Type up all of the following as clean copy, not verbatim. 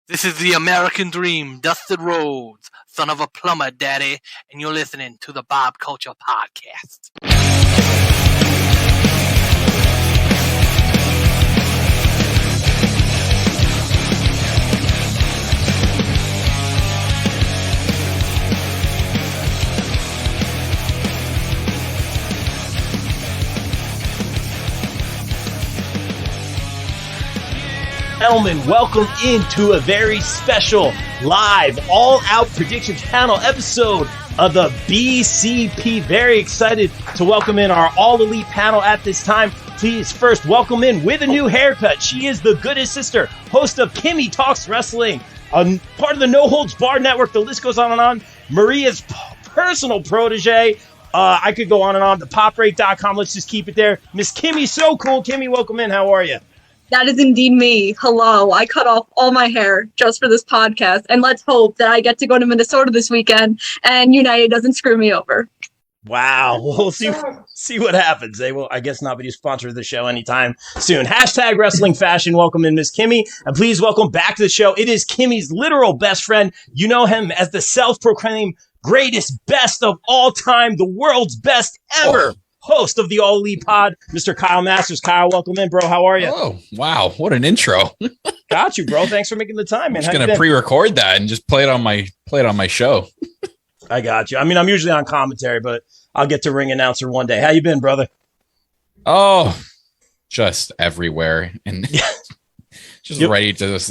This is the American Dream, Dustin Rhodes, son of a plumber, daddy, and you're listening to the Bob Culture Podcast. Gentlemen, welcome into a very special live all-out predictions panel episode of the BCP. Very excited to welcome in our all-elite panel at this time. Please first welcome in with a new haircut. She is the goodest sister, host of Kimmy Talks Wrestling, part of the No Holds Barred Network. The list goes on and on. Maria's personal protege. I could go on and on. ThePopBreak.com. Let's just keep it there. Miss Kimmy SoKOOL. Kimmy, welcome in. How are you? That is indeed me. Hello. I cut off all my hair just for this podcast. And let's hope that I get to go to Minnesota this weekend and United doesn't screw me over. Wow. We'll see what happens. They will, I guess, not be a sponsor of the show anytime soon. Hashtag Wrestling Fashion. Welcome in, Miss Kimmy. And please welcome back to the show. It is Kimmy's literal best friend. You know him as the self-proclaimed greatest, best of all time, the world's best ever. Host of the All Elite Pod, Mr. Kyle Masters. Kyle, welcome in, bro. How are you? Oh, wow. What an intro. Got you, bro. Thanks for making the time, man. I'm just going to pre-record that and just play it on my show. I got you. I mean, I'm usually on commentary, but I'll get to ring announcer one day. How you been, brother? Oh, just everywhere. And just ready to just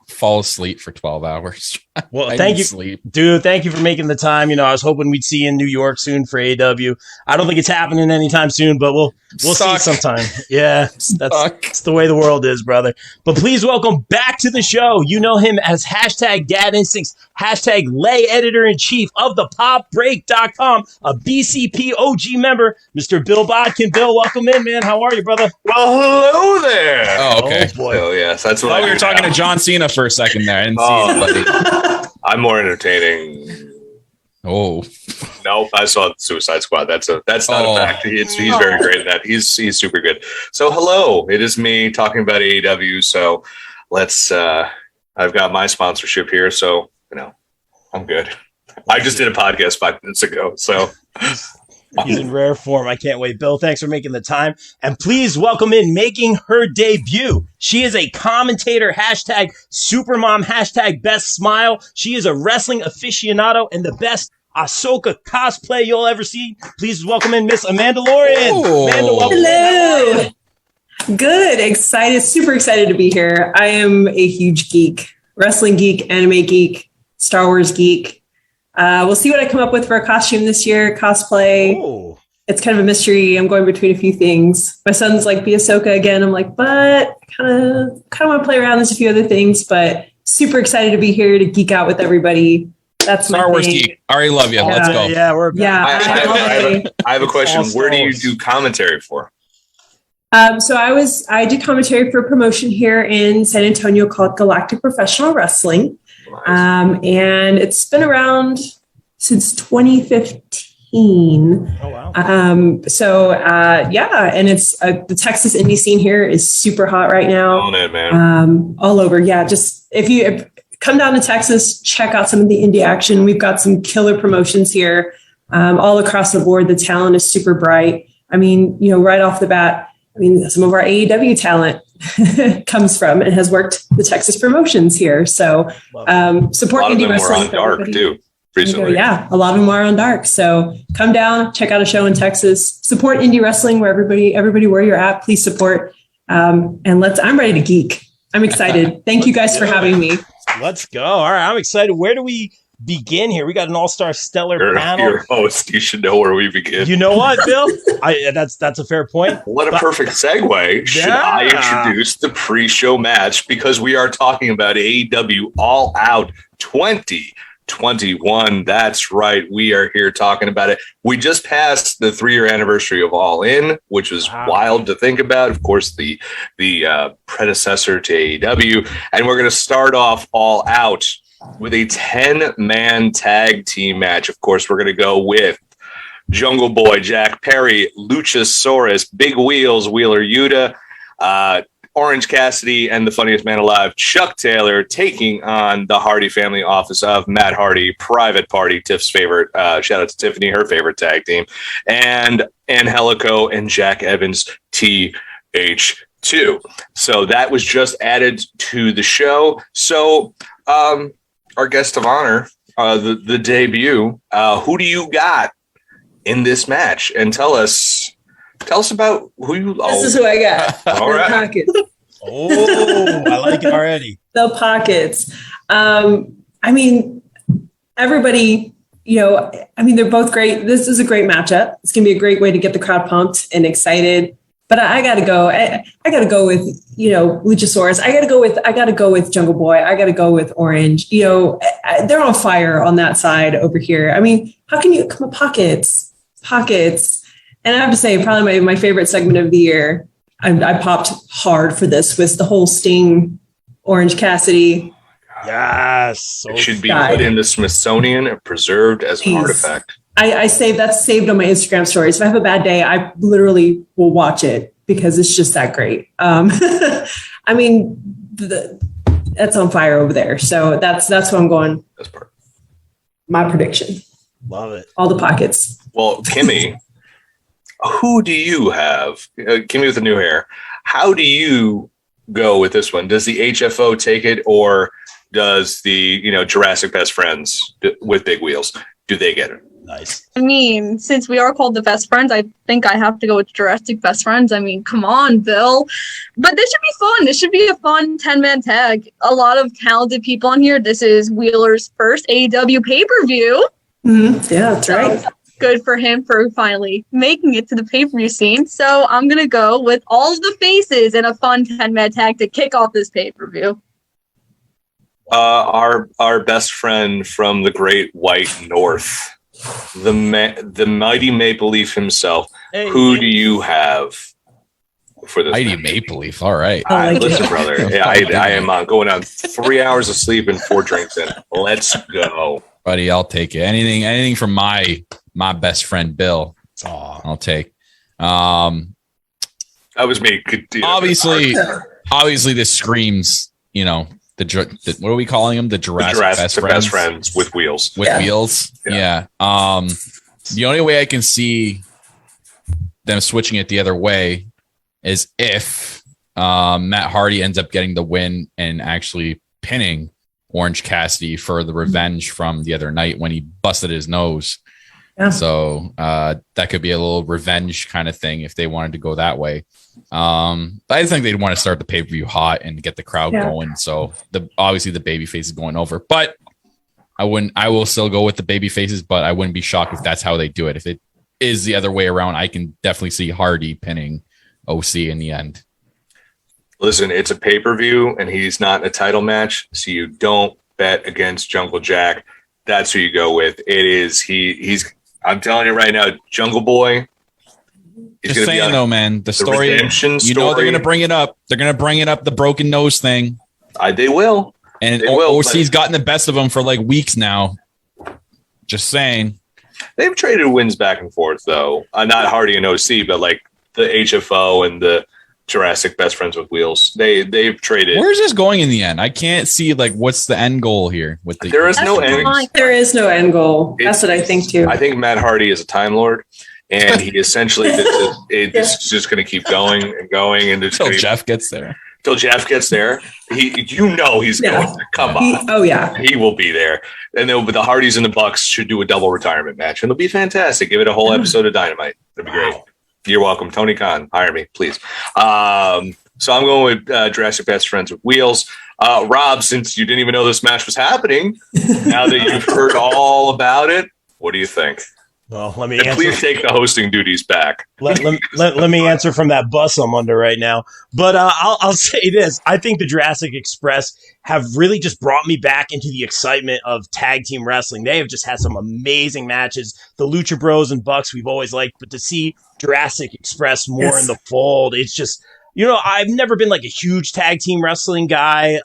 fall asleep for 12 hours. Well, thank you, dude. Thank you for making the time. You know, I was hoping we'd see you in New York soon for AEW. I don't think it's happening anytime soon, but we'll see sometime. Yeah, that's the way the world is, brother. But please welcome back to the show. You know him as hashtag Dad Instincts, hashtag Lay Editor-in-Chief of ThePopBreak.com, a BCP OG member, Mr. Bill Bodkin. Bill, welcome in, man. How are you, brother? Well, hello there. Oh, okay. Oh, boy. Oh, yes. That's what we were talking to John Cena for a second there. I didn't see it. I'm more entertaining. Oh. Nope, I saw Suicide Squad. That's not a fact. He's very great at that. He's super good. So hello, it is me talking about AEW. So let's I've got my sponsorship here, so I'm good. I just did a podcast 5 minutes ago, so he's in rare form. I can't wait. Bill, thanks for making the time. And please welcome in, making her debut. She is a commentator, hashtag Supermom, hashtag Best Smile. She is a wrestling aficionado and the best Ahsoka cosplay you'll ever see. Please welcome in Miss Amandalorian. Amanda, welcome. Hello. Good. Excited. Super excited to be here. I am a huge geek. Wrestling geek, anime geek, Star Wars geek. We'll see what I come up with for a costume this year, cosplay. Oh. It's kind of a mystery. I'm going between a few things. My son's like, be Ahsoka again. I'm like, but I kind of want to play around. There's a few other things, but super excited to be here to geek out with everybody. That's Star Wars geek. I already love you. Yeah. Let's go. Yeah. I have a question. Where do you do commentary for? So I did commentary for a promotion here in San Antonio called Galactic Professional Wrestling. Nice. And it's been around since 2015. Oh, wow. And it's the Texas indie scene here is super hot right now. On it, man. All over. Yeah. Just if you come down to Texas, check out some of the indie action. We've got some killer promotions here all across the board. The talent is super bright. I mean, right off the bat, some of our AEW talent comes from and has worked the Texas promotions here. So support indie wrestling. A lot of them were on Dark too recently. Yeah, a lot of them are on Dark. So come down, check out a show in Texas. Support indie wrestling where everybody where you're at. Please support. And I'm ready to geek. I'm excited. Thank you guys for having me. Let's go. All right, I'm excited. Where do we begin here? We got an all-star stellar panel. You're host. You should know where we begin. You know what, Bill? That's a fair point. What a perfect segue. Should I introduce the pre-show match? Because we are talking about AEW All Out 2021. That's right. We are here talking about it. We just passed the 3-year anniversary of All In, which was wild to think about. Of course, the predecessor to AEW. And we're going to start off All Out with a 10-man tag team match. Of course, we're going to go with Jungle Boy, Jack Perry, Luchasaurus, Big Wheels, Wheeler Yuta, Orange Cassidy and the funniest man alive, Chuck Taylor, taking on the Hardy family office of Matt Hardy, Private Party, Tiff's favorite. Shout out to Tiffany, her favorite tag team, and Angelico and Jack Evans, TH2. So that was just added to the show. So our guest of honor, the debut, who do you got in this match? And tell us about who you. This is who I got. All right. Pockets. Oh, I like it already. The pockets. I mean, everybody, they're both great. This is a great matchup. It's going to be a great way to get the crowd pumped and excited. But I got to go. I got to go with, Luchasaurus. I got to go with Jungle Boy. I got to go with Orange. They're on fire on that side over here. I mean, how can you come on, pockets? And I have to say, probably my favorite segment of the year, I popped hard for this, was the whole Sting, Orange Cassidy. Yes. It should be put in the Smithsonian and preserved as an artifact. That's saved on my Instagram stories. If I have a bad day, I literally will watch it because it's just that great. I mean, that's on fire over there. So that's what I'm going. That's part. My prediction. Love it. All the pockets. Well, Kimmy, who do you have? Kimmy with the new hair. How do you go with this one? Does the HFO take it, or does the Jurassic Best Friends with big wheels? Do they get it? Nice. I mean, since we are called the best friends, I think I have to go with Jurassic Best Friends. I mean, come on, Bill. But this should be fun. This should be a fun 10-man tag. A lot of talented people on here. This is Wheeler's first AEW pay-per-view. Mm-hmm. Yeah, that's right. Good for him for finally making it to the pay-per-view scene. So I'm going to go with all of the faces in a fun 10-man tag to kick off this pay-per-view. Our best friend from the Great White North, the mighty Maple Leaf himself. Hey, who do you have for this? Mighty Maple Leaf. All right. Listen, brother. Yeah, I am going on 3 hours of sleep and 4 drinks in. Let's go, buddy. I'll take it. Anything from my best friend Bill. I'll take. That was me. Obviously, this screams. What are we calling them? The Jurassic Best Friends with wheels. Wheels. Yeah. The only way I can see them switching it the other way is if Matt Hardy ends up getting the win and actually pinning Orange Cassidy for the revenge from the other night when he busted his nose. Yeah. So that could be a little revenge kind of thing if they wanted to go that way. But I think they'd want to start the pay-per-view hot and get the crowd going. So obviously the baby face is going over, but I will still go with the baby faces, but I wouldn't be shocked if that's how they do it. If it is the other way around, I can definitely see Hardy pinning OC in the end. Listen, it's a pay-per-view and he's not in a title match. So you don't bet against Jungle Jack. That's who you go with. It is, I'm telling you right now, Jungle Boy. Just saying though, man, the story, redemption story. They're going to bring it up. They're going to bring it up, the broken nose thing. They will. And OC's gotten the best of them for like weeks now. Just saying. They've traded wins back and forth, though. Not Hardy and OC, but like the HFO and the Jurassic Best Friends with Wheels. They've traded. Where's this going in the end? I can't see what's the end goal here with the. There is no end. There is no end goal. That's what I think too. I think Matt Hardy is a Time Lord, and he essentially it's just going to keep going and going until Jeff gets there. Till Jeff gets there, he's going. Come on, he will be there. And then the Hardys and the Bucks should do a double retirement match, and it'll be fantastic. Give it a whole episode of Dynamite. It'll be great. You're welcome, Tony Khan. Hire me, please. So I'm going with Jurassic Best Friends with Wheels. Rob, since you didn't even know this match was happening, now that you've heard all about it, what do you think? Well, let me answer. Please take the hosting duties back. Let me answer from that bus I'm under right now. But I'll say this. I think the Jurassic Express have really just brought me back into the excitement of tag team wrestling. They have just had some amazing matches. The Lucha Bros and Bucks we've always liked, but to see Jurassic Express more in the fold, it's just, I've never been like a huge tag team wrestling guy.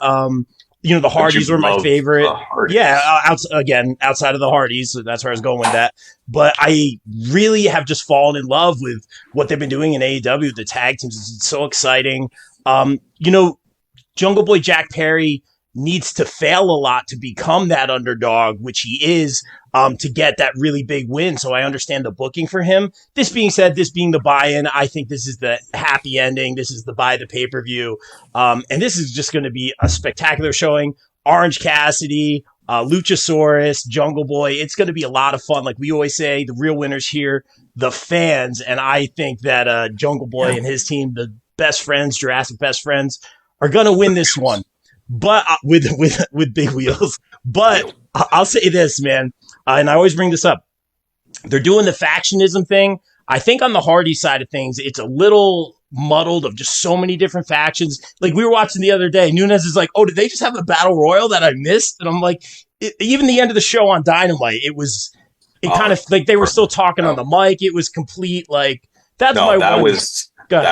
The Hardys were my favorite. Outside of the Hardys, so that's where I was going with that. But I really have just fallen in love with what they've been doing in AEW. The tag teams is so exciting. Jungle Boy Jack Perry needs to fail a lot to become that underdog, which he is, to get that really big win. So I understand the booking for him. This being said, this being the buy-in, I think this is the happy ending. This is the buy the pay-per-view. And this is just going to be a spectacular showing. Orange Cassidy, Luchasaurus, Jungle Boy. It's going to be a lot of fun. Like we always say, the real winners here, the fans. And I think that Jungle Boy and his team, the best friends, Jurassic best friends, are going to win this one. But with big wheels. But I'll say this, man, and I always bring this up. They're doing the factionism thing. I think on the Hardy side of things, it's a little muddled of just so many different factions. Like we were watching the other day, Nunes is like, "Oh, did they just have a battle royal that I missed?" And I'm like, even the end of the show on Dynamite, it kind of like they were still talking on the mic. It was complete. Like that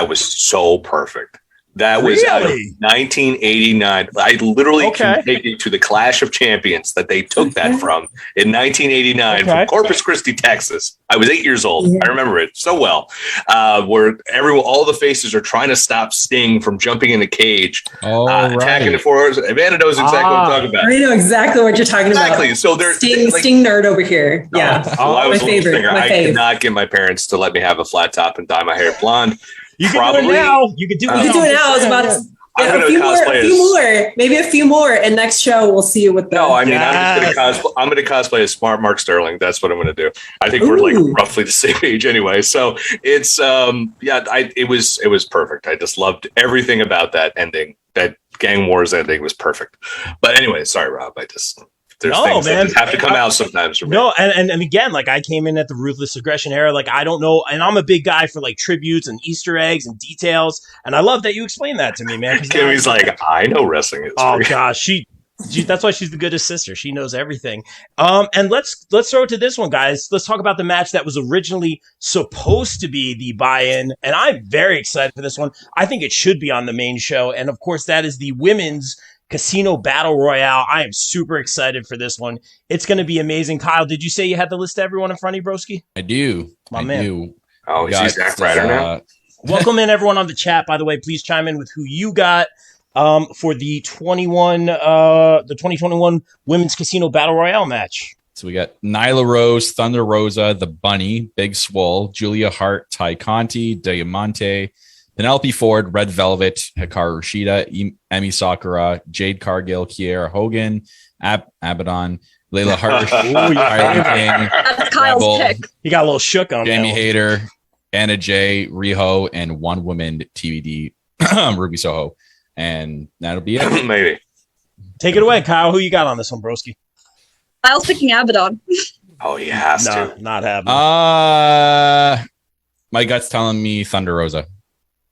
was so perfect. That was out of 1989. I literally can take you to the Clash of Champions that they took that from in 1989 from Corpus Christi, Texas. I was 8 years old. I remember it so well. Where all the faces are trying to stop Sting from jumping in a cage, attacking the forwards. Amanda knows exactly what I'm talking about. I know exactly what you're talking about. Exactly. So there's Sting nerd over here. Yeah, I was my favorite. I could not get my parents to let me have a flat top and dye my hair blonde. You can do it now. You can do it now. I was about to. Yeah, maybe a few more, and next show we'll see you with them. No, I mean I'm going to cosplay as Smart Mark Sterling. That's what I'm going to do. I think we're like roughly the same age anyway, so it's it was perfect. I just loved everything about that ending. That Gang Wars ending was perfect. But anyway, sorry, Rob. There's things that just have to come out sometimes for me. No, and again, like I came in at the Ruthless Aggression era. Like I don't know, and I'm a big guy for like tributes and Easter eggs and details. And I love that you explained that to me, man. Kimmy's like, I know wrestling history. Oh gosh, she that's why she's the goodest sister. She knows everything. And let's throw it to this one, guys. Let's talk about the match that was originally supposed to be the buy-in, and I'm very excited for this one. I think it should be on the main show, and of course, that is the women's Casino Battle Royale. I am super excited for this one. It's going to be amazing. Kyle, did you say you had the list of everyone in front of you, broski? I do. My man. Oh, she's Zack Ryder now. Welcome in, everyone on the chat. By the way, please chime in with who you got for the 2021 Women's Casino Battle Royale match. So we got Nyla Rose, Thunder Rosa, The Bunny, Big Swole, Julia Hart, Ty Conti, Diamante, Penelope Ford, Red Velvet, Hikaru Shida, Emi Sakura, Jade Cargill, Kiera Hogan, Abaddon, Layla Hart, That's Kyle's Rebel, pick. He got a little shook on Jamie that one. Hayter, Anna Jay, Riho, and one woman TBD, Ruby Soho. And that'll be it. Maybe. Take it away, Kyle. Who you got on this one, broski? Kyle's picking Abaddon. Oh, he has to. Not happening. My gut's telling me Thunder Rosa.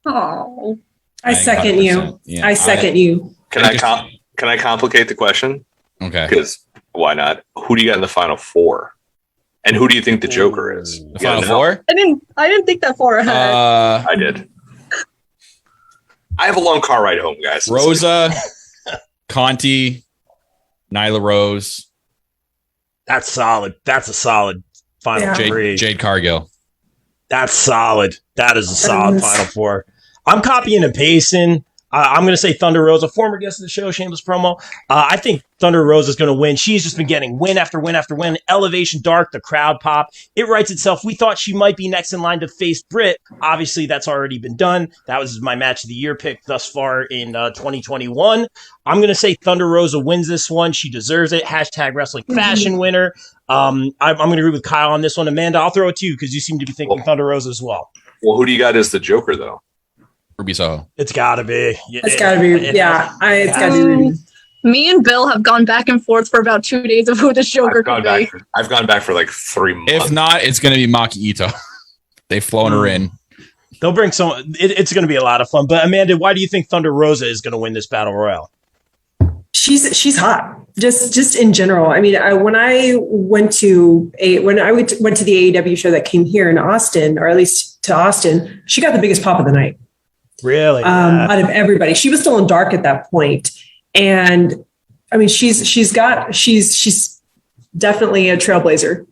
Oh, I second you. Yeah, I second you. Can I complicate the question? Okay. Because why not? Who do you got in the final four? And who do you think the Joker is? The final four? I didn't think that far ahead. I did. I have a long car ride home, guys. Rosa, Conti, Nyla Rose. That's solid. That's a solid final three. Jade Cargill. That's solid. That is a solid final four. I'm copying and pasting. I'm going to say Thunder Rosa, former guest of the show, shameless promo. I think Thunder Rosa is going to win. She's just been getting win after win after win. Elevation Dark, the crowd pop. It writes itself. We thought she might be next in line to face Britt. Obviously, that's already been done. That was my match of the year pick thus far in 2021. I'm going to say Thunder Rosa wins this one. She deserves it. Hashtag wrestling fashion winner. I'm going to agree with Kyle on this one. Amanda, I'll throw it to you because you seem to be thinking Thunder Rosa as well. Well, who do you got as the Joker, though? Ruby Soho. It's got to be. It's got to be. It's got to be Ruby. Me and Bill have gone back and forth for about 2 days of who the Joker could be. I've gone back for like 3 months. If not, it's going to be Maki Ito. They've flown her in. They'll bring some. It's going to be a lot of fun. But Amanda, why do you think Thunder Rosa is going to win this battle royale? She's hot. Just in general. I mean, when I went to the AEW show that came here in Austin, or at least to Austin, she got the biggest pop of the night. Really? Out of everybody. She was still in dark at that point. And I mean, she's definitely a trailblazer.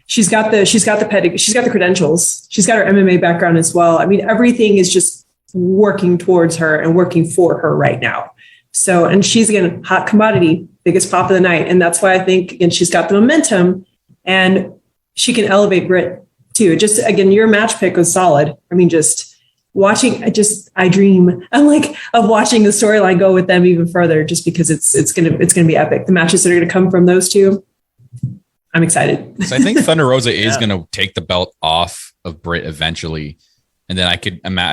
She's got the pedigree, she's got the credentials. She's got her MMA background as well. I mean, everything is just working towards her and working for her right now. So, and she's again, hot commodity, biggest pop of the night. And that's why I think, again, she's got the momentum and she can elevate Britt too. Just again, your match pick was solid. I mean, just watching, I dream. I'm like of watching the storyline go with them even further, just because it's gonna be epic. The matches that are gonna come from those two, I'm excited. So I think Thunder Rosa is going to take the belt off of Britt eventually, and then I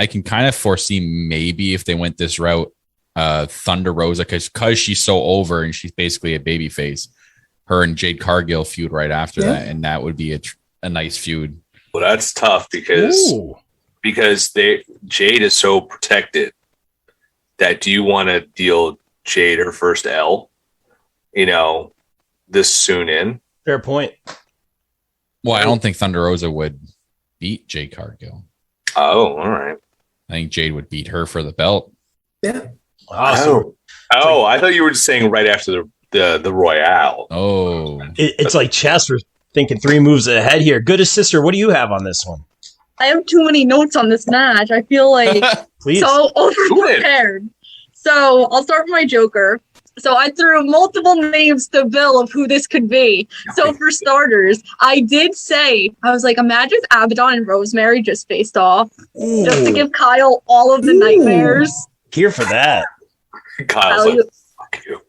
can kind of foresee maybe if they went this route, Thunder Rosa, because she's so over and she's basically a baby face. Her and Jade Cargill feud right after that, and that would be a nice feud. Well, that's tough because Jade is so protected that do you want to deal Jade her first L, this soon in? Fair point. Well, I don't think Thunder Rosa would beat Jade Cargill. Oh, all right. I think Jade would beat her for the belt. Yeah. Awesome. I thought you were just saying right after the Royale. Oh. It's like chess. We're thinking 3 moves ahead here. Good sister, what do you have on this one? I have too many notes on this match. I feel like so overprepared. So I'll start with my Joker. So I threw multiple names to Bill of who this could be. So for starters, I did say, I was like, imagine if Abaddon and Rosemary just faced off. Ooh. Just to give Kyle all of the nightmares. Here for that. Kyle's like, fuck you.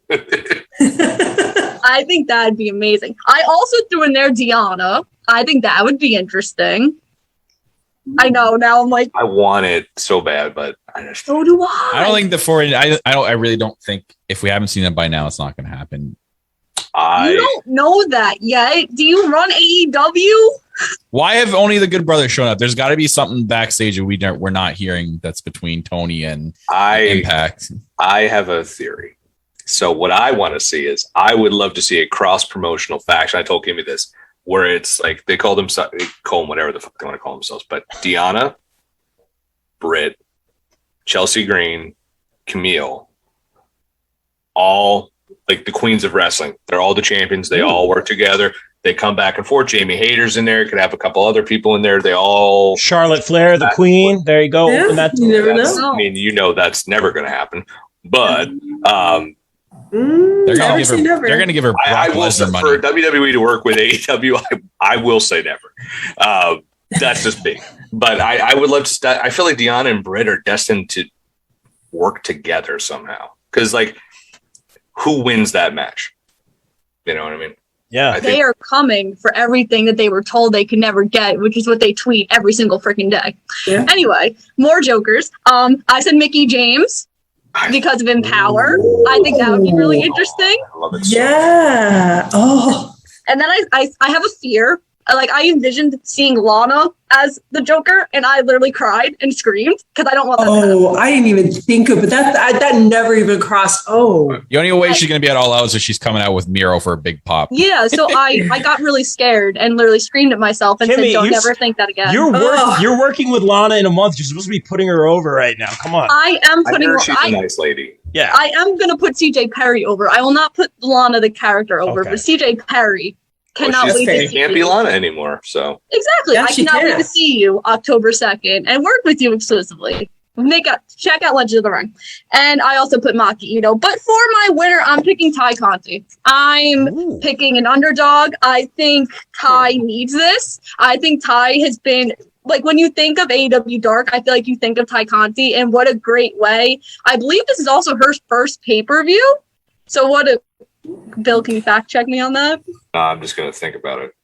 I think that'd be amazing. I also threw in there Deanna. I think that would be interesting. I know. Now I'm like, I want it so bad, but so do I. I don't think the 4. I really don't think if we haven't seen them by now, it's not going to happen. You don't know that yet. Do you run AEW? Why have only the Good Brothers shown up? There's got to be something backstage that we're not hearing that's between Tony and Impact. I have a theory. So what I want to see is I would love to see a cross promotional faction. I told Kimmy this, where it's like they call them whatever the fuck they want to call themselves, but Deanna, Britt, Chelsea Green, Camille, all like the queens of wrestling. They're all the champions. They all work together. They come back and forth. Jamie Hayter's in there. Could have a couple other people in there. They all Charlotte Flair, the queen. There you go. Yeah, you never know. I mean, that's never going to happen. But they're going to give her Brock Lesnar money. For WWE to work with AEW, I will say never. That's just me. But I would love to. I feel like Deanna and Britt are destined to work together somehow. Because, like, who wins that match? You know what I mean? Yeah. They are coming for everything that they were told they could never get, which is what they tweet every single freaking day. Yeah. Anyway, more Jokers. I said Mickie James because of Empower. I think that would be really interesting. I love it so Yeah. Oh. And then I have a fear. Like, I envisioned seeing Lana as the Joker, and I literally cried and screamed because I don't want that to happen. I didn't even think of it. That never even crossed. Oh. The only way she's going to be at All Out is if she's coming out with Miro for a big pop. Yeah, so I got really scared and literally screamed at myself and Kimmy, said, don't ever think that again. You're working with Lana in a month. You're supposed to be putting her over right now. Come on. I am putting her. She's a nice lady. Yeah. I am going to put CJ Perry over. I will not put Lana, the character, over, Okay. but CJ Perry cannot wait to see She can't be Lana anymore, so. Exactly. Yeah, I cannot wait to see you October 2nd and work with you exclusively. Check out Legends of the Ring. And I also put Maki Ito. But for my winner, I'm picking Ty Conti. I'm picking an underdog. I think Ty needs this. I think Ty has been, like, when you think of AEW Dark, I feel like you think of Ty Conti, and what a great way. I believe this is also her first pay-per-view. So what a... Bill, can you fact check me on that? I'm just going to think about it.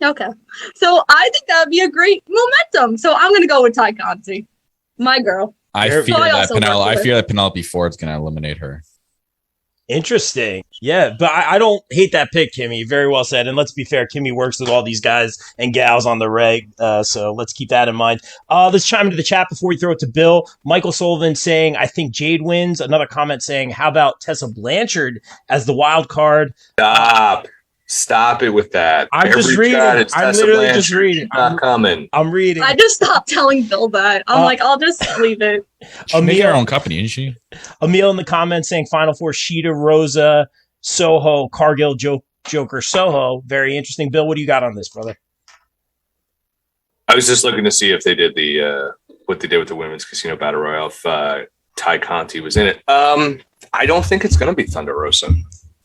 Okay. So I think that would be a great momentum. So I'm going to go with Ty Conti. My girl. I fear that Penelope Ford's going to eliminate her. Interesting. Yeah, but I don't hate that pick, Kimmy. Very well said. And let's be fair, Kimmy works with all these guys and gals on the reg, so let's keep that in mind. Let's chime into the chat before we throw it to Bill. Michael Sullivan saying, I think Jade wins. Another comment saying, how about Tessa Blanchard as the wild card? Stop it with that. I'm just reading. I'm literally just reading. Not coming. I'm reading. I just stopped telling Bill that. I'm like, I'll just leave it. She's making her own company, isn't she? Emil in the comments saying Final Four, Sheeta, Rosa, Soho, Cargill, Joker, Soho. Very interesting. Bill, what do you got on this, brother? I was just looking to see if they did the what they did with the women's casino battle royale if Ty Conti was in it. I don't think it's going to be Thunder Rosa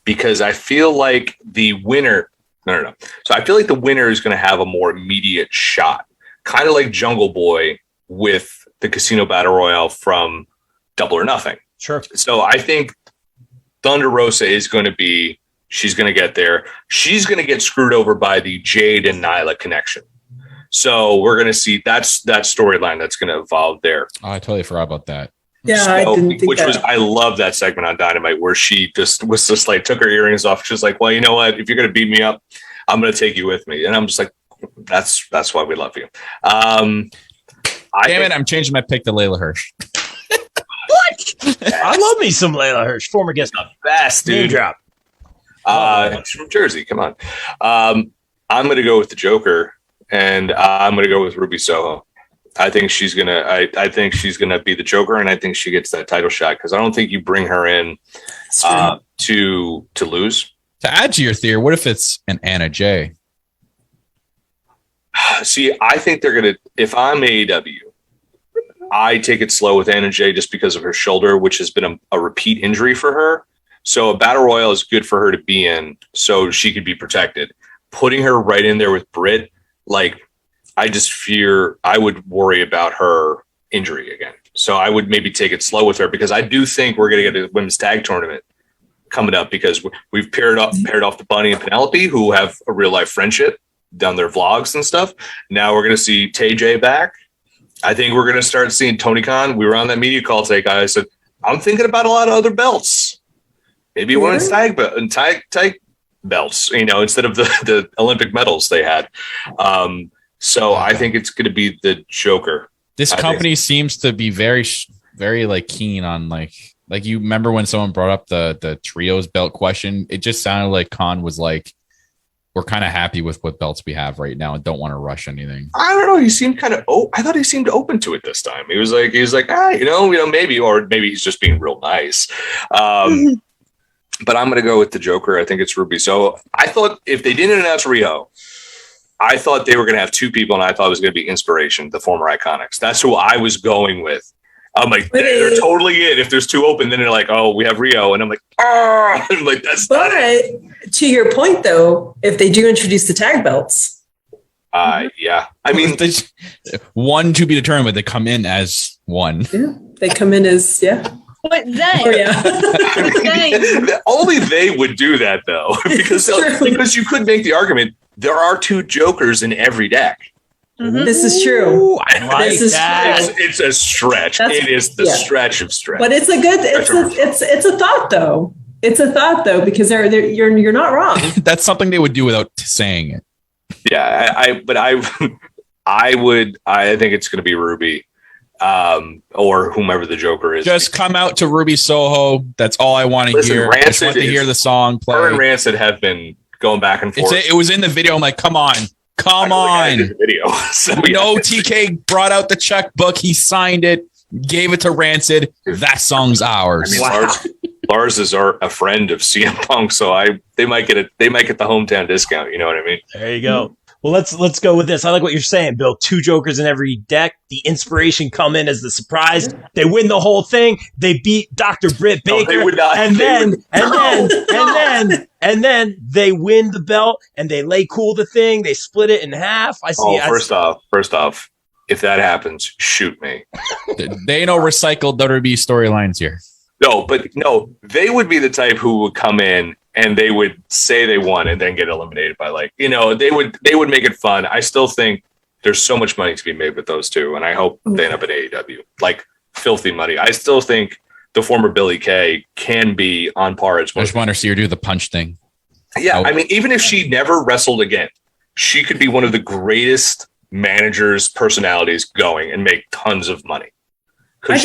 because I feel like the winner. No. So I feel like the winner is going to have a more immediate shot, kind of like Jungle Boy with the casino battle royale from Double or Nothing. Sure. So I think Thunder Rosa is going to be. She's going to get there. She's going to get screwed over by the Jade and Nyla connection. So we're going to see that storyline that's going to evolve there. Oh, I totally forgot about that. Yeah, So, I didn't think that. I love that segment on Dynamite where she was just like took her earrings off. She's like, well, you know what? If you're going to beat me up, I'm going to take you with me. And I'm just like, that's why we love you. Damn it. I'm changing my pick to Layla Hirsch. What? I love me some Layla Hirsch, former guest. The best, dude. Name drop. She's from Jersey. Come on. I'm going to go with the Joker, and I'm going to go with Ruby Soho. I think she's gonna. I think she's gonna be the Joker, and I think she gets that title shot because I don't think you bring her in to lose. To add to your theory, what if it's an Anna Jay? See, I think they're gonna. If I'm AEW, I take it slow with Anna Jay just because of her shoulder, which has been a repeat injury for her. So a battle royal is good for her to be in, so she could be protected. Putting her right in there with Britt, like. I just fear I would worry about her injury again. So I would maybe take it slow with her because I do think we're going to get a women's tag tournament coming up because we've paired off the Bunny and Penelope who have a real life friendship, done their vlogs and stuff. Now we're going to see TJ back. I think we're going to start seeing Tony Khan. We were on that media call today, guys. I said, I'm thinking about a lot of other belts. Maybe women's tag belts, instead of the Olympic medals they had. So I think it's going to be the Joker. This company seems to be very, very like keen on like you remember when someone brought up the trios belt question? It just sounded like Khan was like, we're kind of happy with what belts we have right now and don't want to rush anything. I don't know. He seemed kind of. I thought he seemed open to it this time. He was like, maybe, or maybe he's just being real nice. But I'm going to go with the Joker. I think it's Ruby. So I thought if they didn't announce Rio. I thought they were going to have two people, and I thought it was going to be Inspiration, the former Iconics. That's who I was going with. I'm like, they're totally in. If there's two open, then they're like, oh, we have Rio. And I'm like, I'm like, that's not it. To your point, though, if they do introduce the tag belts. Yeah. I mean, one to be determined, but they come in as one. Yeah, they come in as, yeah. But they. Oh, yeah. Only they would do that, though, because you could make the argument there are two Jokers in every deck. Mm-hmm. This is true. I like that. It's a stretch. It is the stretch of stretch. But it's a good. It's a thought though. It's a thought though because you're not wrong. That's something they would do without saying it. Yeah, I think it's going to be Ruby, or whomever the Joker is. Just come out to Ruby Soho. That's all I want to hear. I just want to hear the song play. Her and Rancid have been going back and forth. It was in the video. I'm like, come on. The video. So TK brought out the checkbook. He signed it, gave it to Rancid. That song's ours. I mean, Lars is a friend of CM Punk, so they might get the hometown discount. You know what I mean? There you go. Well, let's go with this. I like what you're saying, Bill. Two Jokers in every deck. The Inspiration come in as the surprise. They win the whole thing. They beat Dr. Britt Baker, and then they win the belt and they lay cool the thing. They split it in half. First off, if that happens, shoot me. They know recycled WWE storylines here. No, they would be the type who would come in and they would say they won and then get eliminated by they would make it fun. I still think there's so much money to be made with those two, and I hope they end up in AEW. Like filthy money. I still think the former Billie Kay can be on par as well. I just want to see her do the punch thing. Yeah, I mean, even if she never wrestled again, she could be one of the greatest managers, personalities going and make tons of money. Their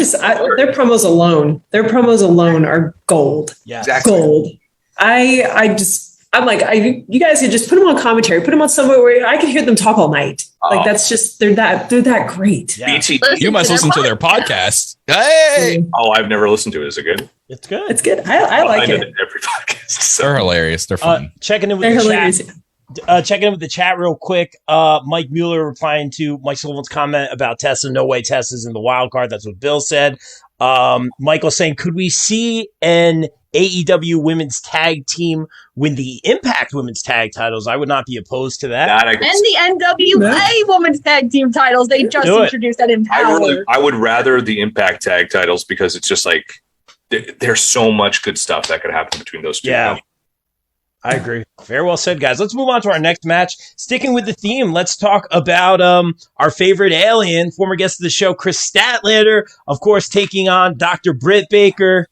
promos alone are gold. Yeah, exactly. Gold. I'm like, you guys could just put them on commentary, put them on somewhere where I could hear them talk all night. Like that's just they're that great. Yeah. You must listen to their podcast. Hey! Oh, I've never listened to it. Is it good? It's good. It's good. I like it. Every podcast. They're hilarious. They're funny. Checking in with the chat. checking in with the chat real quick. Mike Mueller replying to Mike Sullivan's comment about Tessa. No way Tessa's in the wild card. That's what Bill said. Michael saying, could we see an AEW women's tag team win the Impact women's tag titles? I would not be opposed to that. And the NWA women's tag team titles. They just introduced that in Power. I would rather the Impact tag titles because it's just like there's so much good stuff that could happen between those two. Yeah. I agree. Very well said, guys. Let's move on to our next match. Sticking with the theme, let's talk about our favorite alien, former guest of the show, Chris Statlander, of course, taking on Dr. Britt Baker.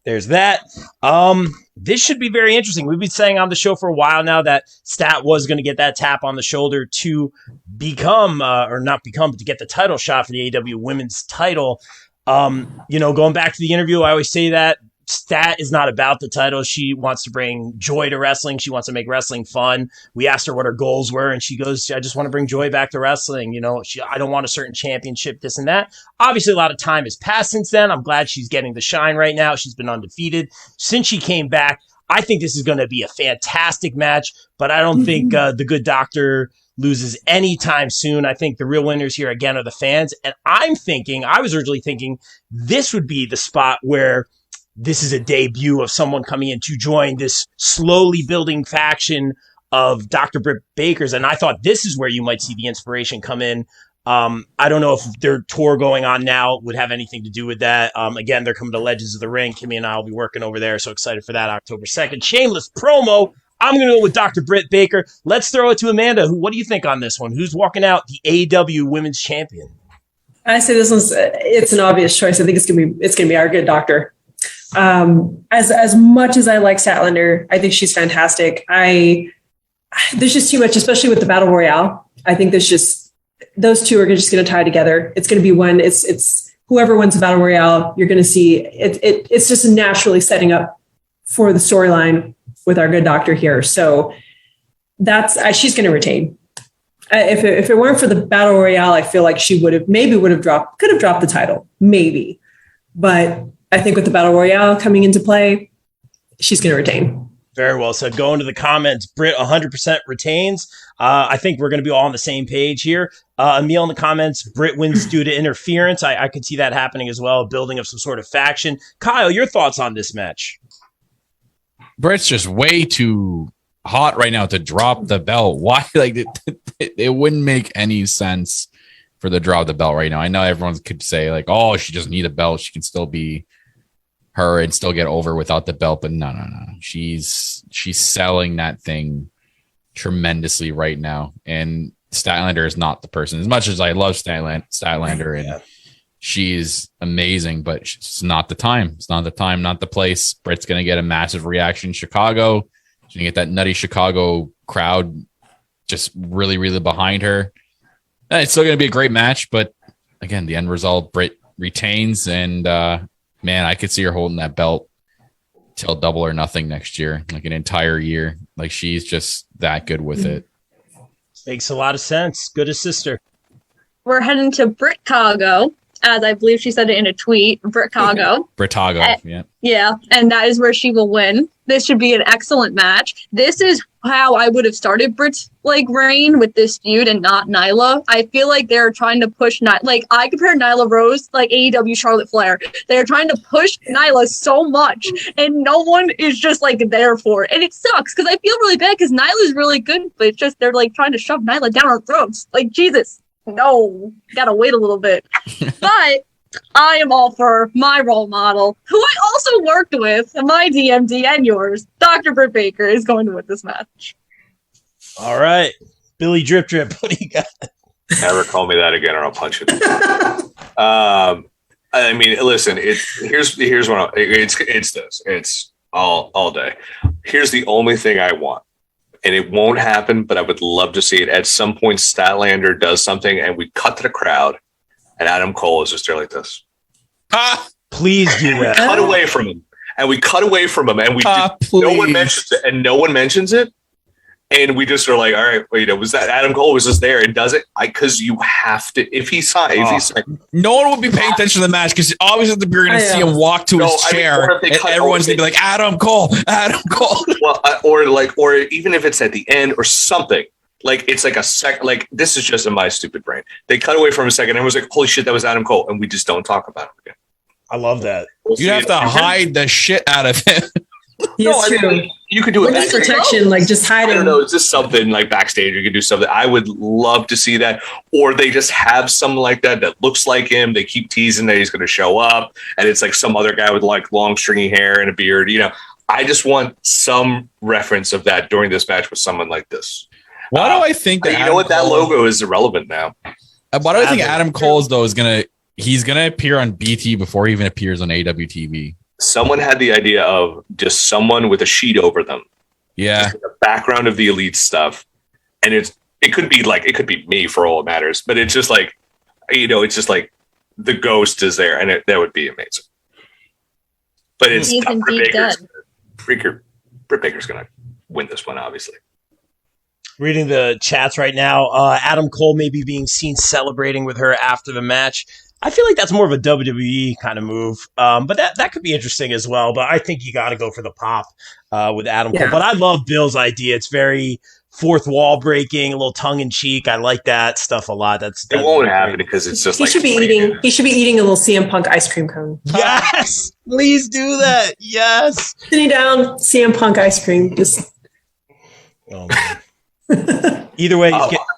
There's that. This should be very interesting. We've been saying on the show for a while now that Stat was going to get that tap on the shoulder to become, or not become, but to get the title shot for the AEW women's title. Going back to the interview, I always say that Stat is not about the title. She wants to bring joy to wrestling. She wants to make wrestling fun. We asked her what her goals were, and she goes, I just want to bring joy back to wrestling. I don't want a certain championship, this and that. Obviously, a lot of time has passed since then. I'm glad she's getting the shine right now. She's been undefeated since she came back. I think this is going to be a fantastic match, but I don't think the good doctor loses anytime soon. I think the real winners here, again, are the fans. And I was originally thinking this would be the spot where this is a debut of someone coming in to join this slowly building faction of Dr. Britt Baker's. And I thought this is where you might see the inspiration come in. I don't know if their tour going on now would have anything to do with that. Again, they're coming to Legends of the Ring. Kimmy and I will be working over there. So excited for that October 2nd. Shameless promo. I'm going to go with Dr. Britt Baker. Let's throw it to Amanda. What do you think on this one? Who's walking out the AEW Women's Champion? I say it's an obvious choice. I think it's going to be our good doctor. As much as I like Statlander, I think she's fantastic. There's just too much, especially with the Battle Royale. I think those two are just going to tie together. It's going to be one. It's whoever wins the Battle Royale. You're going to see it's just naturally setting up for the storyline with our good doctor here. So she's going to retain. If it weren't for the Battle Royale, I feel like she could have dropped the title, maybe, but I think with the Battle Royale coming into play, she's going to retain. Very well said. Going to the comments, Britt 100% retains. I think we're going to be all on the same page here. Emil in the comments, Britt wins due to interference. I could see that happening as well, building of some sort of faction. Kyle, your thoughts on this match? Britt's just way too hot right now to drop the belt. Why? It wouldn't make any sense for the drop the belt right now. I know everyone could say oh, she doesn't need a belt. She can still be her and still get over without the belt, but no. She's selling that thing tremendously right now, and Statlander is not the person. As much as I love Statlander and she's amazing, but it's not the time. It's not the time, not the place. Britt's gonna get a massive reaction in Chicago. She's gonna get that nutty Chicago crowd just really, really behind her. And it's still gonna be a great match, but again, the end result, Britt retains, and man, I could see her holding that belt till Double or Nothing next year, an entire year. She's just that good with it. Makes a lot of sense. Good as sister. We're heading to Britcago, as I believe she said it in a tweet. Britcago. Britcago, yeah. Yeah, and that is where she will win. This should be an excellent match. This is how I would have started Britt's reign with this feud and not Nyla. I feel like they're trying to push I compare Nyla Rose AEW Charlotte Flair. They're trying to push Nyla so much, and no one is just there for it. And it sucks because I feel really bad because Nyla's really good, but it's just they're trying to shove Nyla down our throats. Jesus, no, gotta wait a little bit. But I am all for my role model, who I also worked with, my DMD and yours. Dr. Britt Baker is going to win this match. All right. Billy Drip Drip, what do you got? Never call me that again or I'll punch you. Listen, here's what it's this. It's all day. Here's the only thing I want. And it won't happen, but I would love to see it. At some point, Statlander does something and we cut to the crowd. And Adam Cole is just there like this. Please do that. Cut away from him. And we cut away from him. And no one mentions it. And no one mentions it. And we just are like, all right, wait, was that Adam Cole was just there and does it? Because you have to, if he's no one would be paying attention to the match because obviously you're going to see him walk to his chair and everyone's going to be like, Adam Cole. Well, or even if it's at the end or something, like it's like a sec, like this is just in my stupid brain. They cut away from a second and it was like, holy shit, that was Adam Cole. And we just don't talk about him again. I love that. You have to hide the shit out of him. Yes, true. Mean, you could do it. Witness protection, like just hide I don't him. know. It's just something like backstage. You could do something. I would love to see that. Or they just have something like that looks like him. They keep teasing that he's going to show up, and it's like some other guy with like long stringy hair and a beard. You know, I just want some reference of that during this match with someone like this. Why do I think that? You know what? That logo is irrelevant now. Why do I think Adam Cole's though is he's gonna appear on BT before he even appears on AWTV? Someone had the idea of just someone with a sheet over them. Yeah. The background of the Elite stuff. And it could be me for all it matters, but it's just like, it's just like the ghost is there and that would be amazing. But it's Britt Baker's going to win this one, obviously. Reading the chats right now, Adam Cole may be being seen celebrating with her after the match. I feel like that's more of a WWE kind of move, but that could be interesting as well. But I think you got to go for the pop with Adam Cole. But I love Bill's idea. It's very fourth wall breaking, a little tongue in cheek. I like that stuff a lot. It won't happen because it's just he should be eating a little CM Punk ice cream cone. Yes, please do that. Yes, sitting down, CM Punk ice cream. Just oh man. Either way,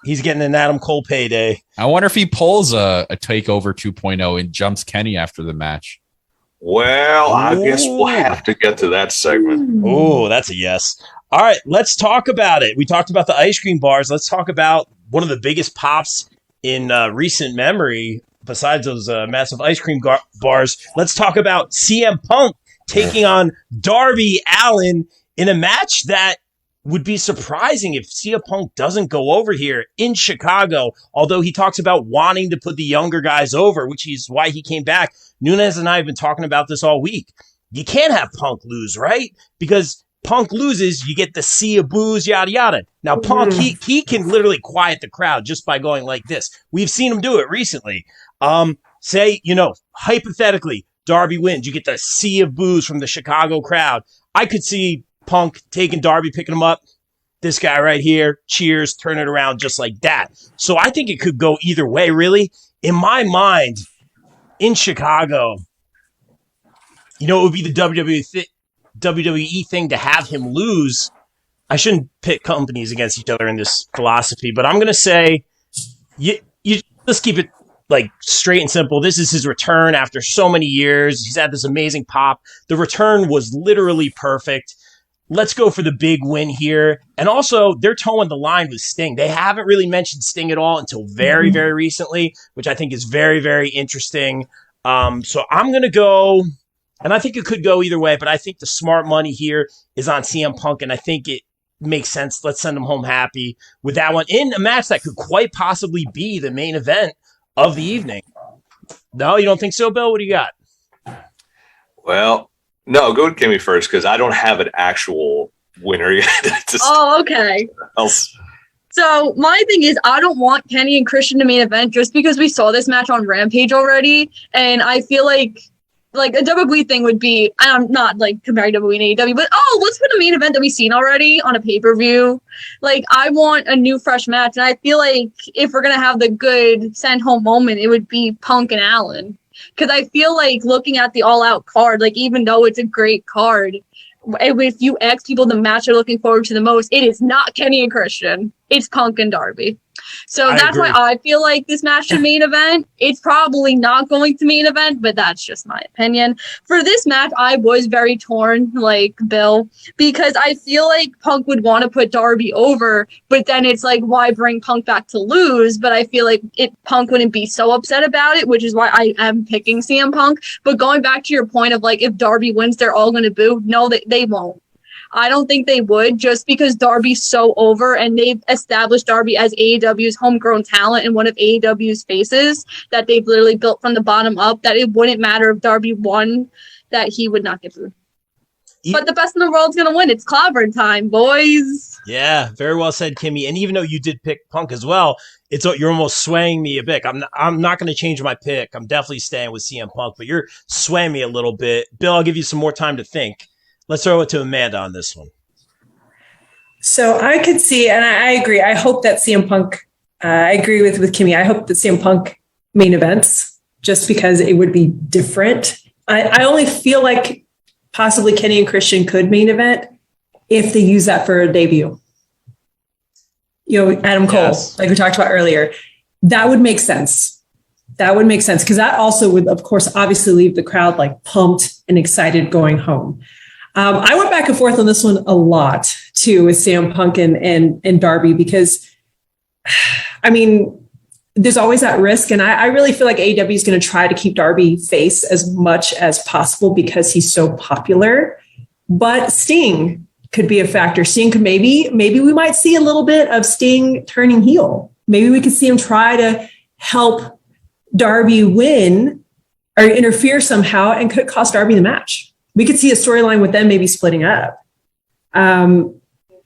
he's getting an Adam Cole payday. I wonder if he pulls a takeover 2.0 and jumps Kenny after the match. Well, I guess we'll have to get to that segment. Oh, that's a yes. All right, let's talk about it. We talked about the ice cream bars. Let's talk about one of the biggest pops in recent memory, besides those massive ice cream bars. Let's talk about CM Punk taking on Darby Allin in a match that would be surprising if CM Punk doesn't go over here in Chicago, although he talks about wanting to put the younger guys over, which is why he came back. Nunez and I have been talking about this all week. You can't have Punk lose, right? Because Punk loses, you get the sea of booze, yada, yada. Now, Punk, he can literally quiet the crowd just by going like this. We've seen him do it recently. Say, hypothetically, Darby wins. You get the sea of booze from the Chicago crowd. I could see Punk taking Darby, picking him up. This guy right here, cheers, turn it around just like that. So I think it could go either way, really. In my mind, in Chicago, it would be the WWE thing to have him lose. I shouldn't pit companies against each other in this philosophy, but I'm going to say, you let's keep it like straight and simple. This is his return after so many years. He's had this amazing pop. The return was literally perfect. Let's go for the big win here. And also, they're towing the line with Sting. They haven't really mentioned Sting at all until very, very recently, which I think is very, very interesting. So I'm going to go, and I think it could go either way, but I think the smart money here is on CM Punk, and I think it makes sense. Let's send him home happy with that one in a match that could quite possibly be the main event of the evening. No, you don't think so, Bill? What do you got? Well, no, go with Kimmy first because I don't have an actual winner yet. Okay. So my thing is, I don't want Kenny and Christian to main event just because we saw this match on Rampage already, and I feel like a WWE thing would be, I'm not like comparing WWE and AEW, but let's put a main event that we've seen already on a pay-per-view. Like, I want a new, fresh match, and I feel like if we're gonna have the good send home moment, it would be Punk and Allin. Because I feel like looking at the all-out card, like even though it's a great card, if you ask people the match they're looking forward to the most, it is not Kenny and Christian. It's Punk and Darby. So that's why I feel like this match should main event. It's probably not going to main event, but that's just my opinion. For this match, I was very torn, like Bill, because I feel like Punk would want to put Darby over, but then it's like, why bring Punk back to lose? But I feel like Punk wouldn't be so upset about it, which is why I am picking CM Punk. But going back to your point of like, if Darby wins, they're all going to boo. No, they won't. I don't think they would, just because Darby's so over and they've established Darby as AEW's homegrown talent and one of AEW's faces that they've literally built from the bottom up, that it wouldn't matter if Darby won, that he would not get booed. But the best in the world's going to win. It's clobbering time, boys. Yeah, very well said, Kimmy. And even though you did pick Punk as well, you're almost swaying me a bit. I'm not going to change my pick. I'm definitely staying with CM Punk, but you're swaying me a little bit. Bill, I'll give you some more time to think. Let's throw it to Amanda on this one. So I could see, and I agree. I hope that CM Punk. I agree with Kimmy. I hope that CM Punk main events, just because it would be different. I only feel like possibly Kenny and Christian could main event if they use that for a debut. Adam Cole, like we talked about earlier, that would make sense. Because that also would, of course, obviously leave the crowd like pumped and excited going home. I went back and forth on this one a lot too with CM Punk and Darby, because I mean, there's always that risk. And I really feel like AEW is going to try to keep Darby face as much as possible because he's so popular. But Sting could be a factor. Sting could maybe we might see a little bit of Sting turning heel. Maybe we could see him try to help Darby win or interfere somehow and could cost Darby the match. We could see a storyline with them maybe splitting up.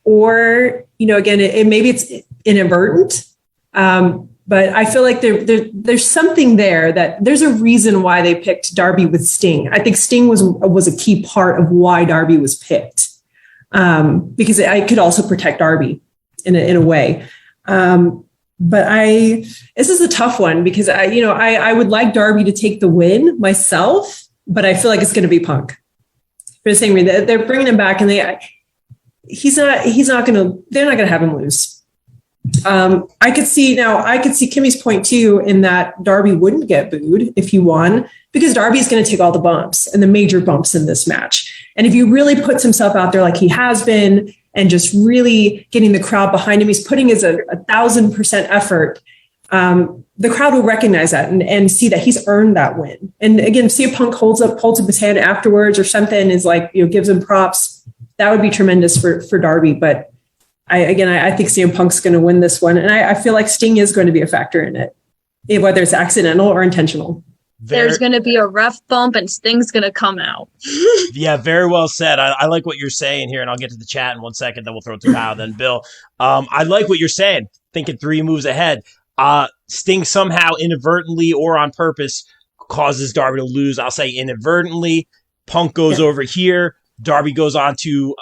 Or, again, maybe it's inadvertent. But I feel like there's something there that there's a reason why they picked Darby with Sting. I think Sting was a key part of why Darby was picked, because I could also protect Darby in a way. But this is a tough one because I would like Darby to take the win myself, but I feel like it's going to be Punk for the same reason. They're bringing him back, and they're not going to have him lose. I could see Kimmy's point too, in that Darby wouldn't get booed if he won, because Darby is going to take all the bumps and the major bumps in this match. And if he really puts himself out there like he has been and just really getting the crowd behind him, he's putting his 1,000% effort. The crowd will recognize that and see that he's earned that win. And again, see if Punk holds up his hand afterwards or something, is like, gives him props. That would be tremendous for Darby. But I think CM Punk's going to win this one. And I feel like Sting is going to be a factor in it, whether it's accidental or intentional. There's going to be a ref bump and Sting's going to come out. Yeah, very well said. I like what you're saying here, and I'll get to the chat in 1 second, then we'll throw it to Kyle, then Bill. I like what you're saying, thinking 3 moves ahead. Sting somehow inadvertently or on purpose causes Darby to lose. I'll say inadvertently. Punk goes over here. Darby goes on to,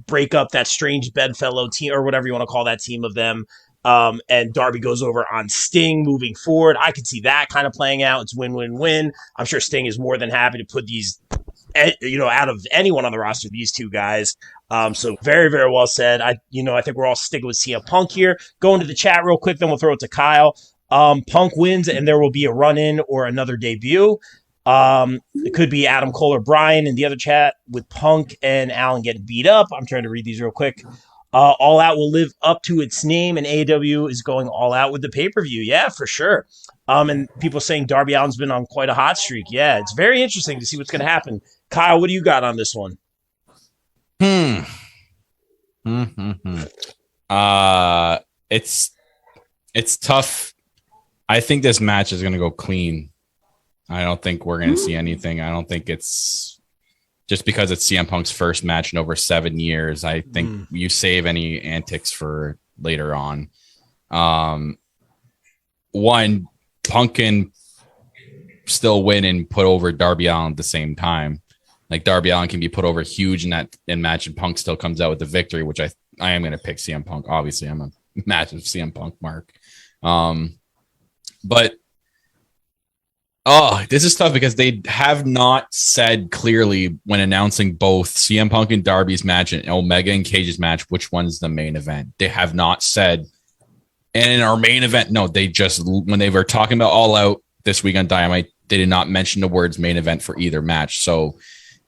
break up that strange bedfellow team or whatever you want to call that team of them. And Darby goes over on Sting moving forward. I could see that kind of playing out. It's win-win-win. I'm sure Sting is more than happy to put these, out of anyone on the roster, these two guys. So very, very well said. I think we're all sticking with CM Punk here. Going to the chat real quick, then we'll throw it to Kyle. Punk wins and there will be a run-in or another debut. It could be Adam Cole or Brian in the other chat with Punk and Allen getting beat up. I'm trying to read these real quick. All Out will live up to its name, and AEW is going all out with the pay-per-view. Yeah, for sure. And people saying Darby Allin's been on quite a hot streak. Yeah, it's very interesting to see what's going to happen. Kyle, what do you got on this one? It's tough. I think this match is going to go clean. I don't think we're going to see anything. I don't think it's just because it's CM Punk's first match in over 7 years. I think you save any antics for later on. One, Punk can still win and put over Darby Allin at the same time. Like Darby Allin can be put over huge in that match, and Punk still comes out with the victory, which I am going to pick CM Punk. Obviously, I'm a massive CM Punk mark. But this is tough because they have not said clearly when announcing both CM Punk and Darby's match and Omega and Cage's match which one's the main event. They have not said. And in our main event, no, they just, when they were talking about All Out this week on Dynamite, they did not mention the words main event for either match. So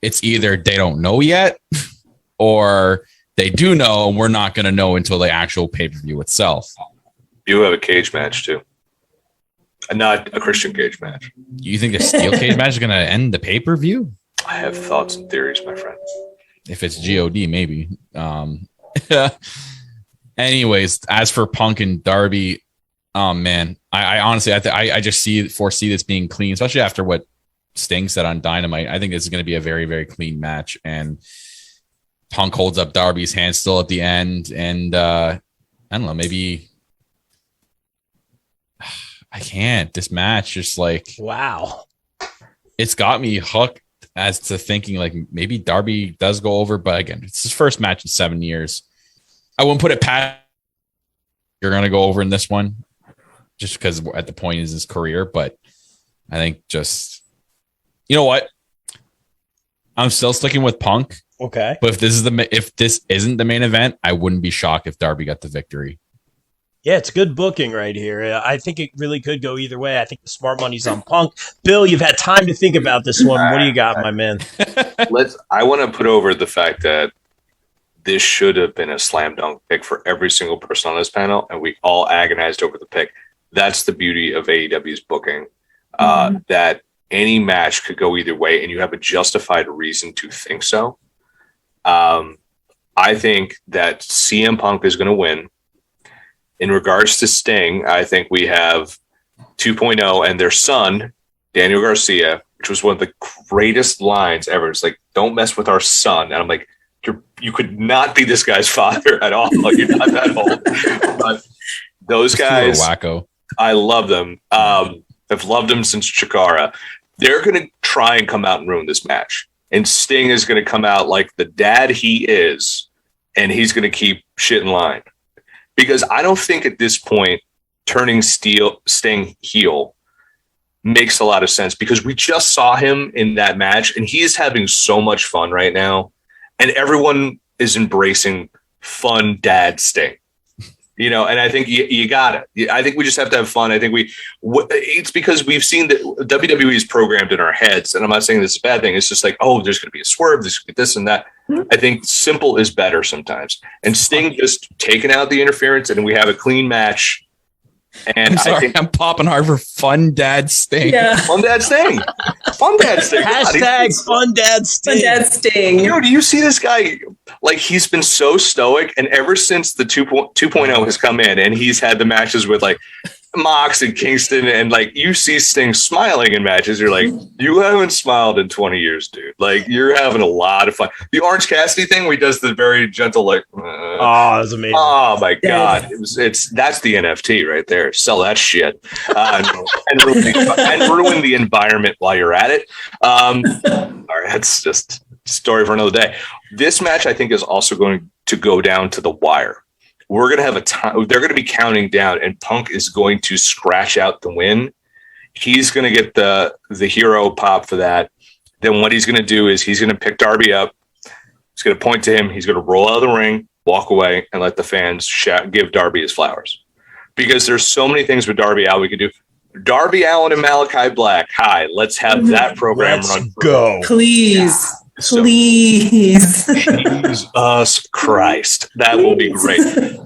it's either they don't know yet or they do know and we're not going to know until the actual pay-per-view itself. You have a cage match too. And not a Christian Cage match. You think the steel cage match is going to end the pay-per-view? I have thoughts and theories, my friend. If it's GOD, maybe. Anyways, as for Punk and Darby, oh man, I honestly, I just foresee this being clean, especially after what Sting said on Dynamite. I think this is going to be a very, very clean match. And Punk holds up Darby's hand still at the end, and I don't know, maybe I can't. This match just like Wow. It's got me hooked as to thinking like maybe Darby does go over, but again, it's his first match in 7 years. I wouldn't put it past you're gonna go over in this one, just because at the point is his career. But I think just you know what, I'm still sticking with Punk. Okay. But if this isn't the main event, I wouldn't be shocked if Darby got the victory. Yeah, it's good booking right here. I think it really could go either way. I think the smart money's on Punk. Bill, you've had time to think about this one. What do you got, my man? I want to put over the fact that this should have been a slam dunk pick for every single person on this panel, and we all agonized over the pick. That's the beauty of AEW's booking, that any match could go either way, and you have a justified reason to think so. I think that CM Punk is going to win. In regards to Sting, I think we have 2.0 and their son, Daniel Garcia, which was one of the greatest lines ever. It's like, don't mess with our son. And I'm like, you could not be this guy's father at all. You're not that old. But those guys, wacko. I love them. I've loved them since Chikara. They're going to try and come out and ruin this match. And Sting is going to come out like the dad he is, and he's going to keep shit in line. Because I don't think at this point turning Sting heel makes a lot of sense, because we just saw him in that match and he is having so much fun right now, and everyone is embracing fun dad Sting. And I think you got it. I think we just have to have fun. I think it's because we've seen that WWE is programmed in our heads, and I'm not saying this is a bad thing. It's just like, oh, there's going to be a swerve, there's going to be this and that. I think simple is better sometimes. And Sting just taking out the interference, and we have a clean match. And I'm sorry, I'm popping hard for fun dad Sting. Yeah. Fun dad Sting. Fun dad Sting. Hashtag fun dad Sting. Fun dad Sting. Dude, do you see this guy? Like, he's been so stoic, and ever since the 2.0 has come in, and he's had the matches with like Mox and Kingston, and like you see Sting smiling in matches, you're like, you haven't smiled in 20 years, dude. Like, you're having a lot of fun. The Orange Cassidy thing, where he does the very gentle like, oh, that's amazing. Oh my god, that's the NFT right there. Sell that shit, and ruin the environment while you're at it. All right, that's just a story for another day. This match, I think, is also going to go down to the wire. We're going to have a time. They're going to be counting down, and Punk is going to scratch out the win. He's going to get the hero pop for that. Then what he's going to do is he's going to pick Darby up. He's going to point to him. He's going to roll out of the ring, walk away, and let the fans give Darby his flowers. Because there's so many things with Darby Allin we could do. Darby Allin and Malachi Black. Hi, let's have that program run. Go. Please. Please. Jesus Christ. That will be great.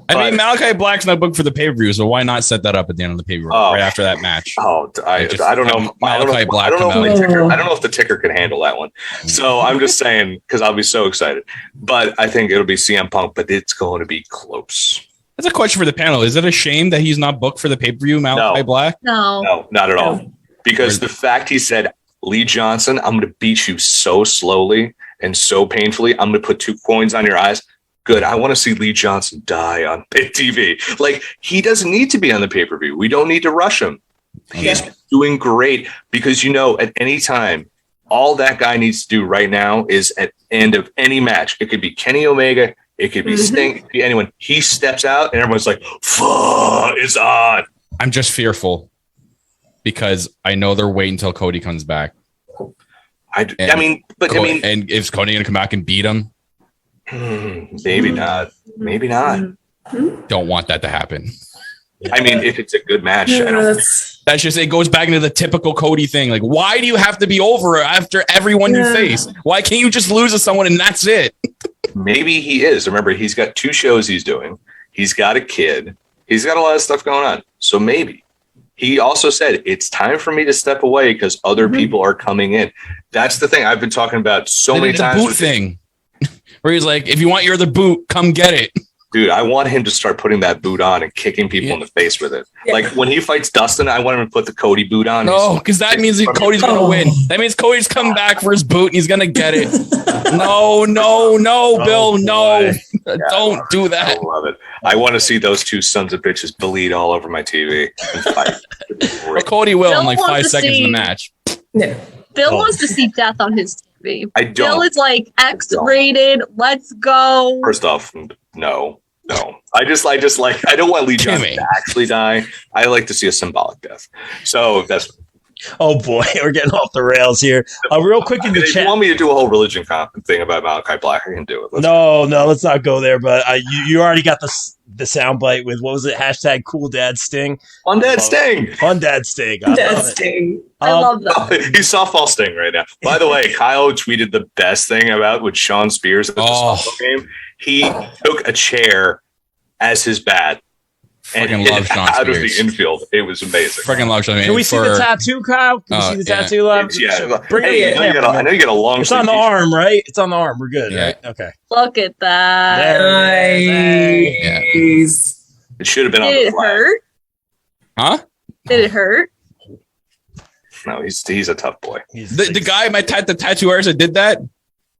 I mean, Malachi Black's not booked for the pay-per-view, so why not set that up at the end of the pay-per-view right after that match? I don't know. Malachi Black. I don't know if the ticker can handle that one. So I'm just saying, because I'll be so excited. But I think it'll be CM Punk, but it's going to be close. That's a question for the panel. Is it a shame that he's not booked for the pay-per-view, Malachi Black? No, not at all. Because the fact he said, Lee Johnson, I'm going to beat you so slowly and so painfully. I'm going to put 2 coins on your eyes. Good. I want to see Lee Johnson die on TV. Like, he doesn't need to be on the pay-per-view. We don't need to rush him. He's doing great, because, at any time, all that guy needs to do right now is at the end of any match. It could be Kenny Omega. It could be Sting. It could be anyone. He steps out and everyone's like, fuck, it's on. I'm just fearful, because I know they're waiting until Cody comes back. And is Cody going to come back and beat him? Maybe not. Maybe not. Don't want that to happen. I mean, if it's a good match, that's just, it goes back into the typical Cody thing. Like, why do you have to be over after everyone you face? Why can't you just lose to someone and that's it? Maybe he is. Remember, he's got 2 shows he's doing. He's got a kid. He's got a lot of stuff going on. So maybe. He also said, it's time for me to step away because other people are coming in. That's the thing I've been talking about so many times. The boot thing. Where he's like, if you want your other boot, come get it. Dude, I want him to start putting that boot on and kicking people in the face with it. Yeah. Like when he fights Dustin, I want him to put the Cody boot on. No, because that means that Cody's going to win. That means Cody's coming back for his boot and he's going to get it. No, Bill, no. Yeah, Don't do that. I love it. I want to see those two sons of bitches bleed all over my TV and fight. Well, Cody will Bill in like wants 5 to seconds in the see- match. Yeah. Bill wants to see death on his TV. I don't. Bill is like X-rated. Let's go. First off, no. I just like, I don't want Lee Johnson Kimmy. to actually die. I like to see a symbolic death. So that's Oh boy, we're getting off the rails here. Real quick in the if chat. you want me to do a whole religion thing about Malachi Black, I can do it. No, let's not go there. But you already got the soundbite with what was it? Hashtag Cool Dad Sting. On Dad Sting. On Dad Sting. I love it. Sting. I love that. He's softball Sting right now. By the way, Kyle tweeted the best thing about with Sean Spears at the softball game. He took a chair as his bat and Freaking hit love it Sean out of Spears. the infield. It was amazing. Freaking love Sean. Can we see the tattoo, Kyle? Can we see the tattoo live? Yeah. Bring Hey, it in. I know you got a long It's on the sleeve t-shirt. arm, right? It's on the arm. We're good, Yeah. right? Okay. Look at that. Nice. It should have been on Did the it flag. hurt? Huh? Did it hurt? No, he's a tough boy. The guy, the tattoo artist that did that,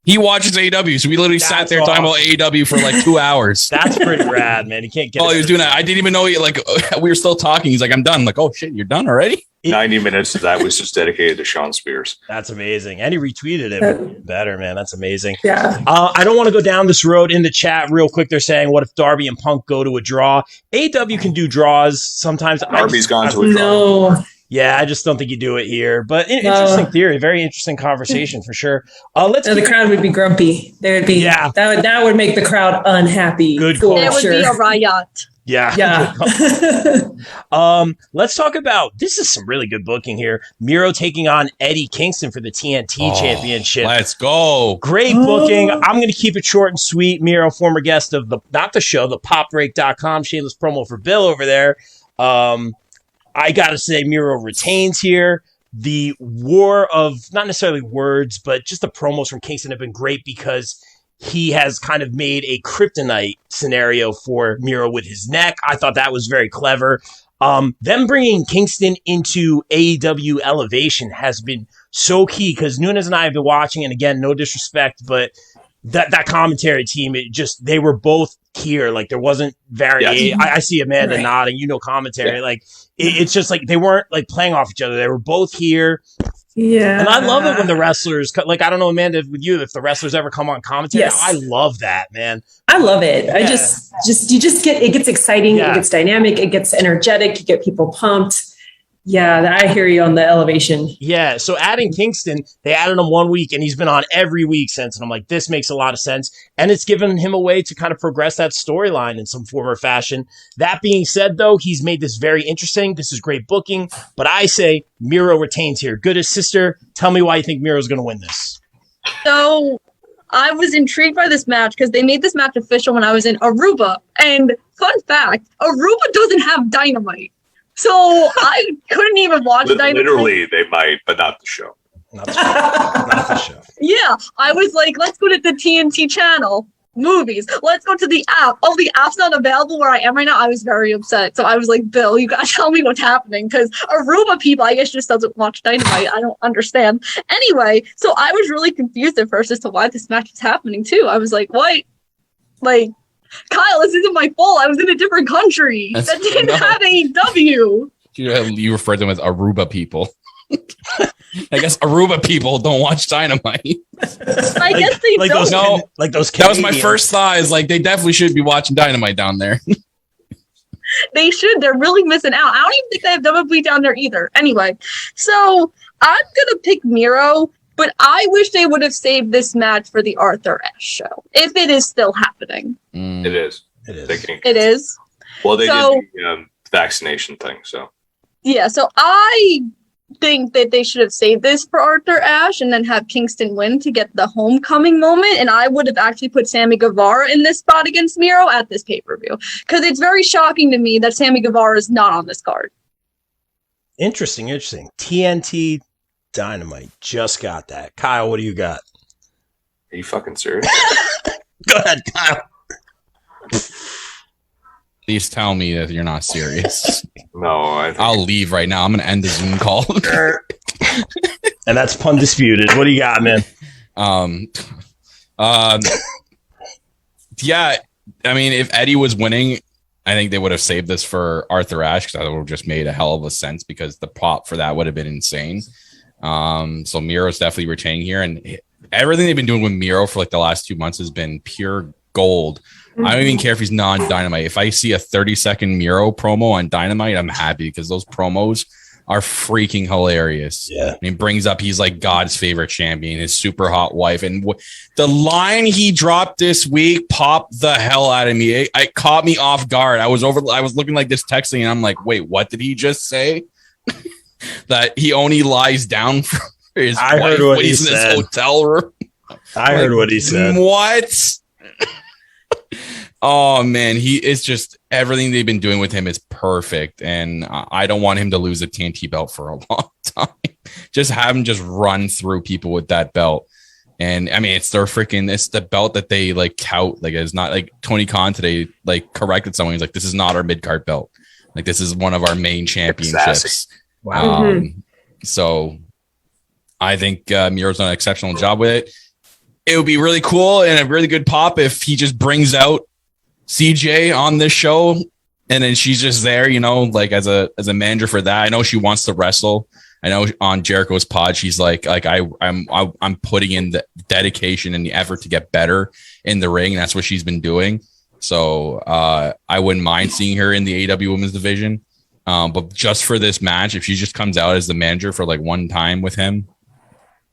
he watches AEW. So we literally sat That's there talking about awesome. AEW for like 2 hours. That's pretty rad, man. You can't get. Oh, he was doing that. I didn't even know we were still talking. He's like, I'm done. I'm like, oh shit, you're done already? 90 minutes of that was just dedicated to Sean Spears. That's amazing. And he retweeted it better, man. That's amazing. Yeah. I don't want to go down this road. In the chat real quick, they're saying, what if Darby and Punk go to a draw? AEW can do draws sometimes. Darby's gone to a draw. No. Yeah, I just don't think you do it here. But No. interesting theory. Very interesting conversation for sure. Let's No, the crowd would be grumpy. There would be that would make the crowd unhappy. Good for call. There would sure. be a riot. Yeah. Yeah. Let's talk about this is some really good booking here. Miro taking on Eddie Kingston for the TNT championship. Let's go. Great booking. I'm going to keep it short and sweet. Miro, former guest of the popbreak.com, shameless promo for Bill over there. I got to say Miro retains here. The war of not necessarily words, but just the promos from Kingston have been great because he has kind of made a kryptonite scenario for Miro with his neck. I thought that was very clever. Them bringing Kingston into AEW Elevation has been so key because Nunes and I have been watching, and again, no disrespect, but that commentary team, they were both here. Like there wasn't variation. Yes. I see Amanda nodding, commentary. Yeah. Like it's just like they weren't like playing off each other. They were both here. Yeah. And I love it when the wrestlers, like, I don't know, Amanda, with you, if the wrestlers ever come on commentary, Yes. I love that, man. I love it. I just you just get, it gets exciting. Yeah. It gets dynamic. It gets energetic. You get people pumped. Yeah. I hear you on the elevation. Yeah. So adding Kingston, they added him 1 week and he's been on every week since. And I'm like, this makes a lot of sense. And it's given him a way to kind of progress that storyline in some form or fashion. That being said, though, he's made this very interesting. This is great booking. But I say Miro retains here. Good as sister. Tell me why you think Miro's going to win this. So I was intrigued by this match because they made this match official when I was in Aruba. And fun fact, Aruba doesn't have Dynamite. So I couldn't even watch Dynamite. Literally, they might, but not the show. Not the show. Not the show. Yeah, I was like, let's go to the TNT channel, movies. Let's go to the app. Oh, the app's not available where I am right now. I was very upset. So I was like, Bill, you gotta tell me what's happening because Aruba people, I guess, just doesn't watch Dynamite. I don't understand. Anyway, so I was really confused at first as to why this match is happening too. I was like, what? Like, Kyle, this isn't my fault. I was in a different country that didn't have AEW. You referred to them as Aruba people. I guess Aruba people don't watch Dynamite. I guess they like don't. those, like those That was my Canadians. first thought. Is like they definitely should be watching Dynamite down there. They should. They're really missing out. I don't even think they have WWE down there either. Anyway, so I'm going to pick Miro, but I wish they would have saved this match for the Arthur Ashe show, if it is still happening. It is. It is. They can- It is. Well, they So- did the vaccination thing, so. Yeah, so I think that they should have saved this for Arthur Ashe and then have Kingston win to get the homecoming moment. And I would have actually put Sammy Guevara in this spot against Miro at this pay-per-view. Because it's very shocking to me that Sammy Guevara is not on this card. Interesting. TNT Dynamite. Just got that. Kyle, what do you got? Are you fucking serious? Go ahead, Kyle. Please tell me that you're not serious. No, I'll leave right now. I'm going to end the Zoom call. And that's pun disputed. What do you got, man? Yeah, I mean, if Eddie was winning, I think they would have saved this for Arthur Ashe because that would have just made a hell of a sense because the pop for that would have been insane. So Miro's definitely retaining here, and everything they've been doing with Miro for like the last 2 months has been pure gold. I don't even care if he's non-Dynamite. If I see a 30-second Miro promo on Dynamite, I'm happy because those promos are freaking hilarious. Yeah. And he brings up he's like God's favorite champion, his super hot wife. And the line he dropped this week popped the hell out of me. It caught me off guard. I was looking like this texting and I'm like, wait, what did he just say? That he only lies down for his wife when he's in his hotel room. I heard what he said. What? Oh man, he is just everything they've been doing with him is perfect, and I don't want him to lose a TNT belt for a long time. Just have him just run through people with that belt, and I mean it's the belt that they like tout. Like it's not like Tony Khan today like corrected someone. He's like, this is not our mid card belt. Like this is one of our main championships. Wow. So I think Miro's done an exceptional job with it. It would be really cool and a really good pop if he just brings out CJ on this show and then she's just there, you know, like as a manager for that. I know she wants to wrestle. I know on Jericho's pod she's like I'm putting in the dedication and the effort to get better in the ring. That's what she's been doing. So I wouldn't mind seeing her in the AEW women's division. But just for this match, if she just comes out as the manager for like one time with him,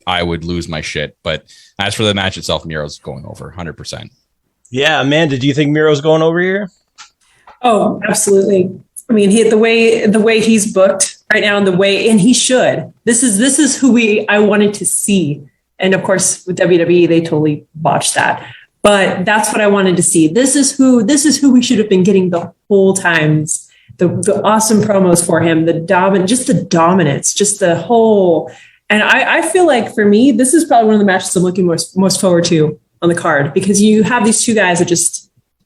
I would lose my shit. But as for the match itself, Miro's going over 100%. Yeah, Amanda, do you think Miro's going over here? Oh, absolutely. I mean, the way he's booked right now, and he should. This is who I wanted to see, and of course with WWE they totally botched that. But that's what I wanted to see. This is who we should have been getting the whole times. The awesome promos for him, the dominance, just the whole. And I feel like for me, this is probably one of the matches I'm looking most forward to on the card because you have these two guys that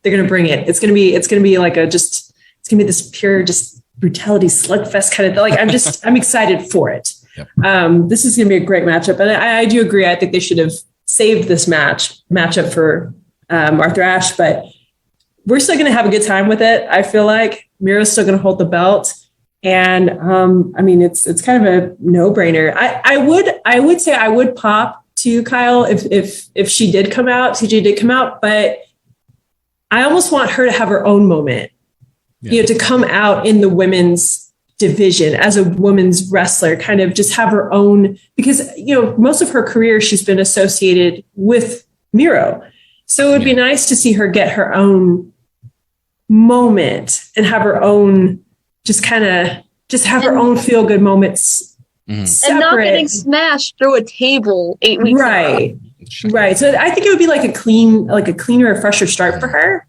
they're going to bring it. It's going to be like it's going to be this pure just brutality slugfest kind of thing. Like I'm excited for it. Yep. This is going to be a great matchup. And I do agree. I think they should have saved this matchup for Arthur Ashe, but we're still going to have a good time with it. I feel like Miro's still going to hold the belt. And I mean, it's kind of a no-brainer. I would say I would pop to Kyle if she did come out, CJ did come out, but I almost want her to have her own moment, to come out in the women's division as a women's wrestler, kind of just have her own, because, most of her career, she's been associated with Miro. So it would be nice to see her get her own moment and have her own, her own feel good moments. Mm-hmm. And not getting smashed through a table 8 weeks ago. Right. So I think it would be like a cleaner, fresher start for her,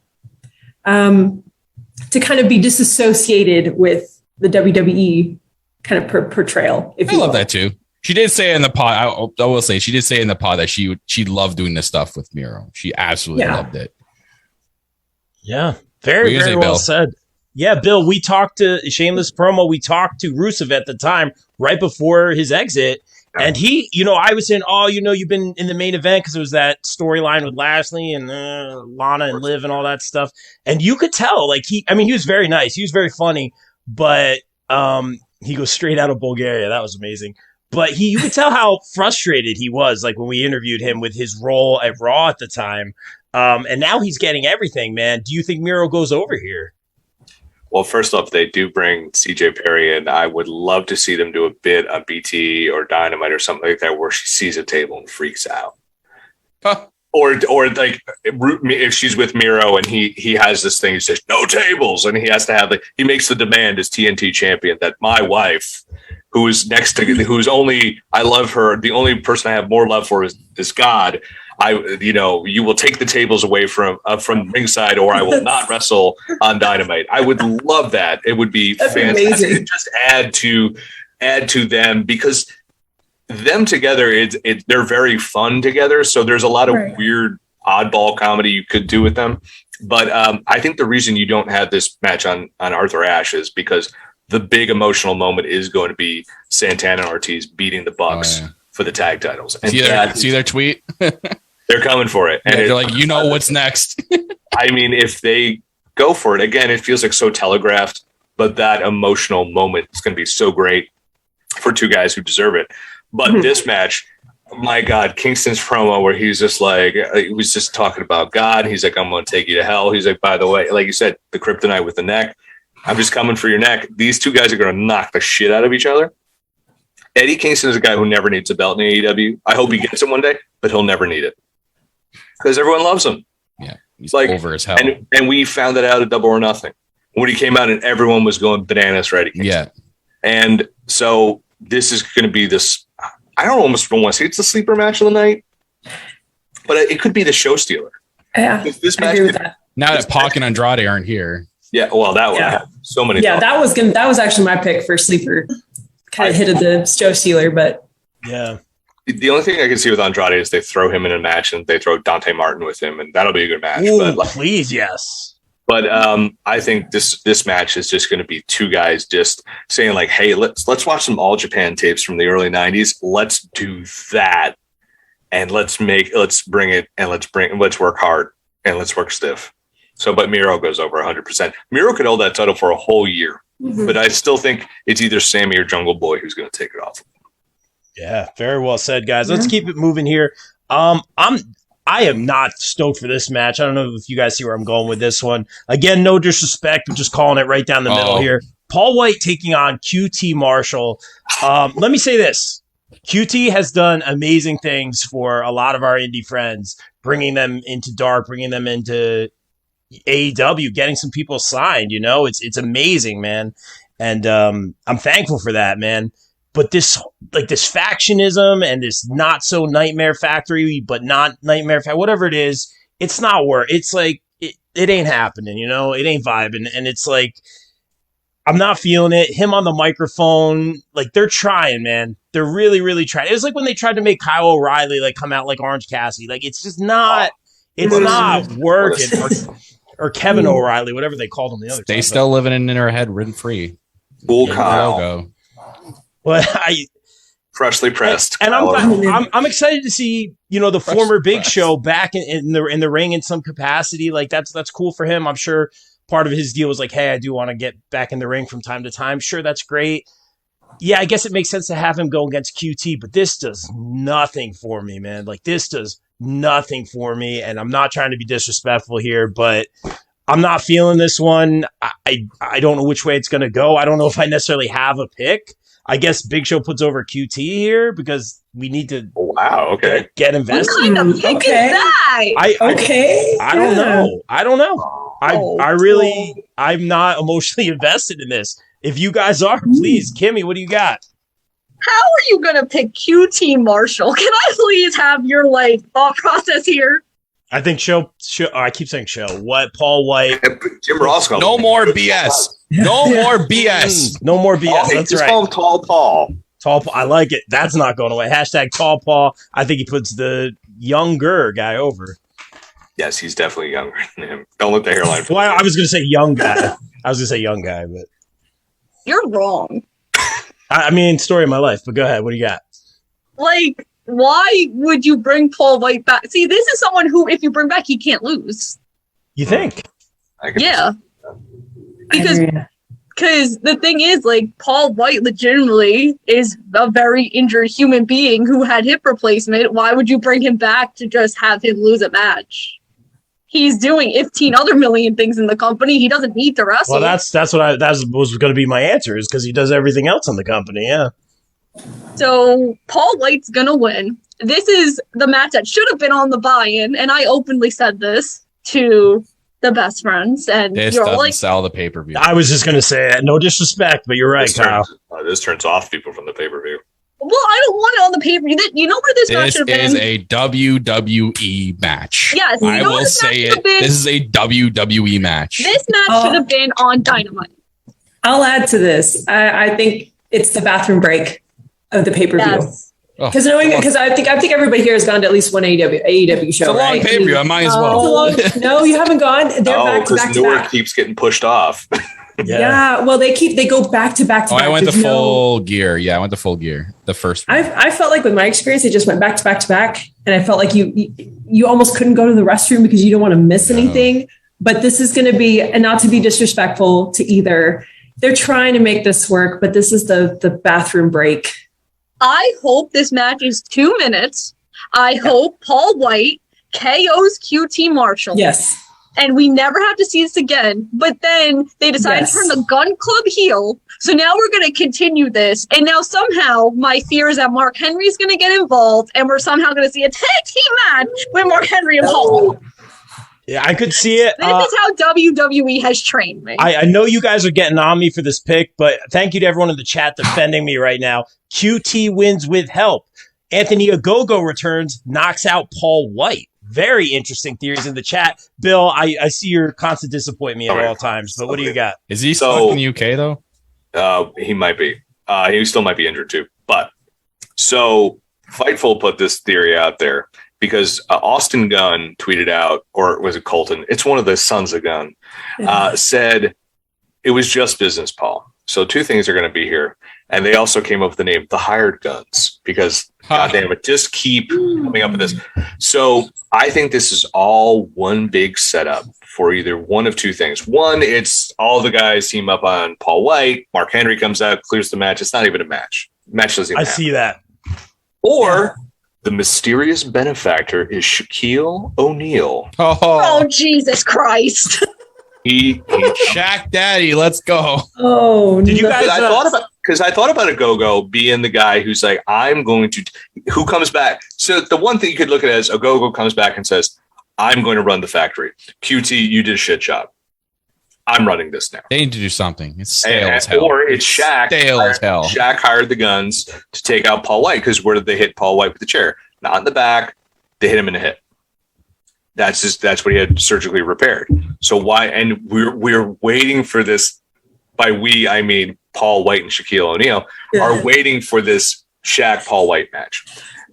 to kind of be disassociated with the WWE kind of portrayal. I love that too. She did say in the pod. I will say she did say in the pod that she loved doing this stuff with Miro. She absolutely loved it. Yeah, very well Bill? said. Yeah, Bill, we talked to shameless promo. We talked to Rusev at the time, right before his exit. And he, I was saying, you've been in the main event because it was that storyline with Lashley and Lana and Liv and all that stuff. And you could tell, he was very nice. He was very funny, but he goes straight out of Bulgaria. That was amazing. But you could tell how frustrated he was, when we interviewed him with his role at Raw at the time. And now he's getting everything, man. Do you think Miro goes over here? Well, first off, they do bring CJ Perry in. I would love to see them do a bit on BT or Dynamite or something like that where she sees a table and freaks out. Huh. Or if she's with Miro and he has this thing, he says, no tables. And he has to have, he makes the demand as TNT champion that my wife, who is next to, I love her. The only person I have more love for is God. You will take the tables away from ringside, or I will not wrestle on Dynamite. I would love that. It would be fantastic. Amazing. Just add to them because them together, they're very fun together. So there's a lot of weird oddball comedy you could do with them. But I think the reason you don't have this match on Arthur Ashe is because the big emotional moment is going to be Santana and Ortiz beating the Bucks for the tag titles. And see their tweet? They're coming for it. And they're like, you know what's next. I mean, if they go for it, again, it feels like so telegraphed, but that emotional moment is going to be so great for two guys who deserve it. But this match, my God, Kingston's promo where he's just like, he was just talking about God. He's like, I'm going to take you to hell. He's like, by the way, like you said, the kryptonite with the neck. I'm just coming for your neck. These two guys are going to knock the shit out of each other. Eddie Kingston is a guy who never needs a belt in AEW. I hope he gets it one day, but he'll never need it because everyone loves him. Yeah, he's like over as hell. And we found that out at Double or Nothing when he came out and everyone was going bananas for Eddie Kingston. Yeah. And so this is going to be this, I don't almost want to say it's the sleeper match of the night, but it could be the show stealer. Yeah, this match now that Pac and Andrade aren't here. Yeah, well, that would have so many. Yeah, that was actually my pick for sleeper. Kind of hit the show stealer, but yeah. The only thing I can see with Andrade is they throw him in a match and they throw Dante Martin with him, and that'll be a good match. Ooh, but please, yes. But I think this match is just going to be two guys just saying like, "Hey, let's watch some All Japan tapes from the early '90s. Let's do that, and let's bring it, and let's work hard and let's work stiff." So, but Miro goes over 100%. Miro could hold that title for a whole year, but I still think it's either Sammy or Jungle Boy who's going to take it off. Yeah, very well said, guys. Let's keep it moving here. I am not stoked for this match. I don't know if you guys see where I'm going with this one. Again, no disrespect. I'm just calling it right down the middle here. Paul White taking on QT Marshall. Let me say this. QT has done amazing things for a lot of our indie friends, bringing them into Dark, bringing them into AEW, getting some people signed. You know, it's amazing, man. And I'm thankful for that, man. But this factionism and this not so Nightmare Factory, but not Nightmare Factory, whatever it is, it's not work. It's like, it ain't happening, you know? It ain't vibing. And it's like, I'm not feeling it. Him on the microphone, like they're trying, man. They're really, really trying. It was like when they tried to make Kyle O'Reilly like come out like Orange Cassidy. Like it's just not, not working. Or Kevin O'Reilly, whatever they called him the other time. They still living in her head rent free. Bull Kyle. Well, freshly pressed, and I'm excited to see the former Big Show back in the ring in some capacity. Like that's cool for him. I'm sure part of his deal was like, hey, I do want to get back in the ring from time to time. Sure, that's great. Yeah, I guess it makes sense to have him go against QT, but this does nothing for me, man. Like this does nothing for me, and I'm not trying to be disrespectful here, but I'm not feeling this one. I don't know which way it's going to go. I don't know if I necessarily have a pick. I guess Big Show puts over QT here because we need to get invested. What kind of pick is that? I don't know. I'm not emotionally invested in this. If you guys are, please, Kimmy, what do you got? How are you going to pick QT Marshall? Can I please have your thought process here? I think show. I keep saying show. What? Paul White. Jim Ross. No more BS. No more BS. No more BS. That's right. Call him Tall Paul. Tall Paul. I like it. That's not going away. Hashtag Tall Paul. I think he puts the younger guy over. Yes, he's definitely younger than him. Don't let the hairline. Well, I was going to say young guy. But you're wrong. I mean, story of my life. But go ahead. What do you got? Why would you bring Paul White back? See, this is someone who, if you bring back, he can't lose. You think? Yeah. Because the thing is, Paul White legitimately is a very injured human being who had hip replacement. Why would you bring him back to just have him lose a match? He's doing 15 other million things in the company. He doesn't need to wrestle. Well, that was going to be my answer, is because he does everything else in the company. Yeah. So Paul White's going to win. This is the match that should have been on the buy-in, and I openly said this to the best friends. And this doesn't sell the pay-per-view. I was just going to say that. No disrespect, but you're right, Kyle. This turns off people from the pay-per-view. Well, I don't want it on the pay-per-view. You know where this match should have been? This is a WWE match. Yes. I will say it. This is a WWE match. This match should have been on Dynamite. I'll add to this. I think it's the bathroom break of the pay-per-view. Because I think everybody here has gone to at least one AEW show. It's a long right? pay-per-view. I might as well. No, you haven't gone. They're back to back to Newark back. keeps getting pushed off. Yeah. Well, they go back to back to back. I went to full gear. Yeah, I went to full gear. The first one. I felt like with my experience, they just went back to back to back, and I felt like you almost couldn't go to the restroom because you don't want to miss anything. But this is going to be, and not to be disrespectful to either, they're trying to make this work, but this is the bathroom break. I hope this match is 2 minutes. I hope Paul White KOs QT Marshall. Yes. And we never have to see this again. But then they decided to turn the Gun Club heel. So now we're going to continue this. And now somehow my fear is that Mark Henry is going to get involved. And we're somehow going to see a tag team match with Mark Henry and Paul White. Yeah, I could see it. This is how WWE has trained me. I know you guys are getting on me for this pick, but thank you to everyone in the chat defending me right now. QT wins with help. Anthony Ogogo returns, knocks out Paul White. Very interesting theories in the chat. Bill, I see your constant disappoint me at all times, but what do you got? Is he stuck in the UK though? He might be. He still might be injured too. But so Fightful put this theory out there because Austin Gunn tweeted out, or was it Colton? It's one of the sons of Gunn, said it was just business, Paul. So two things are going to be here. And they also came up with the name The Hired Guns because, goddamn it, just keep coming up with this. So I think this is all one big setup for either one of two things. One, it's all the guys team up on Paul White. Mark Henry comes out, clears the match. It's not even a match. Match doesn't even happen. See that. Or the mysterious benefactor is Shaquille O'Neal. Oh, Jesus Christ. He Shaq Daddy, let's go. Oh, did you guys? I thought about a go-go being the guy who's like, who comes back. So the one thing you could look at as a go-go comes back and says, I'm going to run the factory. QT, you did a shit job. I'm running this now. They need to do something. It's stale as hell. Or it's Shaq. Stale as hell. Shaq hired the Guns to take out Paul White because where did they hit Paul White with the chair? Not in the back. They hit him in the hip. That's what he had surgically repaired. So why? And we're waiting for this. By we, I mean Paul White and Shaquille O'Neal are waiting for this Shaq Paul White match.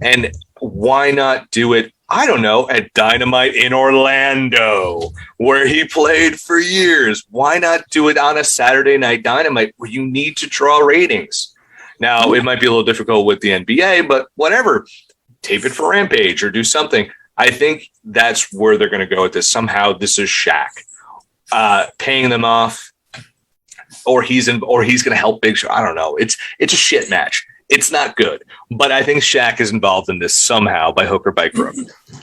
And why not do it? I don't know, at Dynamite in Orlando, where he played for years. Why not do it on a Saturday Night Dynamite where you need to draw ratings? Now, it might be a little difficult with the NBA, but whatever. Tape it for Rampage or do something. I think that's where they're going to go with this. Somehow this is Shaq paying them off, or he's going to help Big Show. I don't know. It's a shit match. It's not good, but I think Shaq is involved in this somehow by hook or by crook.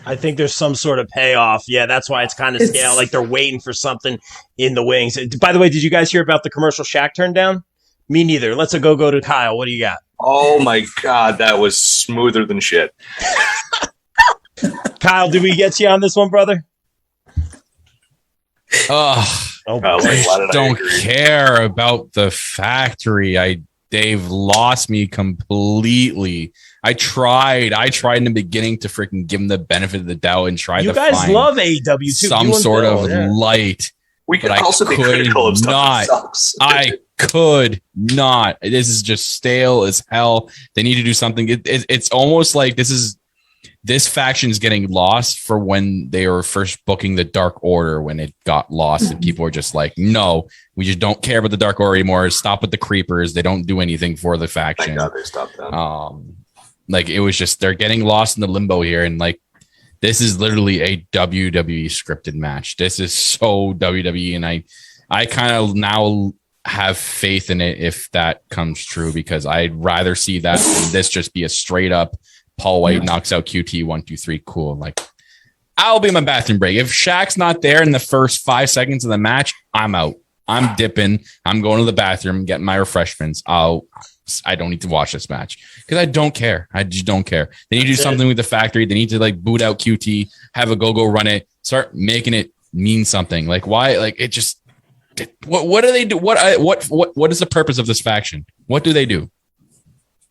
I think there's some sort of payoff. Yeah, that's why it's kind of stale. Like they're waiting for something in the wings. By the way, did you guys hear about the commercial Shaq turned down? Me neither. Let's go to Kyle. What do you got? Oh my God, that was smoother than shit. Kyle, did we get you on this one, brother? I don't care about the factory. They've lost me completely. I tried in the beginning to freaking give them the benefit of the doubt and try to find. You guys love AEW too. Some sort of light. We can also be critical of stuff that sucks. I could not. This is just stale as hell. They need to do something. It's almost like this faction's getting lost for when they were first booking the Dark Order, when it got lost and people were just like, no, we just don't care about the Dark Order anymore. Stop with the creepers. They don't do anything for the faction. Thank God they stopped that. Like it was just, they're getting lost in the limbo here. And like, this is literally a WWE scripted match. This is so WWE. And I kind of now have faith in it if that comes true, because I'd rather see that than this just be a straight up Paul White knocks out QT 1, 2, 3. Cool. Like, I'll be in my bathroom break. If Shaq's not there in the first 5 seconds of the match, I'm out. I'm dipping. I'm going to the bathroom, getting my refreshments. I don't need to watch this match because I don't care. I just don't care. They need to do something with the factory. They need to like boot out QT, have a go run it, start making it mean something. Like why? Like it just. What do they do? What is the purpose of this faction? What do they do?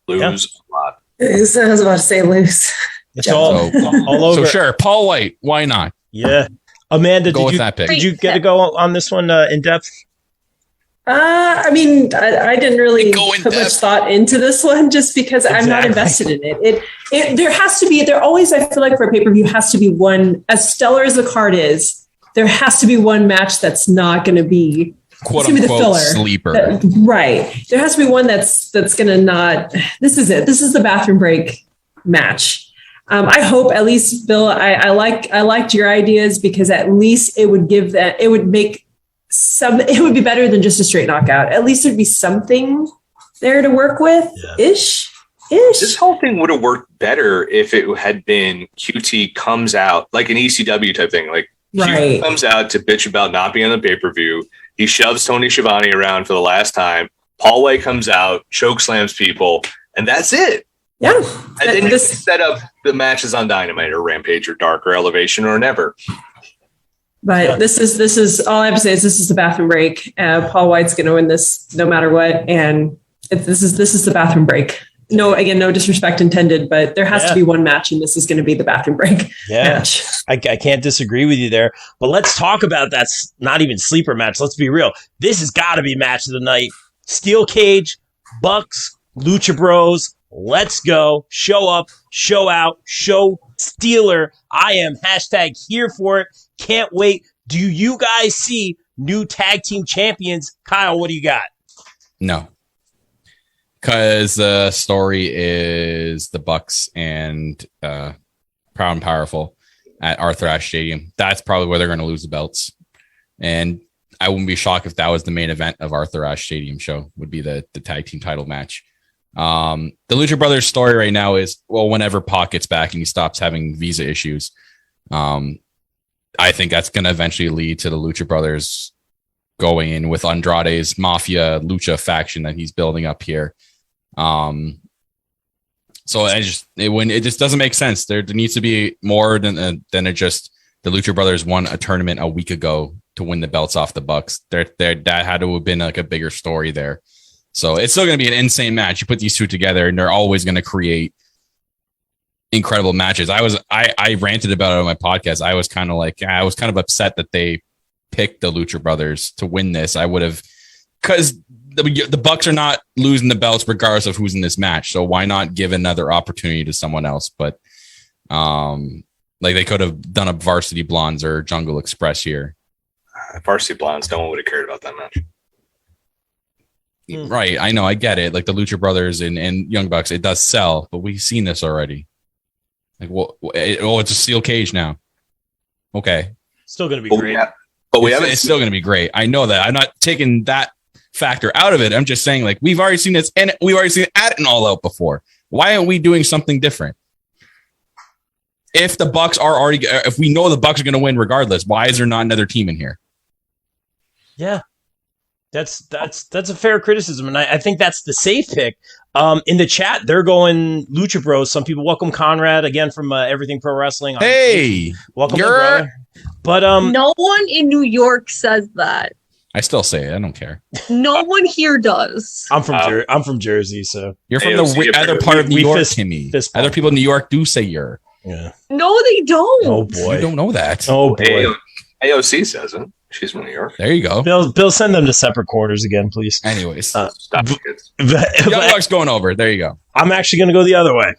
Lose a lot. I was about to say lose. It's all over. So sure, Paul White. Why not? Yeah, Amanda, go with that pick. Did you get to go on this one in depth? I mean, I didn't really put much thought into this one just because I'm not invested in it. There has to be, there always, I feel like for a pay-per-view has to be one, as stellar as the card is, there has to be one match that's not going to be quote unquote sleeper. Right. There has to be one that's going to not, this is it. This is the bathroom break match. I hope at least, Bill, I liked your ideas because at least it would give that, it would make it would be better than just a straight knockout. At least there'd be something there to work with. Ish. This whole thing would have worked better if it had been QT comes out like an ECW type thing. Like QT comes out to bitch about not being on the pay-per-view. He shoves Tony Schiavone around for the last time. Paul White comes out, choke slams people, and that's it. Yeah. And then you set up the matches on Dynamite or Rampage or Dark or Elevation or never. But this is all I have to say is this is the bathroom break. Paul White's going to win this no matter what, and this is the bathroom break. No, again, no disrespect intended, but there has to be one match, and this is going to be the bathroom break match. I can't disagree with you there. But let's talk about that's not even sleeper match. Let's be real. This has got to be match of the night. Steel Cage, Bucks, Lucha Bros. Let's go. Show up, show out, show Steeler. I am #here for it. Can't wait. Do you guys see new tag team champions? Kyle, what do you got? No. Because the story is the Bucks and Proud and Powerful at Arthur Ashe Stadium. That's probably where they're going to lose the belts. And I wouldn't be shocked if that was the main event of Arthur Ashe Stadium show, would be the tag team title match. The Lucha Brothers story right now is, well, whenever Pac gets back and he stops having visa issues, I think that's going to eventually lead to the Lucha Brothers going in with Andrade's Mafia Lucha faction that he's building up here. So it just doesn't make sense. There needs to be more than it just the Lucha Brothers won a tournament a week ago to win the belts off the Bucks. That had to have been like a bigger story there. So it's still going to be an insane match. You put these two together and they're always going to create incredible matches. I ranted about it on my podcast. I was kind of upset that they picked the Lucha Brothers to win this. I would have, because the Bucks are not losing the belts regardless of who's in this match. So why not give another opportunity to someone else? But like they could have done a Varsity Blondes or Jungle Express here. Varsity Blondes, no one would have cared about that match. Right, I know, I get it. Like the Lucha Brothers and Young Bucks, it does sell, but we've seen this already. Like, it's a steel cage now. Okay, still going to be great. It's still going to be great. I know that. I'm not taking that factor out of it. I'm just saying, like, we've already seen this, and we've already seen it at an All Out before. Why aren't we doing something different? If the Bucks are already, if we know the Bucks are going to win regardless, why is there not another team in here? Yeah. That's a fair criticism, and I think that's the safe pick. In the chat, they're going Lucha Bros. Some people welcome Conrad again from Everything Pro Wrestling. Hey, welcome, brother. But no one in New York says that. I still say it. I don't care. No one here does. I'm from Jersey, so you're from the other part of New York, Kimmy. Other people in New York do say you're. Yeah. No, they don't. Oh boy, you don't know that. Oh boy, AOC says it. She's from New York. There you go. Bill, send them to separate quarters again, please. Anyways, stop, kids. Young Bucks going over. There you go. I'm actually going to go the other way.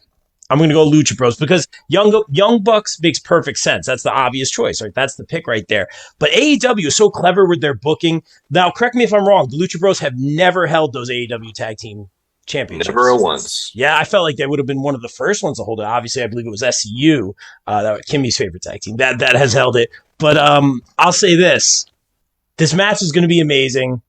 I'm going to go Lucha Bros because Young Bucks makes perfect sense. That's the obvious choice, right? That's the pick right there. But AEW is so clever with their booking. Now, correct me if I'm wrong. The Lucha Bros have never held those AEW tag team championships. Never once. Yeah, I felt like they would have been one of the first ones to hold it. Obviously, I believe it was SCU, that was Kimmy's favorite tag team, that has held it. But I'll say this. This match is going to be amazing.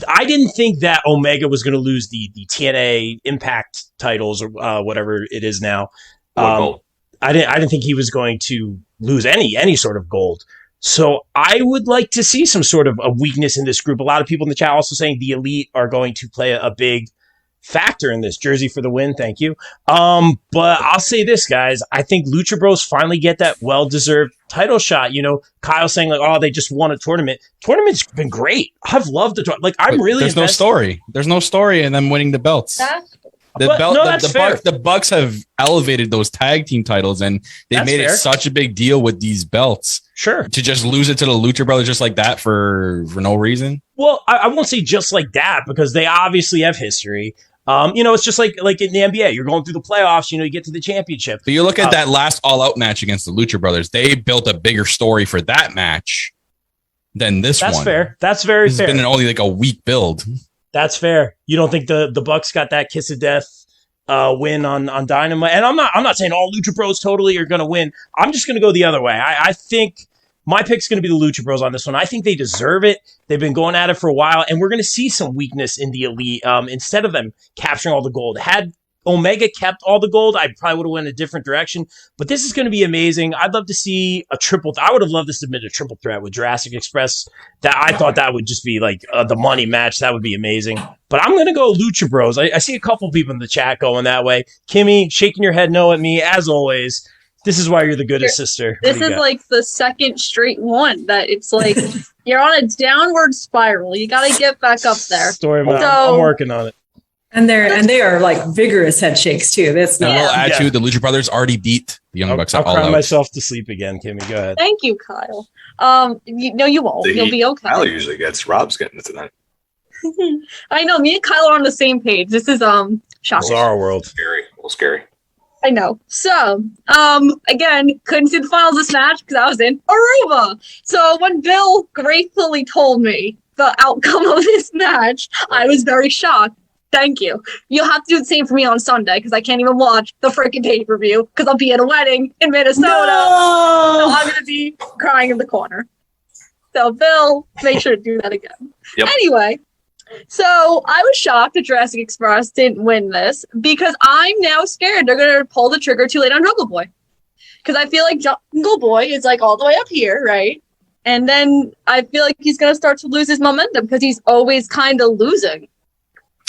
I didn't think that Omega was going to lose the TNA Impact titles or whatever it is now. I didn't think he was going to lose any sort of gold. So I would like to see some sort of a weakness in this group. A lot of people in the chat also saying the Elite are going to play a big factor in this. Jersey for the win, thank you. But I'll say this, guys. I think Lucha Bros finally get that well-deserved title shot. You know, Kyle saying like, "Oh, they just won a tournament." Tournament's been great. I've loved the tournament. Like, I'm really there's no story. There's no story in them winning the belts. The Bucks have elevated those tag team titles, and they made it such a big deal with these belts. Sure. To just lose it to the Lucha Brothers just like that for no reason. Well, I won't say just like that, because they obviously have history. It's just like in the NBA, you're going through the playoffs, you get to the championship. But you look at that last all-out match against the Lucha Brothers, they built a bigger story for that match than this one. That's fair. That's very fair. It's been only like a week build. That's fair. You don't think the Bucks got that kiss of death win on Dynamite? And I'm not saying all Lucha Bros totally are going to win. I'm just going to go the other way. I think my pick's going to be the Lucha Bros on this one. I think they deserve it. They've been going at it for a while, and we're going to see some weakness in the Elite. Instead of them capturing all the gold, had Omega kept all the gold, I probably would have went a different direction. But this is going to be amazing. I'd love to see I would have loved to submit a triple threat with Jurassic Express. I thought that would just be like the money match. That would be amazing. But I'm going to go Lucha Bros. I see a couple people in the chat going that way. Kimmy, shaking your head no at me, as always. This is why you're the goodest sister. This is like the second straight one that it's like you're on a downward spiral. You got to get back up there. I'm working on it. And they are like vigorous head shakes too. That's not. I will add to the Lucha Brothers already beat the Young Bucks. I'll cry myself to sleep again. Kimmy, go ahead. Thank you, Kyle. You won't. You'll be okay. Kyle usually gets Rob's getting it tonight. I know. Me and Kyle are on the same page. This is shocking. Bizarre world. Scary. A little scary. I know. So, again, couldn't see the finals of this match because I was in Aruba. So when Bill gratefully told me the outcome of this match, I was very shocked. Thank you. You'll have to do the same for me on Sunday because I can't even watch the freaking pay-per-view because I'll be at a wedding in Minnesota. No! So I'm going to be crying in the corner. So, Bill, make sure to do that again. Yep. Anyway. So I was shocked that Jurassic Express didn't win this because I'm now scared they're going to pull the trigger too late on Jungle Boy. Because I feel like Jungle Boy is like all the way up here, right? And then I feel like he's going to start to lose his momentum because he's always kind of losing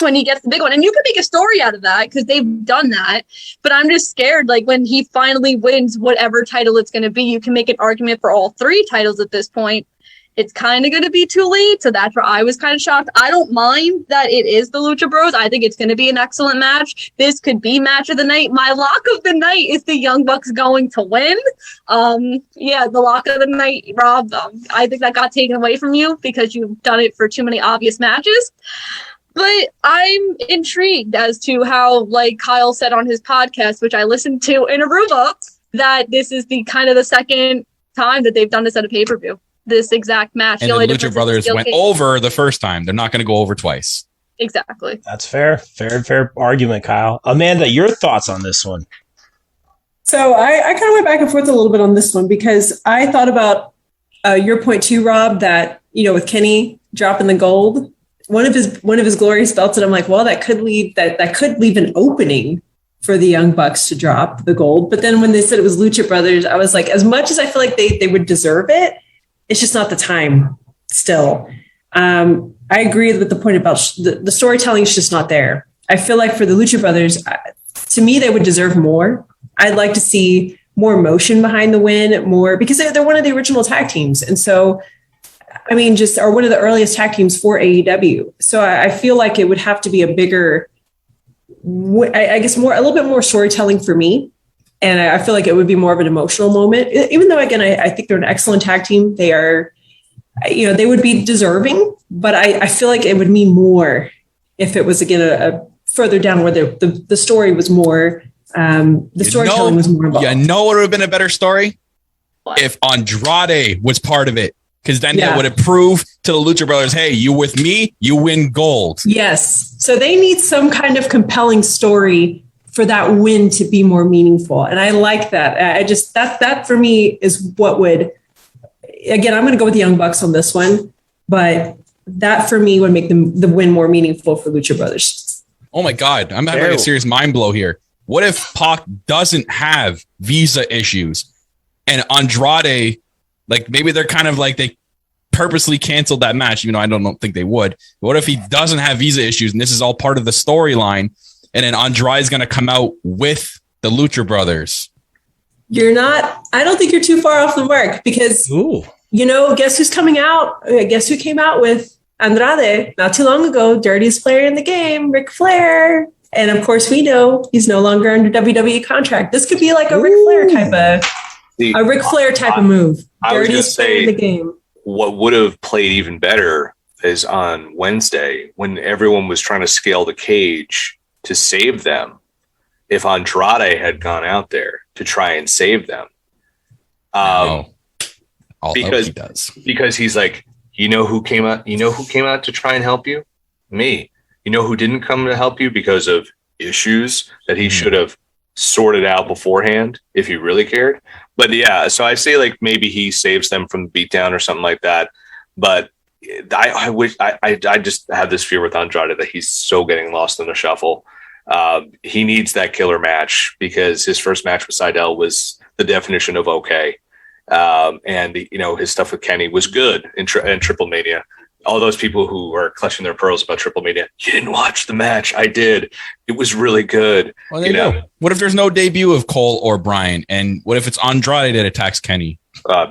when he gets the big one. And you can make a story out of that because they've done that. But I'm just scared, like when he finally wins whatever title it's going to be, you can make an argument for all three titles at this point. It's kind of going to be too late, so that's where I was kind of shocked. I don't mind that it is the Lucha Bros. I think it's going to be an excellent match. This could be match of the night. My lock of the night is the Young Bucks going to win. The lock of the night, Rob, I think that got taken away from you because you've done it for too many obvious matches. But I'm intrigued as to how, like Kyle said on his podcast, which I listened to in Aruba, that this is the kind of the second time that they've done this at a pay-per-view. This exact match. And the Lucha Brothers went over the first time. They're not going to go over twice. Exactly. That's fair. Fair argument, Kyle. Amanda, your thoughts on this one? So I kind of went back and forth a little bit on this one because I thought about your point too, Rob, that, with Kenny dropping the gold, one of his glorious belts, and I'm like, well, that could leave an opening for the Young Bucks to drop the gold. But then when they said it was Lucha Brothers, I was like, as much as I feel like they would deserve it, it's just not the time still. I agree with the point about the storytelling is just not there. I feel like for the Lucha Brothers, to me, they would deserve more. I'd like to see more emotion behind the win, more because they're one of the original tag teams. And so, are one of the earliest tag teams for AEW. So I feel like it would have to be a bigger, I guess a little bit more storytelling for me. And I feel like it would be more of an emotional moment, even though, again, I think they're an excellent tag team. They are, they would be deserving, but I feel like it would mean more if it was, again, a further down where the story was more, the storytelling was more involved. Yeah, what would have been a better story? What? If Andrade was part of it, because then that would have proved to the Lucha Brothers, hey, you with me, you win gold. Yes. So they need some kind of compelling story for that win to be more meaningful. And I like that. That for me is what would, again, I'm going to go with the Young Bucks on this one, but that for me would make the win more meaningful for Lucha Brothers. Oh my God. I'm having a serious mind blow here. What if Pac doesn't have visa issues and Andrade, like maybe they're kind of like they purposely canceled that match, even though I don't think they would. But what if he doesn't have visa issues and this is all part of the storyline? And then Andrade's going to come out with the Lucha Brothers. I don't think you're too far off the mark because, guess who's coming out? Guess who came out with Andrade not too long ago? Dirtiest player in the game, Ric Flair. And of course, we know he's no longer under WWE contract. This could be like a Ric Flair type of move. I was going to say the game. What would have played even better is on Wednesday when everyone was trying to scale the cage to save them. If Andrade had gone out there to try and save them, because he does. Because he's like, you know who came out to try and help you? Me. You know who didn't come to help you because of issues that he should have sorted out beforehand if he really cared. But yeah, so I say like maybe he saves them from the beatdown or something like that. But I wish I just have this fear with Andrade that he's so getting lost in the shuffle. He needs that killer match because his first match with Seidel was the definition of okay. And his stuff with Kenny was good in Triple Mania. All those people who are clutching their pearls about Triple Mania, you didn't watch the match. I did. It was really good. Well, there you know. What if there's no debut of Cole or Bryan? And what if it's Andrade that attacks Kenny?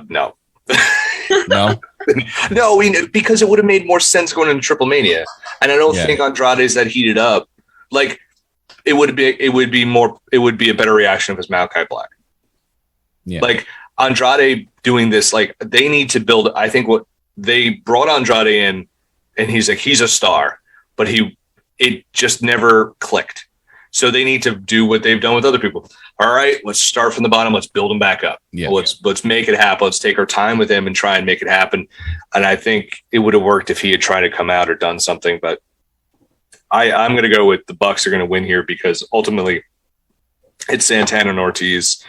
No. No? No, because it would have made more sense going into Triple Mania. And I don't think Andrade's that heated up. Like, it would be a better reaction if it's Malachi Black. Yeah. Like, Andrade doing this, like, they need to build, I think what they brought Andrade in, and he's a star, but it just never clicked. So they need to do what they've done with other people. All right, let's start from the bottom. Let's build him back up. Yeah. Let's make it happen. Let's take our time with him and try and make it happen. And I think it would have worked if he had tried to come out or done something. But I'm going to go with the Bucks are going to win here because ultimately it's Santana and Ortiz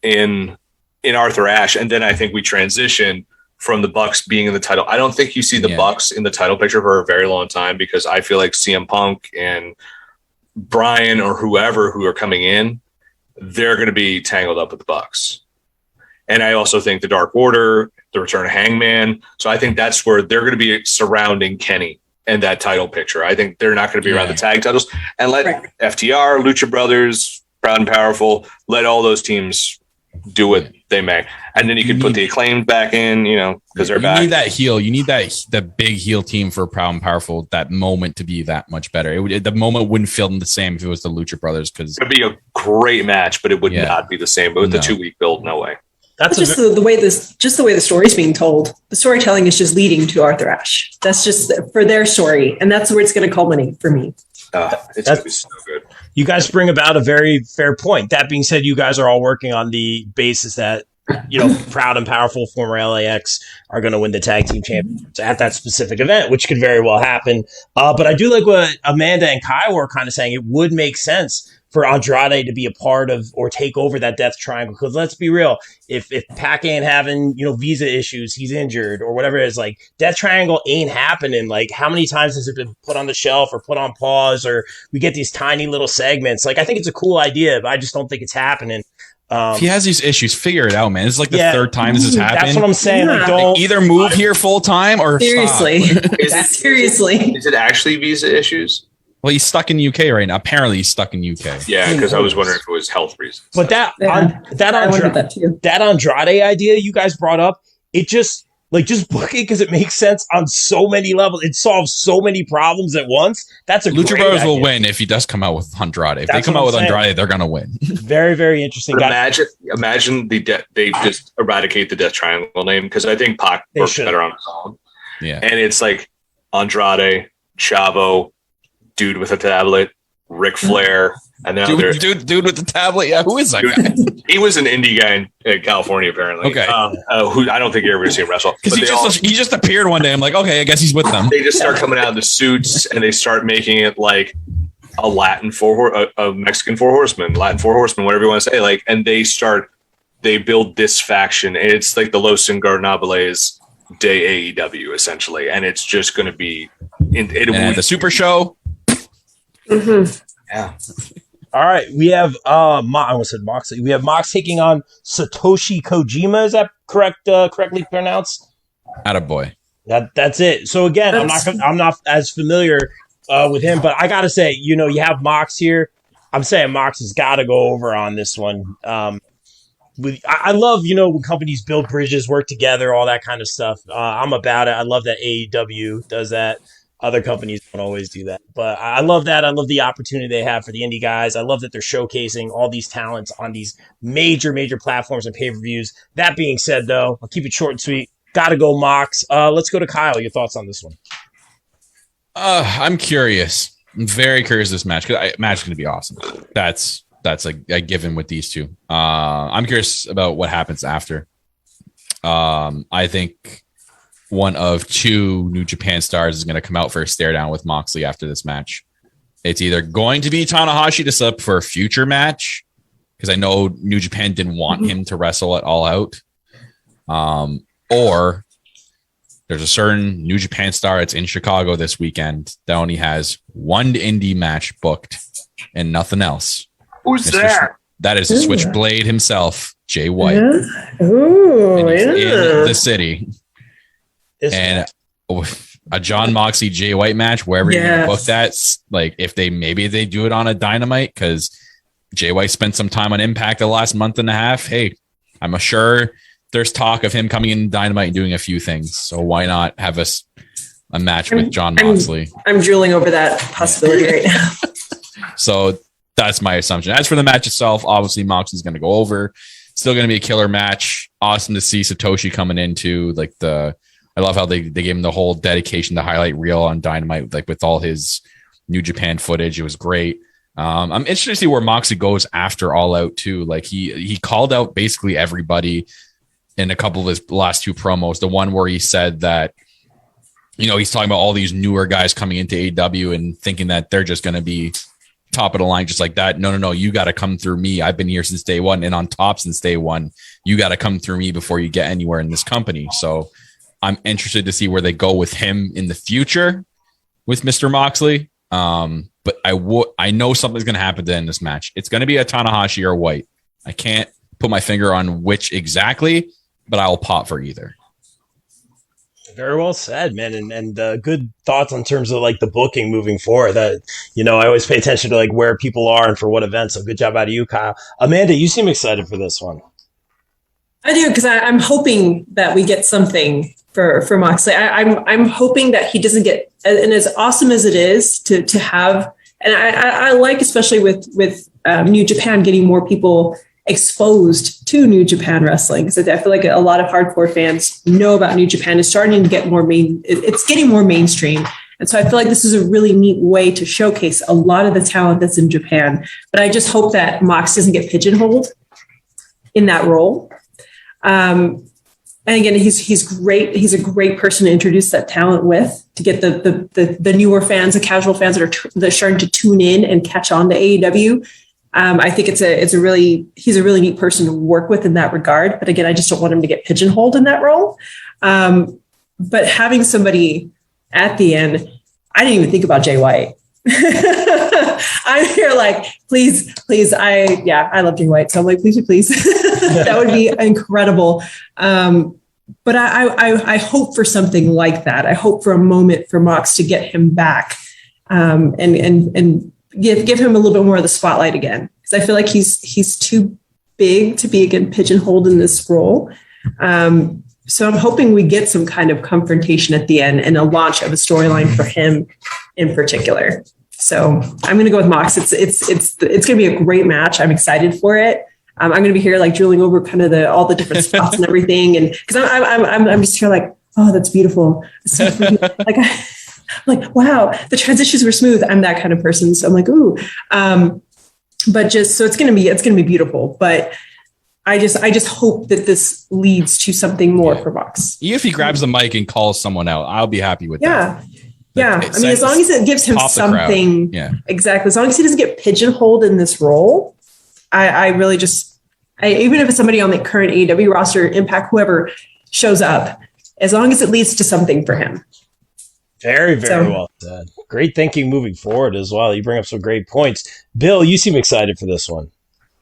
in Arthur Ashe, and then I think we transition from the Bucks being in the title. I don't think you see the Bucks in the title picture for a very long time because I feel like CM Punk and Bryan or whoever who are coming in, they're going to be tangled up with the Bucks. And I also think the Dark Order, the return of Hangman. So I think that's where they're going to be surrounding Kenny and that title picture. I think they're not going to be around the tag titles. And let FTR, Lucha Brothers, Proud and Powerful, let all those teams do what they may. And then you could put the Acclaimed back in, because they're back. You need that heel. You need the big heel team for Proud and Powerful, that moment to be that much better. The moment wouldn't feel the same if it was the Lucha Brothers. Because it would be a great match, but it would not be the same. But with the 2-week build, no way. That's just the way the story's being told. The storytelling is just leading to Arthur Ashe. That's just for their story, and that's where it's going to culminate for me. It's going to be so good. You guys bring about a very fair point. That being said, you guys are all working on the basis that Proud and Powerful, former LAX, are going to win the tag team championships at that specific event, which could very well happen. But I do like what Amanda and Kai were kind of saying. It would make sense for Andrade to be a part of or take over that Death Triangle. Because let's be real, if Pac ain't having visa issues, he's injured or whatever it is, like Death Triangle ain't happening. Like how many times has it been put on the shelf or put on pause, or we get these tiny little segments? Like I think it's a cool idea, but I just don't think it's happening. If he has these issues, figure it out, man. It's like the third time this has happened. That's what I'm saying. Yeah. Like, don't either move here full time or seriously. Seriously, is it actually visa issues? Well, he's stuck in UK right now. Apparently, he's stuck in UK. Yeah, because I was wondering if it was health reasons. But that Andrade idea you guys brought up, it just book it because it makes sense on so many levels. It solves so many problems at once. That's a Lucha great Brothers idea. will win if he does come out with Andrade. If That's they come out with saying. Andrade, they're gonna win. Very, very interesting. But imagine they just eradicate the Death Triangle name because I think Pac works better on his own. Yeah, and it's like Andrade, Chavo, dude with a tablet, Ric Flair, and then dude with the tablet. Yeah, who is that guy? He was an indie guy in California, apparently. Okay, who I don't think you're ever gonna see him wrestle because he just appeared one day. I'm like, okay, I guess he's with them. They just start coming out in the suits and they start making it like a Mexican four horsemen, Latin four horsemen, whatever you want to say. Like, and they build this faction, and it's like the Los Ingobernables de AEW essentially, and it's just going to be the Super Show. Mm-hmm. Yeah. All right, we have I almost said Moxley. We have Mox taking on Satoshi Kojima. Is that correct? Correctly pronounced? Attaboy. That's it. So again, I'm not as familiar with him, but I gotta say, you have Mox here. I'm saying Mox has got to go over on this one. I love when companies build bridges, work together, all that kind of stuff. I'm about it. I love that AEW does that. Other companies don't always do that. But I love that. I love the opportunity they have for the indie guys. I love that they're showcasing all these talents on these major platforms and pay-per-views. That being said, though, I'll keep it short and sweet. Gotta go Mox. Let's go to Kyle. Your thoughts on this one? I'm curious. I'm very curious this match, because match is going to be awesome. That's a given with these two. I'm curious about what happens after. I think one of two New Japan stars is going to come out for a stare down with Moxley after this match. It's either going to be Tanahashi to set up for a future match, because I know New Japan didn't want him to wrestle at All Out, or there's a certain New Japan star that's in Chicago this weekend that only has one indie match booked and nothing else. Who's that? That is Switchblade himself, Jay White. Ooh, in the city. And a John Moxley Jay White match, wherever you're going to book that, like if they do it on a Dynamite, because Jay White spent some time on Impact the last month and a half. Hey, I'm sure there's talk of him coming in Dynamite and doing a few things. So why not have a match with John Moxley? I'm drooling over that possibility right now. So that's my assumption. As for the match itself, obviously Moxley's going to go over. Still going to be a killer match. Awesome to see Satoshi coming into I love how they gave him the whole dedication to highlight reel on Dynamite, like with all his New Japan footage. It was great. I'm interested to see where Moxley goes after All Out too. Like he called out basically everybody in a couple of his last two promos. The one where he said that, he's talking about all these newer guys coming into AEW and thinking that they're just going to be top of the line just like that. No, you got to come through me. I've been here since day one and on top since day one. You got to come through me before you get anywhere in this company. So I'm interested to see where they go with him in the future with Mr. Moxley. But I know something's going to happen in this match. It's going to be a Tanahashi or White. I can't put my finger on which exactly, but I will pop for either. Very well said, man, and good thoughts in terms of like the booking moving forward. That I always pay attention to like where people are and for what events. So good job out of you, Kyle. Amanda, you seem excited for this one. I do, because I'm hoping that we get something for Moxley. I'm hoping that he doesn't get, and as awesome as it is to have, and I like especially with New Japan getting more people exposed to New Japan wrestling, because I feel like a lot of hardcore fans know about New Japan. Is starting to get it's getting more mainstream. And so I feel like this is a really neat way to showcase a lot of the talent that's in Japan. But I just hope that Mox doesn't get pigeonholed in that role. And again, he's great. He's a great person to introduce that talent with, to get the newer fans, the casual fans that are starting to tune in and catch on to AEW. I think he's a really neat person to work with in that regard. But again, I just don't want him to get pigeonholed in that role. But having somebody at the end, I didn't even think about Jay White. I'm here like, please. I love Jay White. So I'm like, please. That would be incredible. But I hope for something like that. I hope for a moment for Mox to get him back, and give him a little bit more of the spotlight again. Because I feel like he's too big to be again pigeonholed in this role. So I'm hoping we get some kind of confrontation at the end and a launch of a storyline for him in particular. So I'm going to go with Mox. It's going to be a great match. I'm excited for it. I'm going to be here like drilling over kind of all the different spots and everything, and because I'm just here like, oh, that's beautiful. So like I'm like, wow, the transitions were smooth. I'm that kind of person, so I'm like, ooh. But just so it's going to be beautiful. But I just hope that this leads to something more for Mox. Even if he grabs the mic and calls someone out, I'll be happy with that. Yeah. I mean, as long as it gives him something, exactly. As long as he doesn't get pigeonholed in this role, I really even if it's somebody on the current AEW roster, Impact, whoever shows up, as long as it leads to something for him. Very, very well said. Great thinking moving forward as well. You bring up some great points. Bill, you seem excited for this one.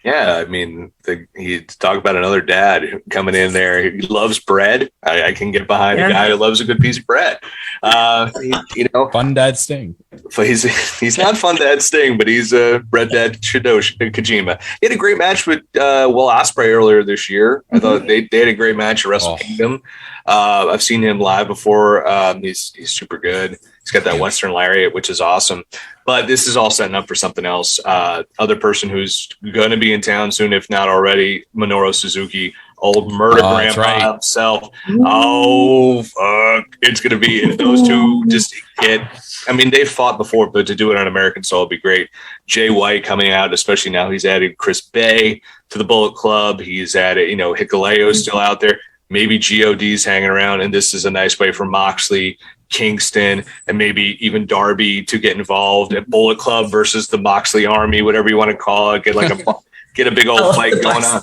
Yeah, I mean, he talk about another dad coming in there. He loves bread. I can get behind a guy who loves a good piece of bread. Fun Dad Sting. He's not Fun Dad Sting, but he's Red Dad Kojima. He had a great match with Will Ospreay earlier this year. I thought they had a great match at Wrestle Kingdom. I've seen him live before. He's super good. He's got that Western Lariat, which is awesome. But this is all setting up for something else. Other person who's going to be in town soon, if not already, Minoru Suzuki, old murder grandpa himself. Oh, fuck. It's going to be if those two just get – I mean, they've fought before, but to do it on American soil would be great. Jay White coming out, especially now he's added Chris Bay to the Bullet Club. He's added, Hikuleo's still out there. Maybe GOD's hanging around, and this is a nice way for Moxley, Kingston, and maybe even Darby to get involved at Bullet Club versus the Moxley Army, whatever you want to call it. Get a big old fight going on.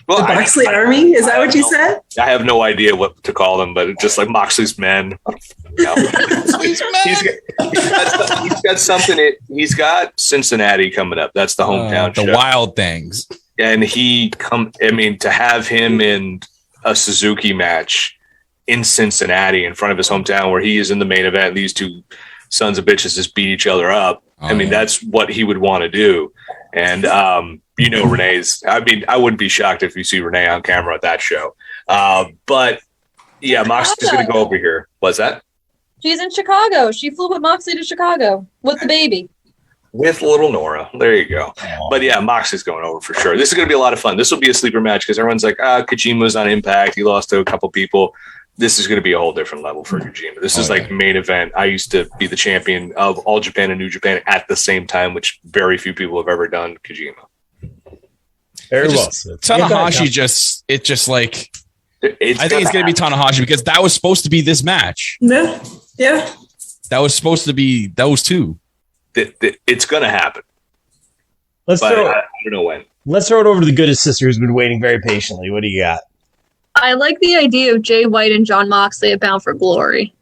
Well, the Moxley Army? Is that what you said? I have no idea what to call them, but it's just like Moxley's men. He's got something. He's got Cincinnati coming up. That's the hometown show. The Wild Things. And to have him in a Suzuki match in Cincinnati in front of his hometown where he is in the main event and these two sons of bitches just beat each other up. That's what he would want to do. And, Renee's, I wouldn't be shocked if you see Renee on camera at that show. But yeah, Moxley's going to go over here. What's that? She's in Chicago. She flew with Moxley to Chicago with the baby. With little Nora. There you go. But yeah, Moxley's going over for sure. This is going to be a lot of fun. This will be a sleeper match because everyone's like, Kojima's on Impact. He lost to a couple people. This is going to be a whole different level for Kojima. This is like main event. I used to be the champion of All Japan and New Japan at the same time, which very few people have ever done. Kojima. Very well. Tanahashi I think it's going to be Tanahashi because that was supposed to be this match. Yeah. That was supposed to be those two. It's going to happen. I don't know when. Let's throw it over to the Goodest Sister who's been waiting very patiently. What do you got? I like the idea of Jay White and John Moxley at Bound for Glory.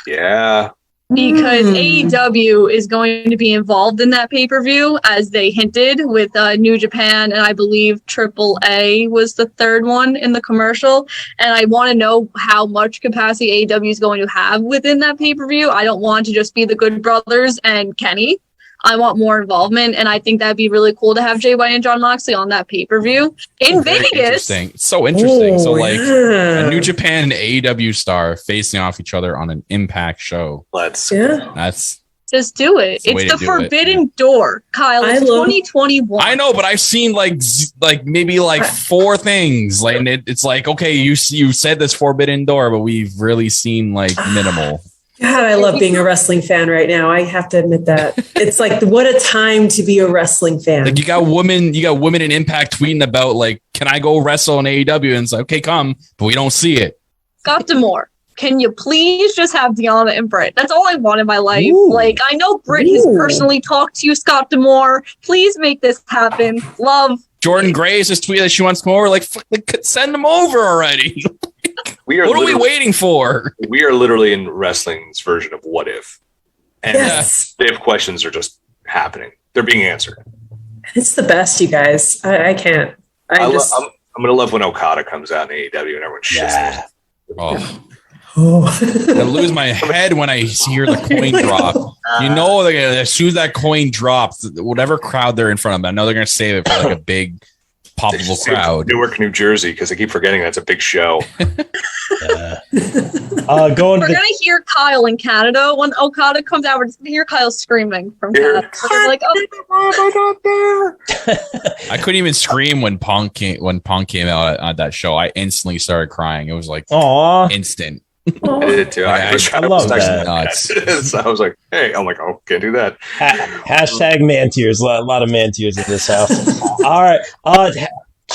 Yeah. Because AEW is going to be involved in that pay-per-view, as they hinted, with New Japan, and I believe AAA was the third one in the commercial. And I want to know how much capacity AEW is going to have within that pay-per-view. I don't want to just be the Good Brothers and Kenny. I want more involvement, and I think that'd be really cool to have Jay White and John Moxley on that pay-per-view in Vegas. Interesting. So interesting. A New Japan and AEW star facing off each other on an Impact show. That's just do it. It's the forbidden door, Kyle. It's 2021. I know, but I've seen maybe four things. Like it's like, okay, you said this forbidden door, but we've really seen minimal. God, I love being a wrestling fan right now. I have to admit that. It's like, what a time to be a wrestling fan. You got women in Impact tweeting about can I go wrestle in AEW? And it's like, okay, come, but we don't see it. Scott D'Amore, can you please just have Deanna and Britt? That's all I want in my life. Ooh. I know Britt has personally talked to you, Scott D'Amore. Please make this happen. Love. Jordan Grace just tweeted that she wants more. Send them over already. What are we waiting for? We are literally in wrestling's version of What If. And if questions are just happening. They're being answered. It's the best, you guys. I can't. I'm going to love when Okada comes out in AEW and everyone shits. I lose my head when I hear the coin drop. As soon as that coin drops, whatever crowd they're in front of, I know they're going to save it for a big poppable crowd. Newark, New Jersey, because I keep forgetting that's a big show. We're going to hear Kyle in Canada. When Okada comes out, we're just going to hear Kyle screaming from Canada. I couldn't even scream when Punk came out at that show. I instantly started crying. It was instant. I did it too. I love that. So I was like, hey, I'm like, oh, can't do that. Hashtag man tears. A lot of man tears in this house. All right.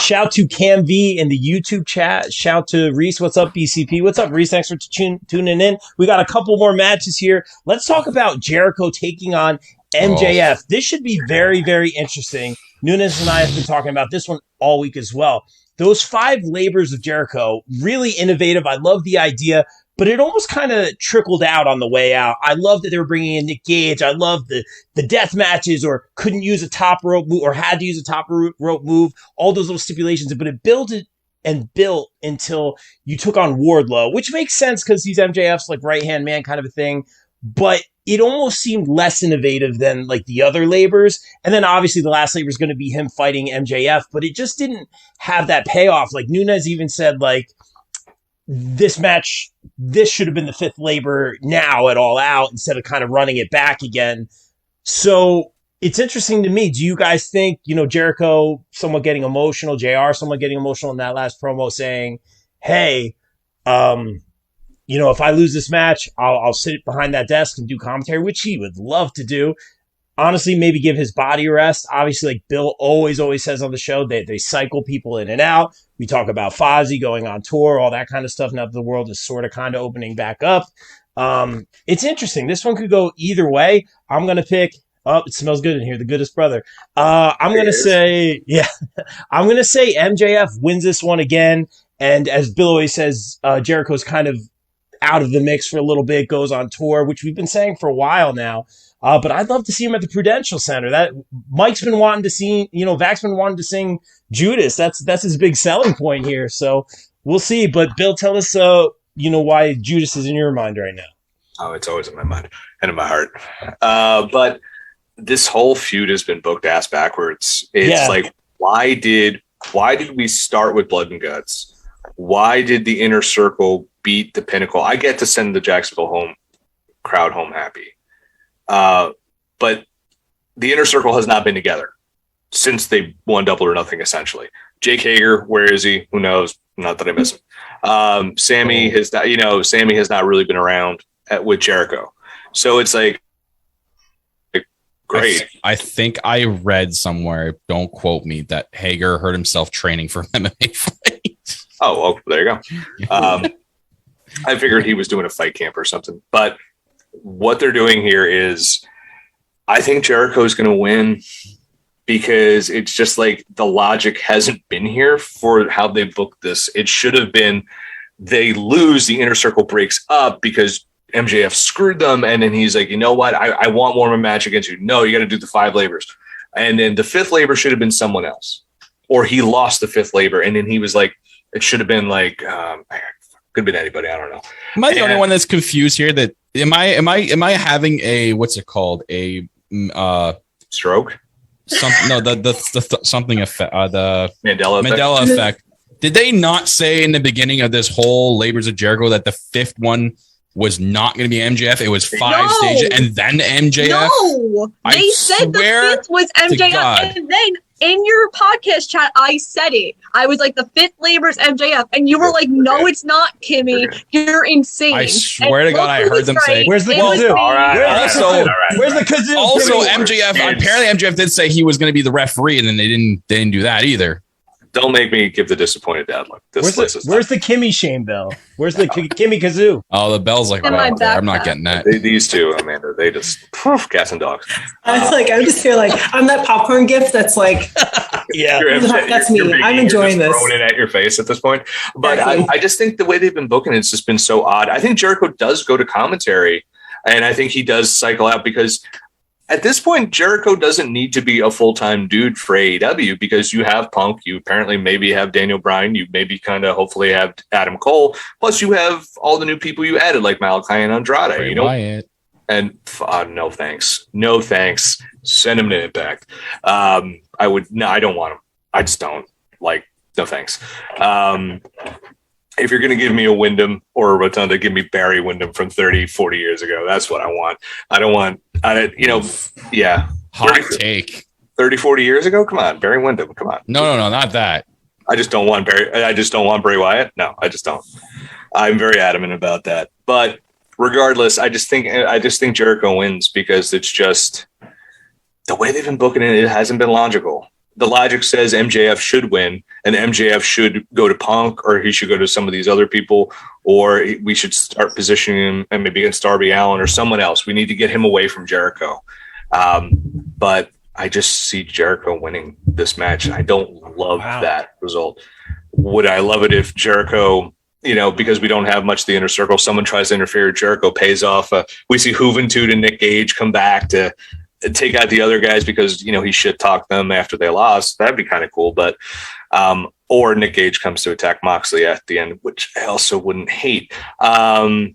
Shout to Cam V in the YouTube chat. Shout to Reese. What's up, BCP? What's up, Reese? Thanks for tuning in. We got a couple more matches here. Let's talk about Jericho taking on MJF. This should be very, very interesting. Nunes and I have been talking about this one all week as well. Those 5 labors of Jericho, really innovative. I love the idea, but it almost kind of trickled out on the way out. I love that they were bringing in Nick Gage. I love the death matches or couldn't use a top rope move or had to use a top rope move, all those little stipulations, but it built and built until you took on Wardlow, which makes sense because he's MJF's like right-hand man kind of a thing. But it almost seemed less innovative than like the other labors. And then obviously the last labor is going to be him fighting MJF, but it just didn't have that payoff. Like Nunes even said, like, this match, this should have been the fifth labor now at All Out instead of kind of running it back again. So it's interesting to me. Do you guys think, Jericho somewhat getting emotional, JR somewhat getting emotional in that last promo saying, hey, if I lose this match, I'll sit behind that desk and do commentary, which he would love to do. Honestly, maybe give his body a rest. Obviously, like Bill always says on the show, they cycle people in and out. We talk about Fozzy going on tour, all that kind of stuff. Now that the world is sort of kind of opening back up. It's interesting. This one could go either way. I'm going to pick, it smells good in here, the goodest brother. I'm going to say MJF wins this one again. And as Bill always says, Jericho's kind of out of the mix for a little bit, goes on tour, which we've been saying for a while now. But I'd love to see him at the Prudential Center. That Mike's been wanting to see, Vac's been wanting to sing Judas. That's his big selling point here. So we'll see. But Bill, tell us, why Judas is in your mind right now. Oh, it's always in my mind and in my heart. But this whole feud has been booked ass backwards. It's like, why did we start with Blood and Guts? Why did the Inner Circle beat the Pinnacle? I get to send the Jacksonville crowd home happy. But the Inner Circle has not been together since they won Double or Nothing, essentially. Jake Hager, where is he? Who knows? Not that I miss him. Sammy has not really been around with Jericho. So it's like, great. I think I read somewhere, don't quote me, that Hager hurt himself training for MMA fights. Oh, well, there you go. I figured he was doing a fight camp or something. But what they're doing here is, I think Jericho's going to win because it's just like the logic hasn't been here for how they booked this. It should have been they lose, the Inner Circle breaks up because MJF screwed them. And then he's like, you know what? I want more of a match against you. No, you got to do the 5 labors. And then the 5th labor should have been someone else. Or he lost the 5th labor. And then he was like, it should have been like, could have been anybody. I don't know. Am I the only one that's confused here? That am I having a, what's it called? A stroke? Something effect. The Mandela effect. Did they not say in the beginning of this whole Labors of Jericho that the 5th one was not going to be MJF? It was 5 stages and then MJF. No, they said the 5th was MJF, and then in your podcast chat, I said it. I was like, the 5th labor's MJF, and you were like, no, it's not, Kimmy. You're insane. I swear to God, I heard them say, "Where's the kazoo?" All right. Where's the kazoo? Also, MJF. Apparently, MJF did say he was going to be the referee, and then they didn't do that either. Don't make me give the disappointed dad look. Where's the Kimmy shame bell? Where's the Kimmy kazoo? Oh, the bell's like, wow, I'm not getting that. These two, Amanda, they just cats and dogs. I'm just here like, I'm that popcorn gift that's like, yeah, that's me. I'm enjoying this. Throwing it at your face at this point. But I just think the way they've been booking it's just been so odd. I think Jericho does go to commentary, and I think he does cycle out because at this point, Jericho doesn't need to be a full-time dude for AEW because you have Punk, you apparently maybe have Daniel Bryan, you maybe kind of hopefully have Adam Cole, plus you have all the new people you added like Malachi and Andrade, Wyatt. And no thanks, send him to Impact. I don't want him. I just don't no thanks. If you're going to give me a Wyndham or a Rotunda, give me Barry Windham from 30, 40 years ago. That's what I want. Hot take. 30, 40 years ago? Come on, Barry Windham. Come on. No, not that. I just don't want Bray Wyatt. No, I just don't. I'm very adamant about that. But regardless, I just think Jericho wins because it's just the way they've been booking it. It hasn't been logical. The logic says MJF should win and MJF should go to Punk or he should go to some of these other people, or we should start positioning him and maybe against Darby Allin or someone else. We need to get him away from Jericho. But I just see Jericho winning this match. I don't love that result. Would I love it if Jericho, because we don't have much of the Inner Circle, someone tries to interfere, Jericho pays off. We see Juventud and Nick Gage come back to take out the other guys because, he shit talked them after they lost. That'd be kind of cool. But, or Nick Gage comes to attack Moxley at the end, which I also wouldn't hate. I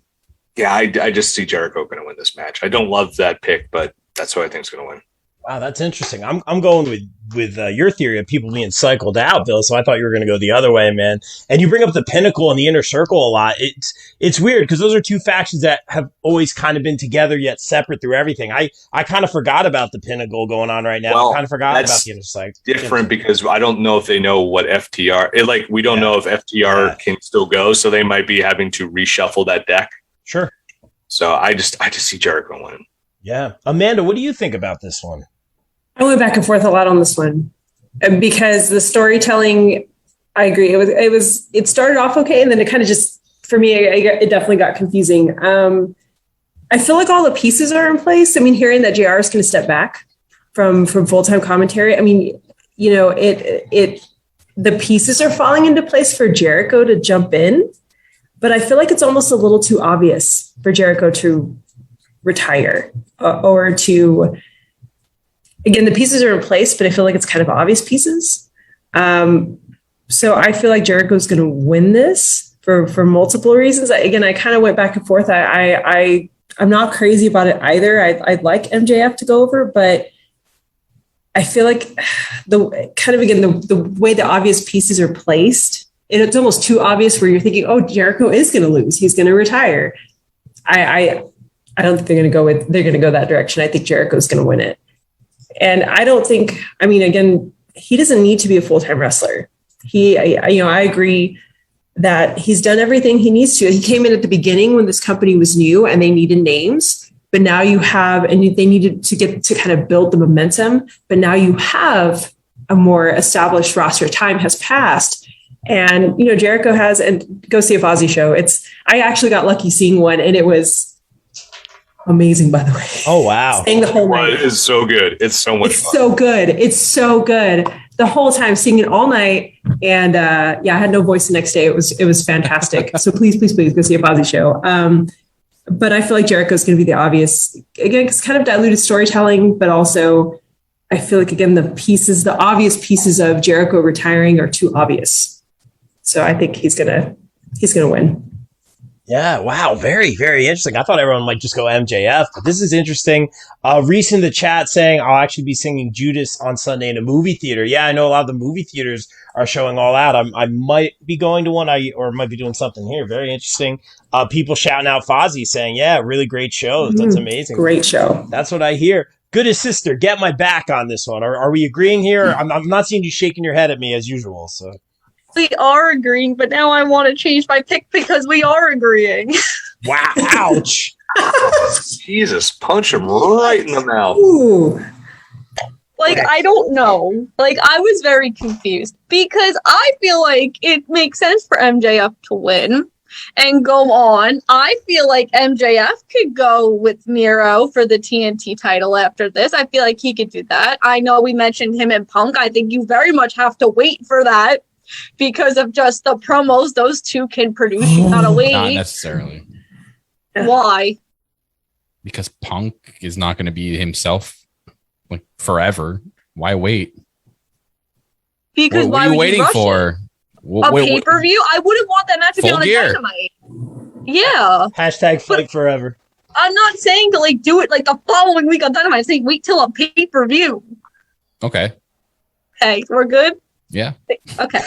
just see Jericho going to win this match. I don't love that pick, but that's who I think is going to win. Wow, that's interesting. I'm going with your theory of people being cycled out, Bill. So I thought you were going to go the other way, man. And you bring up the Pinnacle and the Inner Circle a lot. It's weird because those are two factions that have always kind of been together yet separate through everything. I kind of forgot about the Pinnacle going on right now. Well, I kind of forgot about the Inner Circle. Different because I don't know if they know what FTR. We don't know if FTR can still go, so they might be having to reshuffle that deck. Sure. So I just see Jericho winning. Yeah. Amanda, what do you think about this one? I went back and forth a lot on this one because the storytelling, I agree. It started off okay. And then it kind of just, for me, it definitely got confusing. I feel like all the pieces are in place. I mean, hearing that JR is going to step back from full-time commentary. I mean, the pieces are falling into place for Jericho to jump in, but I feel like it's almost a little too obvious for Jericho to retire or to, again, the pieces are in place, but I feel like it's kind of obvious pieces. So I feel like Jericho's going to win this for multiple reasons. I kind of went back and forth. I'm not crazy about it either. I'd like MJF to go over, but I feel like the way the obvious pieces are placed, it's almost too obvious where you're thinking, oh, Jericho is going to lose. He's going to retire. I don't think they're going to go that direction. I think Jericho's going to win it. And I don't think, again, he doesn't need to be a full-time wrestler. I agree that he's done everything he needs to. He came in at the beginning when this company was new and they needed names, but now you have, and they needed to get to kind of build the momentum, but now you have a more established roster. Time has passed. And, Jericho has, and go see a Fozzy show. I actually got lucky seeing one and it was amazing, by the way. Oh, wow. Staying the whole night. It is so good. It's so much fun. So good. It's so good. The whole time, singing all night. And I had no voice the next day. It was fantastic. So please go see a Fozzy show. But I feel like Jericho's going to be the obvious, again, it's kind of diluted storytelling, but also I feel like, again, the obvious pieces of Jericho retiring are too obvious. So I think he's gonna win. Yeah, wow, very, very interesting. I thought everyone might just go MJF, but this is interesting. Reese in the chat saying I'll actually be singing Judas on Sunday in a movie theater. Yeah, I know a lot of the movie theaters are showing All Out. I might be going to one, or might be doing something here. Very interesting. People shouting out Fozzy saying, yeah, really great show. That's amazing. Great show. That's what I hear. Good as sister, get my back on this one. Are we agreeing here? I'm not seeing you shaking your head at me as usual, so. We are agreeing, but now I want to change my pick because we are agreeing. Wow, ouch. Jesus, punch him right in the mouth. Ooh. I don't know. I was very confused because I feel like it makes sense for MJF to win and go on. I feel like MJF could go with Miro for the TNT title after this. I feel like he could do that. I know we mentioned him and Punk. I think you very much have to wait for that. Because of just the promos those two can produce. You gotta wait. Not necessarily. Why? Because Punk is not going to be himself forever. Why wait? Because what are you waiting for? A pay-per-view? I wouldn't want that match to be on a Dynamite. Yeah. Hashtag fight forever. I'm not saying to do it the following week on Dynamite. I'm saying wait till a pay-per-view. Okay. Hey, we're good? Yeah. Okay.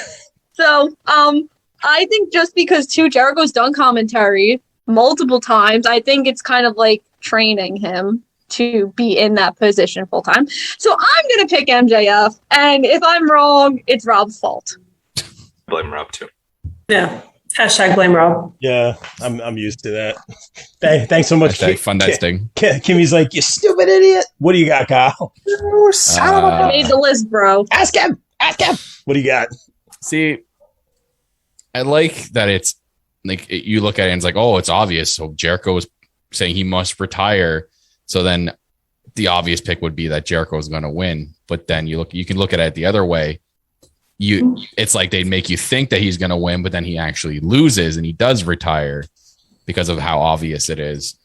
So, I think just because Jericho's done commentary multiple times, I think it's kind of like training him to be in that position full time. So I'm going to pick MJF. And if I'm wrong, it's Rob's fault. Blame Rob too. Yeah. Hashtag blame Rob. Yeah, I'm used to that. Thanks so much. Hashtag fun that sting. Kimmy's like, you stupid idiot. What do you got, Kyle? I made the list, bro. Ask him. What do you got? See, I like that it's you look at it and it's oh, it's obvious. So Jericho is saying he must retire. So then the obvious pick would be that Jericho is going to win. But then you can look at it the other way. It's like they'd make you think that he's going to win, but then he actually loses and he does retire because of how obvious it is.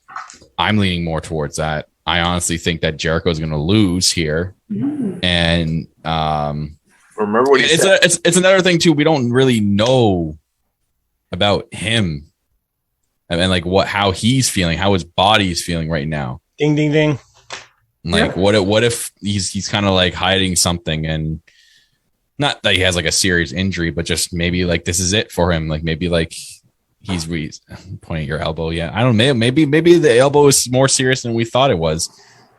I'm leaning more towards that. I honestly think that Jericho is going to lose here. And remember what he said. It's another thing too. We don't really know about him and like how he's feeling, how his body's feeling right now. Ding, ding, ding. Like what if he's kind of like hiding something, and not that he has like a serious injury, but just maybe like this is it for him. Like maybe like he's pointing at your elbow. Yeah, I don't know. Maybe the elbow is more serious than we thought it was.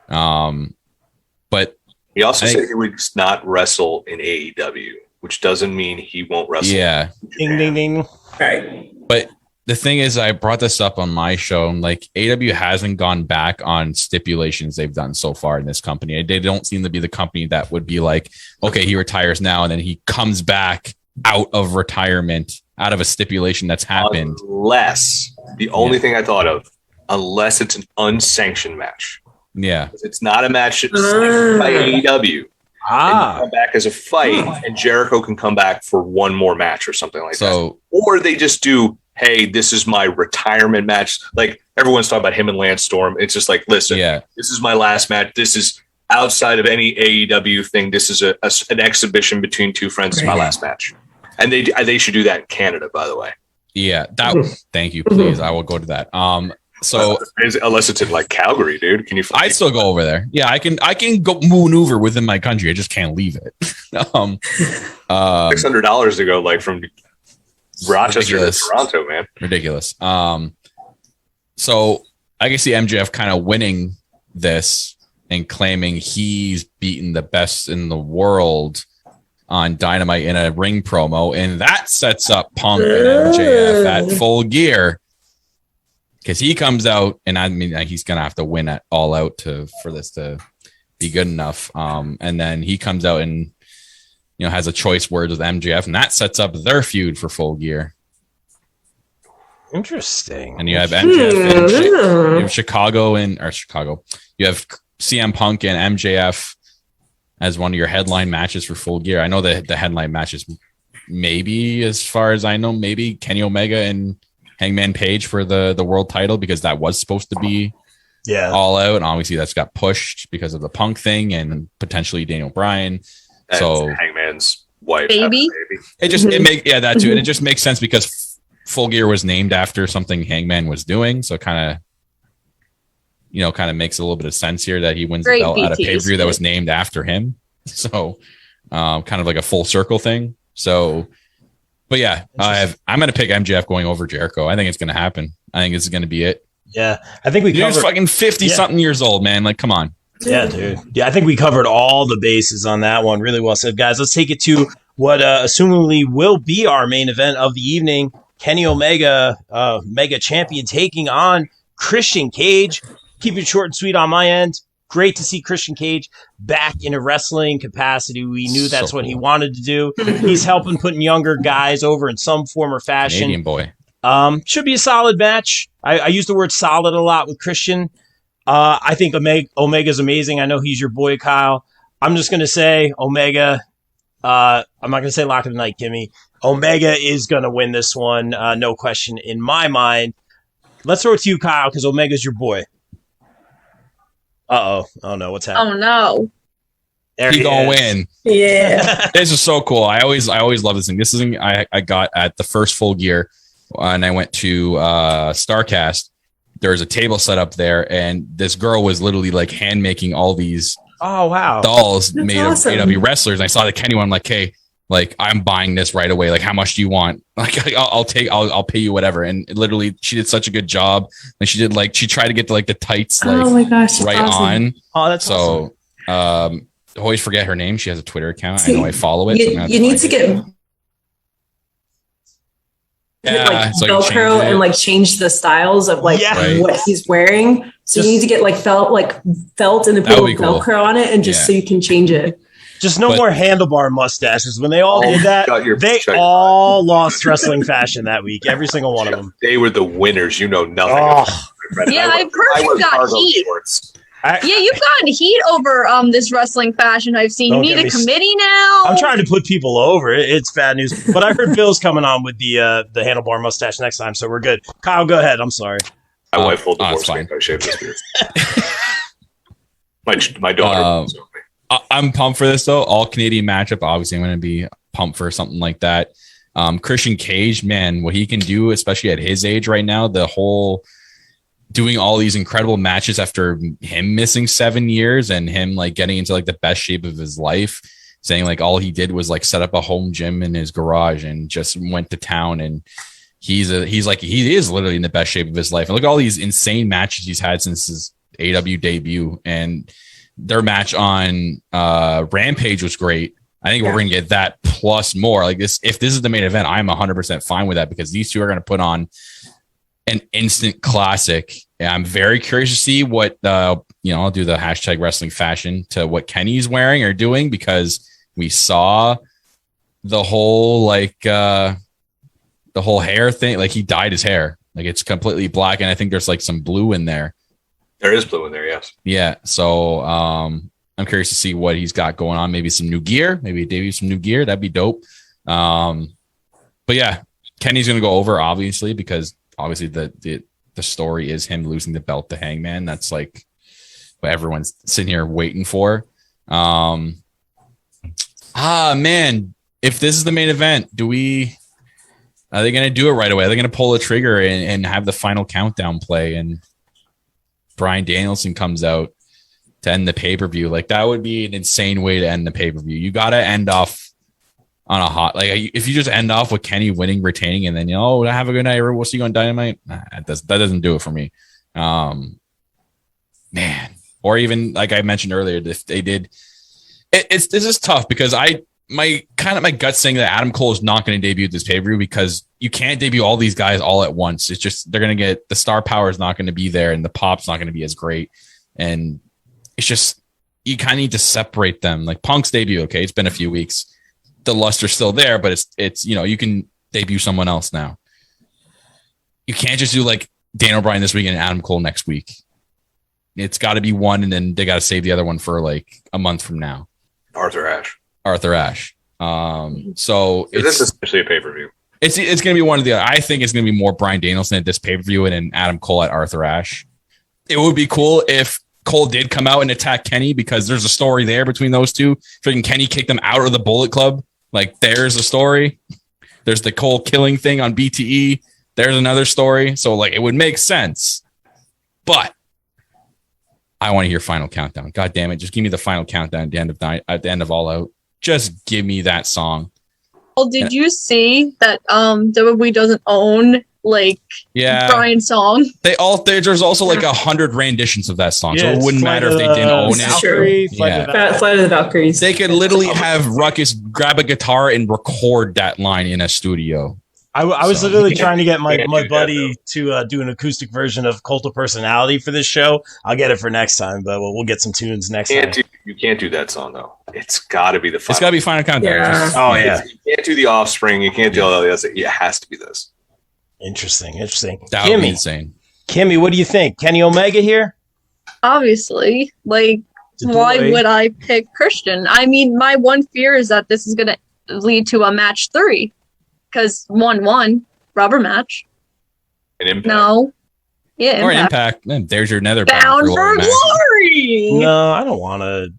But he also said he would not wrestle in AEW, which doesn't mean he won't wrestle. Yeah, ding, ding, ding. Right. But the thing is, I brought this up on my show, and like AEW hasn't gone back on stipulations they've done so far in this company. They don't seem to be the company that would be like, okay, he retires now, and then he comes back out of retirement, out of a stipulation that's happened. Unless the only thing I thought of, unless it's an unsanctioned match. Yeah, it's not a match sanctioned by AEW. And you come back as a fight, and Jericho can come back for one more match or something like that. Or they just do, hey, this is my retirement match. Like everyone's talking about him and Lance Storm. It's just like, listen, this is my last match. This is outside of any AEW thing. This is an exhibition between two friends. It's my last match. And they should do that in Canada, by the way. Yeah, thank you, please. I will go to that. So unless it's in like Calgary, dude, can you? I'd still go over there. Yeah, I can go maneuver within my country. I just can't leave it. $600 to go like from Rochester to Toronto, man. Ridiculous. So I can see MJF kind of winning this and claiming he's beaten the best in the world on Dynamite in a ring promo, and that sets up Punk and MJF at Full Gear. Because he comes out, and I mean, he's gonna have to win at All Out for this to be good enough. And then he comes out and has a choice words with MJF, and that sets up their feud for Full Gear. Interesting. And you have MJF, you have Chicago. You have CM Punk and MJF as one of your headline matches for Full Gear. I know that the headline matches, maybe as far as I know, maybe Kenny Omega and Hangman Page for the world title, because that was supposed to be All Out, and obviously that's got pushed because of the Punk thing and potentially Daniel Bryan. So Hangman's wife, baby. That too, and it just makes sense because Full Gear was named after something Hangman was doing, so kind of makes a little bit of sense here that he wins the belt at a pay-per-view that was named after him. So kind of like a full circle thing. So. But yeah, I'm going to pick MJF going over Jericho. I think it's going to happen. I think it's going to be it. Yeah, I think He's fucking 50-something years old, man. Like, come on. Yeah, dude. Yeah, I think we covered all the bases on that one. Really well said, guys. Let's take it to what assumingly will be our main event of the evening. Kenny Omega, Mega Champion, taking on Christian Cage. Keep it short and sweet on my end. Great to see Christian Cage back in a wrestling capacity. We knew that's what he wanted to do. He's helping putting younger guys over in some form or fashion. Canadian boy. Should be a solid match. I use the word solid a lot with Christian. I think Omega's amazing. I know he's your boy, Kyle. I'm just going to say Omega. I'm not going to say lock of the night, Kimmy. Omega is going to win this one. No question in my mind. Let's throw it to you, Kyle, because Omega's your boy. Oh no, what's happening? Oh no. He gonna win. Yeah. This is so cool. I always love this thing. This is something I got at the first Full Gear, and I went to Starcast. There's a table set up there, and this girl was literally like hand making all these dolls That's made awesome. of AW wrestlers. And I saw the Kenny one. I'm like, hey, like I'm buying this right away. Like, how much do you want? Like, I'll pay you whatever. And literally, she did such a good job. And she tried to get the tights like oh my gosh, right awesome. on. Oh, that's awesome. So always forget her name. She has a Twitter account. I know I follow it. You need to get Velcro and change the styles of what he's wearing. So you need to get felt and then put Velcro on it, and just so you can change it. Just no more handlebar mustaches. When they all did that, they all lost wrestling fashion that week. Every single one of them. They were the winners. You know nothing. Yeah, I've heard you got heat. You've gotten heat over this wrestling fashion I've seen. You need a committee now. I'm trying to put people over. It's bad news. But I heard Bill's coming on with the handlebar mustache next time, so we're good. Kyle, go ahead. I'm sorry. My wife will divorce me if I shave this beard. My daughter. I'm pumped for this though. All Canadian matchup. Obviously, I'm going to be pumped for something like that. Christian Cage, man, what he can do, especially at his age right now, the whole doing all these incredible matches after him missing 7 years and him like getting into like the best shape of his life, saying like all he did was like set up a home gym in his garage and just went to town. And he is literally in the best shape of his life. And look at all these insane matches he's had since his AW debut, and their match on Rampage was great. I think we're going to get that plus more like this. If this is the main event, I'm 100% fine with that because these two are going to put on an instant classic. And I'm very curious to see what, I'll do the hashtag wrestling fashion to what Kenny's wearing or doing, because we saw the whole, the whole hair thing. Like he dyed his hair. Like it's completely black. And I think there's like some blue in there. There is blue in there. Yes. Yeah. So, I'm curious to see what he's got going on. Maybe some new gear, maybe debut some new gear. That'd be dope. But yeah, Kenny's going to go over obviously, because obviously the story is him losing the belt to Hangman. That's like what everyone's sitting here waiting for. Man, if this is the main event, are they going to do it right away? Are they going to pull the trigger and have the final countdown play and Bryan Danielson comes out to end the pay-per-view? Like that would be an insane way to end the pay-per-view. You got to end off on a hot, like if you just end off with Kenny winning, retaining, and then, have a good night. We'll see you on Dynamite. That doesn't do it for me. Man, or even like I mentioned earlier, if they did, this is tough because my gut saying that Adam Cole is not going to debut this pay-per-view because you can't debut all these guys all at once. It's just, they're going to get, the star power is not going to be there and the pop's not going to be as great. And it's just, you kind of need to separate them. Like Punk's debut, okay, it's been a few weeks. The luster's still there, but it's you can debut someone else now. You can't just do like Daniel Bryan this week and Adam Cole next week. It's got to be one, and then they got to save the other one for like a month from now. Arthur Ashe. So this is essentially a pay-per-view. It's going to be one of the other. I think it's going to be more Bryan Danielson at this pay-per-view and then Adam Cole at Arthur Ashe. It would be cool if Cole did come out and attack Kenny because there's a story there between those two. Freaking Kenny kicked them out of the Bullet Club. Like there's a story. There's the Cole killing thing on BTE. There's another story. So like it would make sense. But I want to hear Final Countdown. God damn it. Just give me the Final Countdown at the end of night, at the end of All Out. Just give me that song. Well, did you see that WWE doesn't own Brian's song? There's also like 100 renditions of that song. So it wouldn't matter if they didn't own it. Flight of the Valkyries. They could literally have Ruckus grab a guitar and record that line in a studio. I was literally trying to get my buddy to do an acoustic version of Cult of Personality for this show. I'll get it for next time, but we'll get some tunes next time. You can't do that song though. It's got to be the final. It's got to be Final Countdown. Yeah. You can't do the Offspring. You can't do all that. It has to be this. Interesting. That would be insane. Kimmy, what do you think? Kenny Omega here? Obviously. Why would I pick Christian? I mean, my one fear is that this is going to lead to a match 3. Because 1-1, rubber match. An Impact. No. Yeah, or Impact. Man, there's your nether Bound for Glory. No, I don't want to.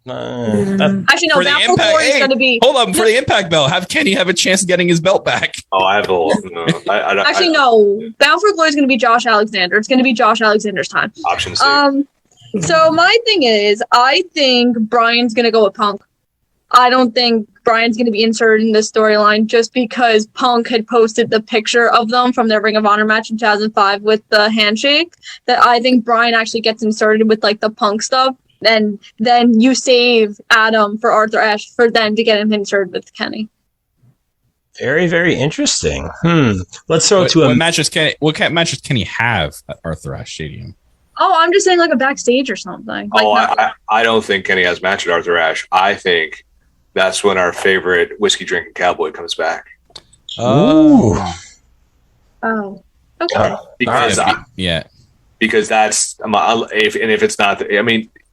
Actually, no. Bound for Glory is going to be. Hold up for the Impact belt. Have Kenny have a chance of getting his belt back. Oh, I have a little. No, Actually, no. Bound for Glory is going to be Josh Alexander. It's going to be Josh Alexander's time. Option C. So my thing is, I think Brian's going to go with Punk. I don't think Brian's going to be inserted in this storyline just because Punk had posted the picture of them from their Ring of Honor match in 2005 with the handshake. That I think Brian actually gets inserted with like the Punk stuff. And then you save Adam for Arthur Ashe for them to get him inserted with Kenny. Very, very interesting. Let's throw it to what matches Kenny have at Arthur Ashe Stadium? Oh, I'm just saying like a backstage or something. I don't think Kenny has a match at Arthur Ashe. I think that's when our favorite whiskey drinking cowboy comes back. Oh, okay. Because that's if it's not,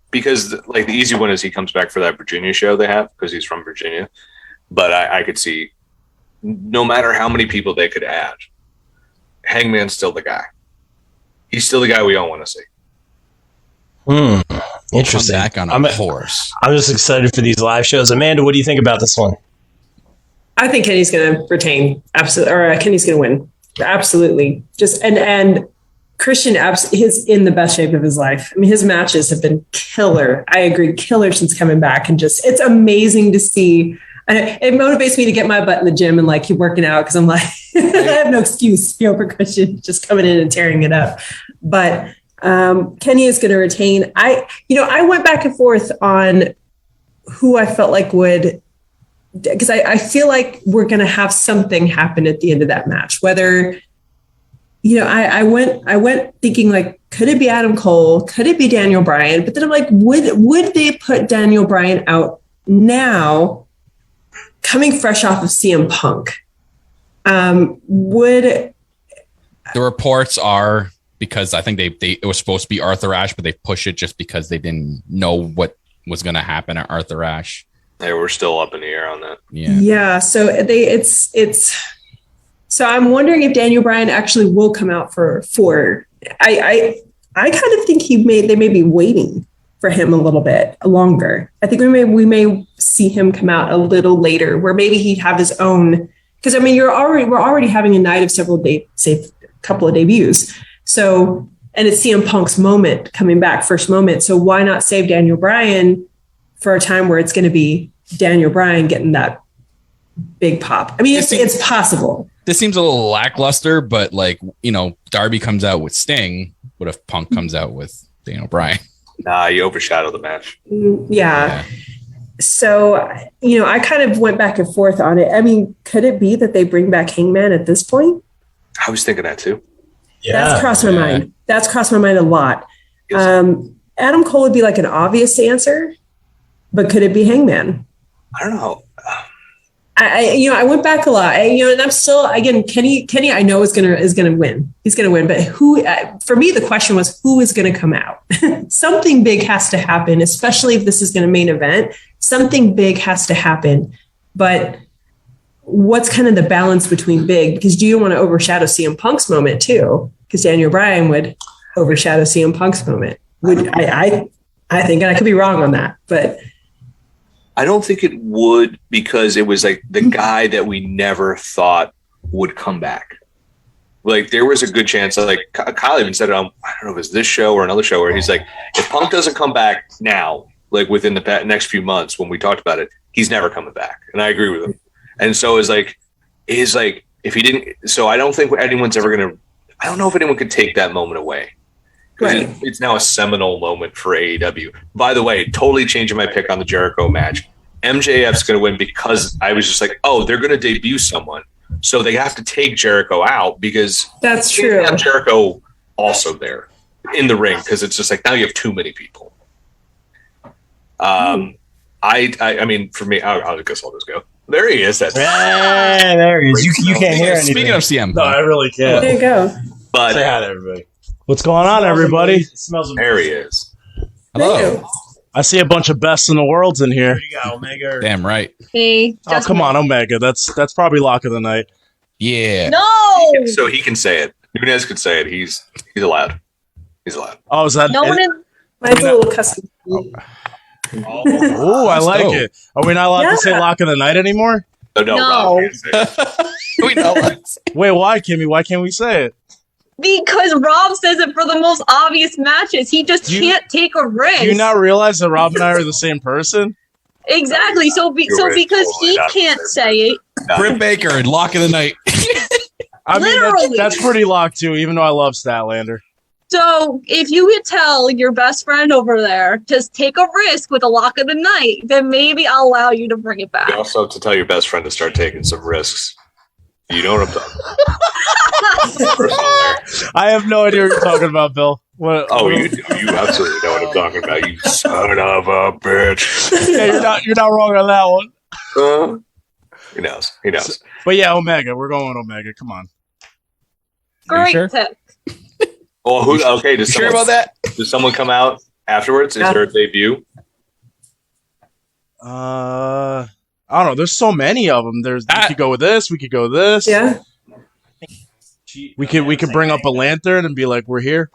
because like the easy one is he comes back for that Virginia show they have because he's from Virginia. But I could see no matter how many people they could add, Hangman's still the guy. He's still the guy we all want to see. Interesting. Come back on a horse. I'm just excited for these live shows. Amanda, what do you think about this one? I think Kenny's going to retain, absolutely, or Kenny's going to win, absolutely. Just and Christian, he's in the best shape of his life. I mean, his matches have been killer. I agree, killer since coming back, and just it's amazing to see. It motivates me to get my butt in the gym and like keep working out because I'm like I have no excuse, for Christian just coming in and tearing it up. But Kenny is going to retain. I went back and forth on who I felt like would. Because I feel like we're going to have something happen at the end of that match. Whether, I went thinking like, could it be Adam Cole? Could it be Daniel Bryan? But then I'm like, would they put Daniel Bryan out now, coming fresh off of CM Punk? The reports are because I think it was supposed to be Arthur Ashe, but they pushed it just because they didn't know what was going to happen at Arthur Ashe. Yeah, we're still up in the air on that. Yeah. So so I'm wondering if Daniel Bryan actually will come out for I kind of think they may be waiting for him a little bit longer. I think we may see him come out a little later where maybe he'd have his own, because I mean, we're already having a night of couple of debuts. So, and it's CM Punk's moment coming back, first moment. So why not save Daniel Bryan for a time where it's going to be Daniel Bryan getting that big pop? I mean, it's possible. This seems a little lackluster, but like, Darby comes out with Sting. What if Punk comes out with Daniel Bryan? Nah, you overshadow the match. Yeah. So, I kind of went back and forth on it. I mean, could it be that they bring back Hangman at this point? I was thinking that too. Yeah. That's crossed my mind. That's crossed my mind a lot. Yes. Adam Cole would be like an obvious answer, but could it be Hangman? I don't know. I went back a lot. And I'm still, again, Kenny. I know is gonna win. He's gonna win. But who? For me, the question was who is gonna come out. Something big has to happen, especially if this is gonna main event. Something big has to happen. But what's kind of the balance between big? Because do you want to overshadow CM Punk's moment too? Because Daniel Bryan would overshadow CM Punk's moment. I think, and I could be wrong on that, but. I don't think it would, because it was like the guy that we never thought would come back. Like there was a good chance, like Kyle even said it on, I don't know if it's this show or another show, where he's like, if Punk doesn't come back now, like within the next few months when we talked about it, he's never coming back. And I agree with him. And so it's like if he didn't, so I don't think anyone's ever going to, I don't know if anyone could take that moment away. Right. It's now a seminal moment for AEW. By the way, totally changing my pick on the Jericho match. MJF's going to win because I was just like, oh, they're going to debut someone. So they have to take Jericho out because that's true. Have Jericho also there in the ring because it's just like now you have too many people. I mean, for me, I guess I'll just go. There he is. There he is. You can't hear anything. Speaking of CM, no, I really can't. There you go. But say hi to everybody. What's going on, everybody? It smells amazing. There he is. Hello. I see a bunch of best in the worlds in here. There you go, Omega. Damn right. Hey, oh, come on, Omega. That's probably lock of the night. Yeah. No. So he can say it. Nunez could say it. He's allowed. He's allowed. Oh, is that? No one in. Mine's a little custom. Oh, I like it. Are we not allowed to say lock of the night anymore? No. Rob can't say it. We know. Wait, why, Kimmy? Why can't we say it? Because Rob says it for the most obvious matches. He just can't take a risk. Do you not realize that Rob and I are the same person? Exactly. So because he can't say it. Britt Baker and lock of the night. I mean, that's pretty locked too, even though I love Statlander. So if you could tell your best friend over there to take a risk with a lock of the night, then maybe I'll allow you to bring it back. You also have to tell your best friend to start taking some risks. You know what I'm talking about. I have no idea what you're talking about, Bill. You do. You absolutely know what I'm talking about. You son of a bitch. Yeah, you're not wrong on that one. He knows. He knows. But yeah, Omega. We're going with Omega. Come on. Great sure? pick. Well, okay. Sure about that? Does someone come out afterwards? Is there a debut? I don't know. There's so many of them. We could go with this. We could go with this. Yeah. We could bring up a lantern and be like, "We're here."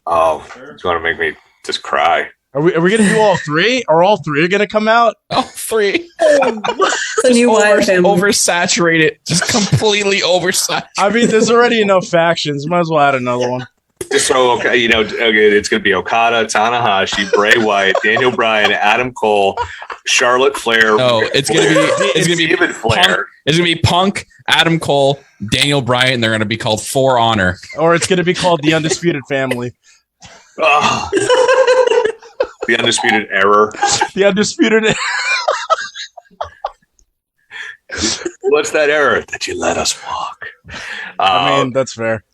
Oh, you want to make me just cry? Are we gonna do all three? Are all three gonna come out? All three. The new Wyatt family. Oversaturated. Just completely oversaturated. I mean, there's already enough factions. Might as well add another one. So it's going to be Okada, Tanahashi, Bray Wyatt, Daniel Bryan, Adam Cole, Charlotte Flair. No, it's going to be David Flair. It's going to be Punk, Adam Cole, Daniel Bryan. They're going to be called For Honor, or it's gonna be called the Undisputed Family. Oh. The Undisputed Error. The Undisputed. What's that error? That you let us walk. I mean, that's fair.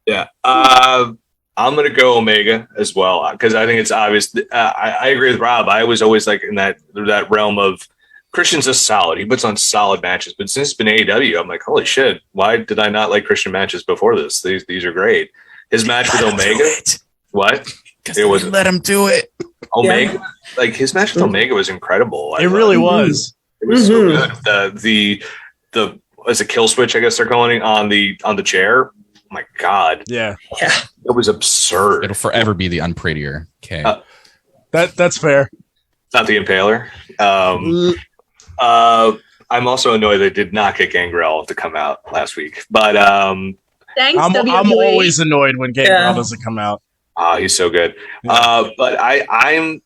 Yeah. I'm going to go Omega as well because I think it's obvious. I agree with Rob. I was always like in that realm of Christian's just solid. He puts on solid matches. But since it's been AEW, I'm like, holy shit. Why did I not like Christian matches before this? These are great. His match with Omega. What? It was let him do it. Omega, like his match with Omega was incredible. It really was. It was so good. The as a kill switch, I guess they're calling it on the chair. Oh my God. Yeah. It was absurd. It'll forever be the unprettier. Okay. That's fair. Not the Impaler. I'm also annoyed they did not get Gangrel to come out last week. But Thanks, I'm WWE. always annoyed when Gangrel doesn't come out. He's so good. But I'm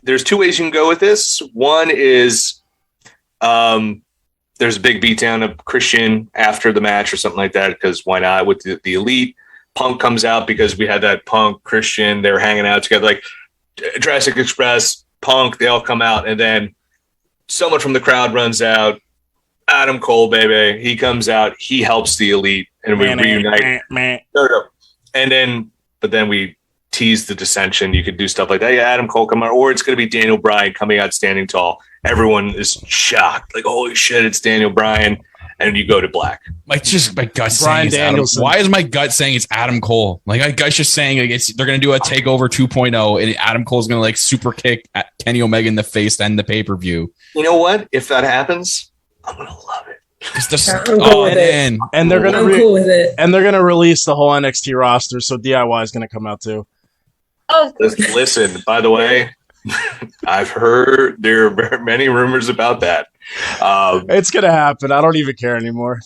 there's two ways you can go with this. One is there's a big beatdown of Christian after the match or something like that, because why not? With the Elite, Punk comes out because we had that Punk Christian, they're hanging out together like Jurassic Express, Punk, they all come out, and then someone from the crowd runs out. Adam Cole, baby, he comes out, he helps the Elite, and we reunite. But then we tease the dissension. You could do stuff like that. Yeah, Adam Cole come out, or it's going to be Daniel Bryan coming out standing tall. Everyone is shocked, like, holy shit, it's Daniel Bryan, and you go to black. Like, just my gut Bryan saying it's Adam. Danielson. Why is my gut saying it's Adam Cole? Like, my gut's just saying like they're going to do a takeover 2.0, and Adam Cole's going to like super kick at Kenny Omega in the face to end the pay-per-view. You know what? If that happens, I'm going to love it. And they're gonna cool with it. And they're gonna release the whole NXT roster, so DIY is gonna come out too. Oh, Listen, by the way, I've heard there are many rumors about that. It's gonna happen. I don't even care anymore.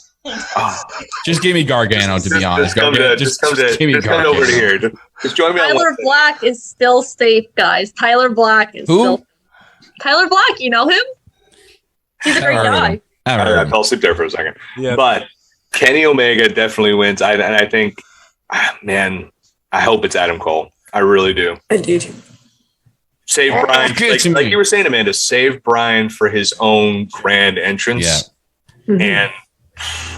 Just give me Gargano, to be honest. Just come over to here. Just join me. Tyler Black is still safe, guys. Tyler Black is still. Tyler Black, you know him? He's a great guy. I fell asleep there for a second. Yeah. But Kenny Omega definitely wins. I think, man, I hope it's Adam Cole. I really do. I do too. Save Bryan. Like you were saying, Amanda, save Bryan for his own grand entrance. Yeah. And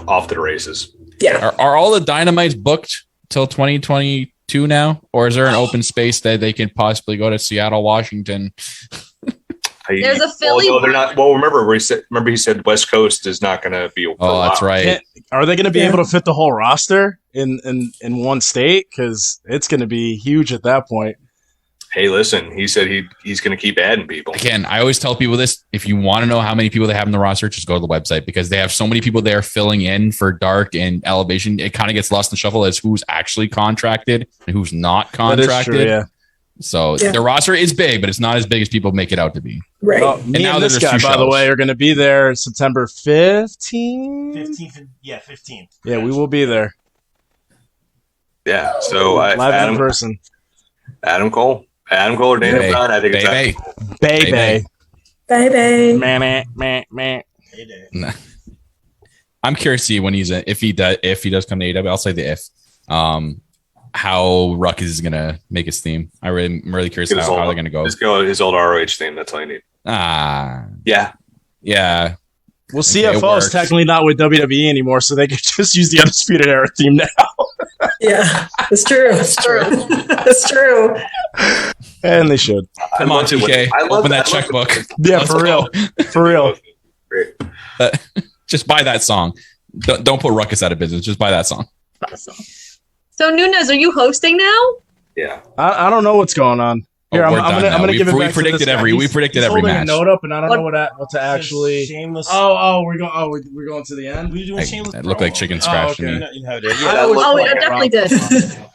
off to the races. Yeah. Are all the Dynamites booked till 2022 now? Or is there an open space that they can possibly go to Seattle, Washington? There's a Philly. No, they're not. Well, remember he said West Coast is not going to be. That's right. Are they going to be able to fit the whole roster in one state? Because it's going to be huge at that point. Hey, listen, he said he's going to keep adding people. Again, I always tell people this: if you want to know how many people they have in the roster, just go to the website, because they have so many people there filling in for Dark and Elevation. It kind of gets lost in the shuffle as who's actually contracted and who's not contracted. That is true, yeah. So the roster is big, but it's not as big as people make it out to be. Right. Me and this guy, by the way, are going to be there September 15th. 15th. Yeah, 15th. Yeah, we will be there. Yeah. So live in person. Adam Cole or Daniel Bryan. I think it's Adam Cole. Baby. Man. Nah. I'm curious to see when if he does come to AEW. I'll say the if. How Ruckus is going to make his theme. I'm really curious how they're going to go. Just go his old ROH theme. That's all you need. Yeah. Well, CFO is technically not with WWE anymore, so they could just use the Undisputed Era theme now. Yeah, it's true. It's true. And they should. Come on, TK. Open that checkbook. Yeah, for real. For real. Just buy that song. Don't put Ruckus out of business. Just buy that song. So, Nunez, are you hosting now? Yeah. I don't know what's going on. Here, we're I'm done now. gonna give it back to predicted this guy. we He's predicted every holding match. a note up, and I don't know what to actually. Shameless. We're going to the end. We're doing shameless. It looked like chicken scratch to okay. me. You know, dude. It definitely did.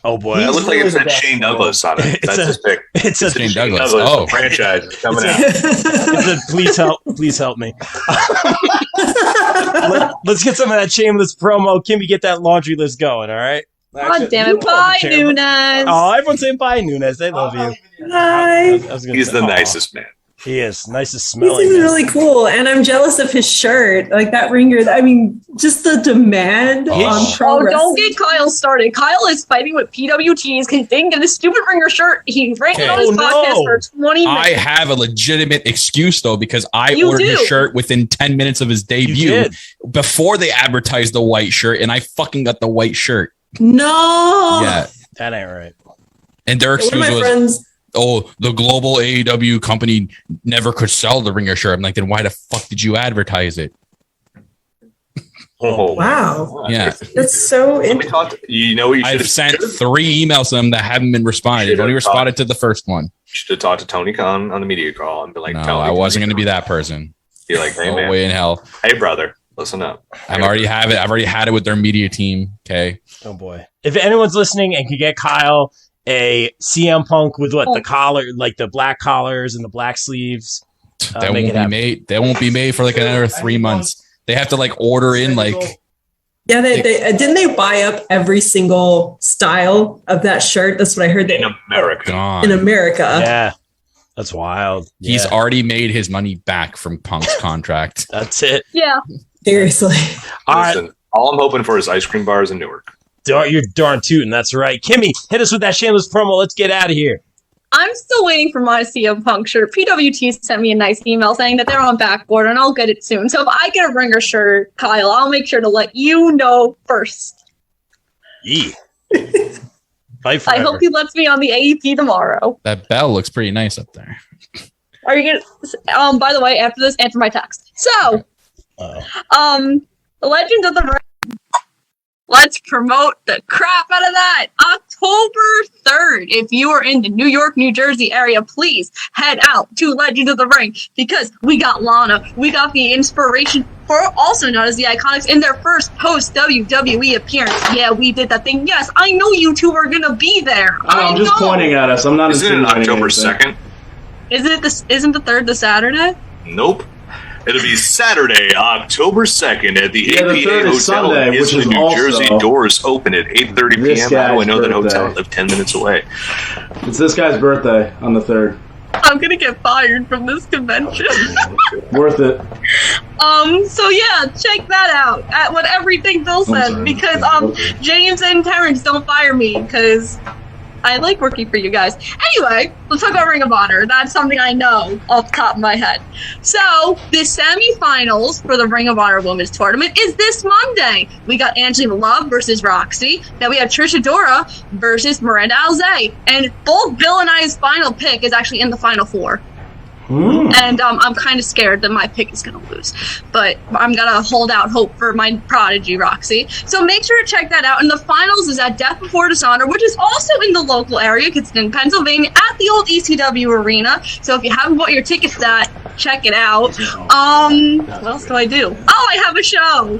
Oh boy. It looked like it He's said really Shane the Douglas on it. It's That's a- his pick. It's a Shane Douglas. Douglas, Oh, the franchise is coming out. please help me. Let's get some of that shameless promo. Kimmy, get that laundry list going, all right? God damn it. Bye, Nunes. Oh, everyone's saying bye, Nunes. They love you. Hi. He's the nicest man. He is. Nicest He smelling. seems really cool, and I'm jealous of his shirt. Like that ringer. I mean, just the demand on pro Oh, don't wrestling. get Kyle started. Kyle is fighting with PWTs because he didn't get his stupid ringer shirt. He ranted on his podcast for 20 minutes. I have a legitimate excuse though because I You ordered his do. shirt within 10 minutes of his You debut did. before they advertised the white shirt, and I fucking got the white shirt. No. Yeah, That ain't right. and their One of excuse my was, friends. "Oh, the global AEW company never could sell the ringer shirt." I'm like, then why the fuck did you advertise it? Oh, Wow, Yeah, that's so Let me interesting. talk. You know what you should I've have sent 3 emails to them that haven't been responded. They've only responded to the first one. should have talked to Tony Khan on the media call and be like, No, Tony, I wasn't going to be that person. Be like, hey No man, way in hell. hey brother, listen up. I've already had it with their media team. Okay. Oh boy. If anyone's listening and can get Kyle a CM Punk with the collar, like the black collars and the black sleeves, That make won't it be happen. made. That won't be made for like another 3 months. They have to like order in like Yeah, they didn't they buy up every single style of that shirt? That's what I heard. In That America. gone. in America. Yeah. That's wild. He's Yeah. already made his money back from Punk's contract. That's it. Yeah. Seriously. All right. Listen, all I'm hoping for is ice cream bars in Newark. You're darn tootin'. That's right. Kimmy, hit us with that shameless promo. Let's get out of here. I'm still waiting for my CM Punk shirt. PWT sent me a nice email saying that they're on back order and I'll get it soon. So if I get a ringer shirt, Kyle, I'll make sure to let you know first. Yee. Fight I forever. hope he lets me on the AEP tomorrow. That bell looks pretty nice up there. Are you gonna by the way, after this, answer my text. So Uh-oh. the Legend of the Ring. Let's promote the crap out of that. October 3rd. If you are in the New York, New Jersey area, please head out to Legend of the Ring because we got Lana. We got the Inspiration, for also known as the Iconics, in their first post WWE appearance. Yeah, we did that thing. Yes, I know you two are gonna be there. I'm just pointing at us. I'm not. Isn't it insinuating October anything. 2nd? Isn't the 3rd the Saturday? Nope. It'll be Saturday, October 2nd at the Yeah, the APA 3rd Hotel is Sunday, in which Islay, is New also Jersey. Doors open at 8:30 this p.m. How do I guy's know that birthday. hotel lived 10 minutes away? It's this guy's birthday on the 3rd. I'm gonna get fired from this convention. Worth it. So yeah, check that out at what everything Bill said sorry. because James and Terrence don't fire me because I like working for you guys. Anyway, let's talk about Ring of Honor. That's something I know off the top of my head. So the semifinals for the Ring of Honor Women's Tournament is this Monday. We got Angelina Love versus Roxy. Then we have Trish Adora versus Miranda Alzay. And both Bill and I's final pick is actually in the final 4. And I'm kind of scared that my pick is going to lose. But I'm going to hold out hope for my prodigy, Roxy. So make sure to check that out. And the finals is at Death Before Dishonor, which is also in the local area because it's in Pennsylvania at the old ECW Arena. So if you haven't bought your tickets to that, check it out. What else do I do? Oh, I have a show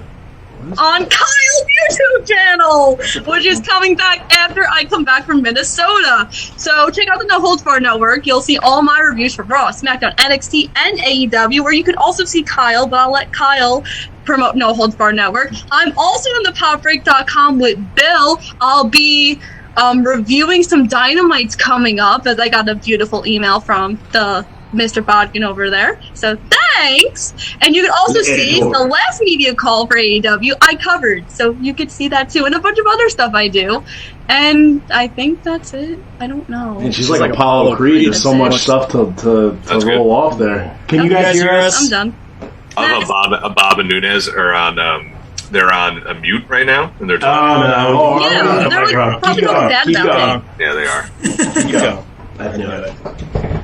on Kyle's YouTube channel, which is coming back after I come back from Minnesota. So check out the No Holds Barred Network. You'll see all my reviews for Raw, SmackDown, NXT, and AEW, where you could also see Kyle, but I'll let Kyle promote No Holds Barred Network. I'm also on the PopBreak.com with Bill. I'll be reviewing some Dynamites coming up, as I got a beautiful email from the Mr. Bodkin over there. So thanks. And you can also see the last media call for AEW I covered. So you could see that too. And a bunch of other stuff I do. And I think that's it. I don't know. And she's like Apollo Creed. There's so much stuff to roll off there. Can you guys hear us? I'm done. I love Bob and Nunez are on. They're on a mute right now, and they're talking. Oh, no. Yeah, they're like probably going bad about it. Yeah, they are. Keep going. I knew it.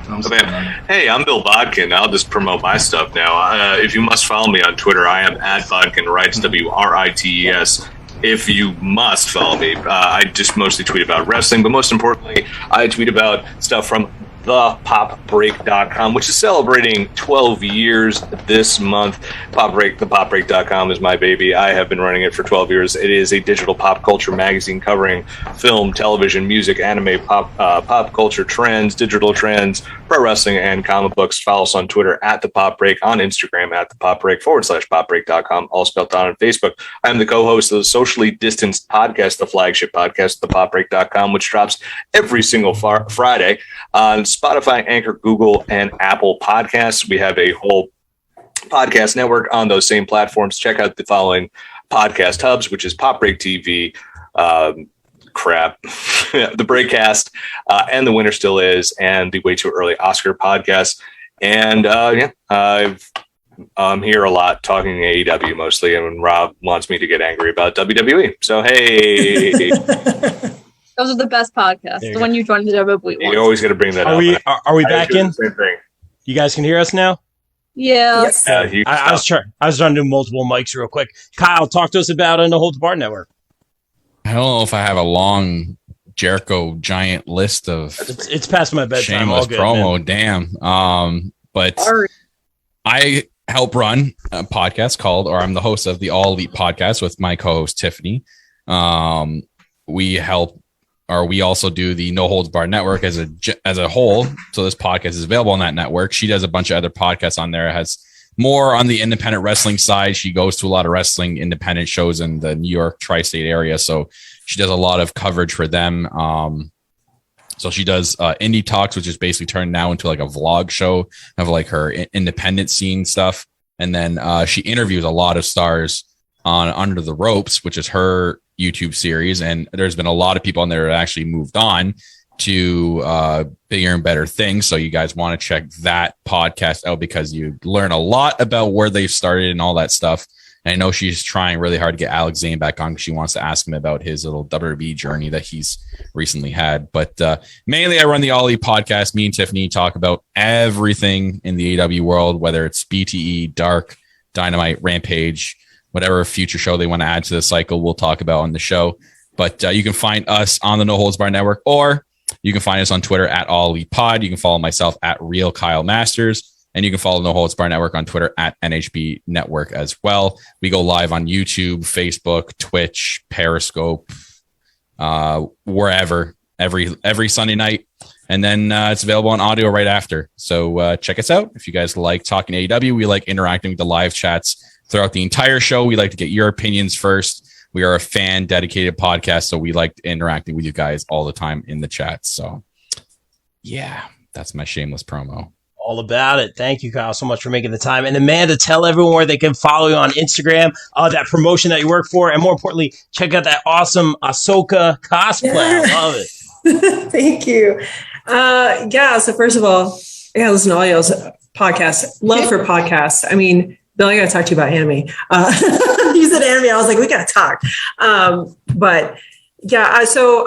Oh, man. Hey, I'm Bill Bodkin. I'll just promote my stuff now. If you must follow me on Twitter, I am at Bodkin Writes, WRITES. If you must follow me, I just mostly tweet about wrestling, but most importantly, I tweet about stuff from thepopbreak.com, which is celebrating 12 years this month. Thepopbreak.com is my baby. I have been running it for 12 years. It is a digital pop culture magazine covering film, television, music, anime, pop culture trends, digital trends, pro wrestling, and comic books. Follow us on Twitter at The Pop Break, on Instagram at thepopbreak/popbreak.com, all spelled out on Facebook. I am the co-host of the socially distanced podcast, the flagship podcast, thepopbreak.com, which drops every single Friday on Spotify, Anchor, Google, and Apple Podcasts. We have a whole podcast network on those same platforms. Check out the following podcast hubs, which is Pop Break TV, the Breakcast, and The Winner Still Is, and the Way Too Early Oscar podcast. And I'm here a lot talking AEW mostly, and when Rob wants me to get angry about WWE. So, hey. Those are the best podcasts. The one you joined the WWE. You always got to bring that up. Are we back in? Same thing. You guys can hear us now? Yeah. Yes. I was trying to do multiple mics real quick. Kyle, talk to us about the Holds Bar Network. I don't know if I have a long Jericho giant list of it's past my bedtime. Shameless good, promo, man. damn. But I help run a podcast called, or I'm the host of the All Elite podcast with my co-host Tiffany. We also do the No Holds Bar Network as a whole. So this podcast is available on that network. She does a bunch of other podcasts on there. It has more on the independent wrestling side. She goes to a lot of wrestling independent shows in the New York tri-state area. So she does a lot of coverage for them. So she does Indie Talks, which is basically turned now into like a vlog show of like her independent scene stuff. And then she interviews a lot of stars on Under the Ropes, which is her YouTube series. And there's been a lot of people on there that actually moved on to bigger and better things. So you guys want to check that podcast out because you learn a lot about where they've started and all that stuff. And I know she's trying really hard to get Alex Zane back on because she wants to ask him about his little WWE journey that he's recently had. But mainly I run the Ollie podcast. Me and Tiffany talk about everything in the AEW world, whether it's BTE, Dark, Dynamite, Rampage, whatever future show they want to add to the cycle, we'll talk about on the show. But you can find us on the No Holds Bar Network, or you can find us on Twitter at All Elite Pod. You can follow myself at Real Kyle Masters. And you can follow No Holds Bar Network on Twitter at NHB Network as well. We go live on YouTube, Facebook, Twitch, Periscope, wherever every Sunday night. And then it's available on audio right after. So check us out. If you guys like talking AEW, we like interacting with the live chats throughout the entire show. We like to get your opinions first. We are a fan dedicated podcast, so we like interacting with you guys all the time in the chat. So yeah, that's my shameless promo. All about it. Thank you, Kyle, so much for making the time. And Amanda, tell everyone where they can follow you on Instagram, that promotion that you work for, and more importantly, check out that awesome Ahsoka cosplay. I love it. Thank you. So first of all, I gotta listen to all y'all's podcasts. Love for podcasts. I mean, Bill, I gotta talk to you about anime. You said anime, I was like, we gotta talk. So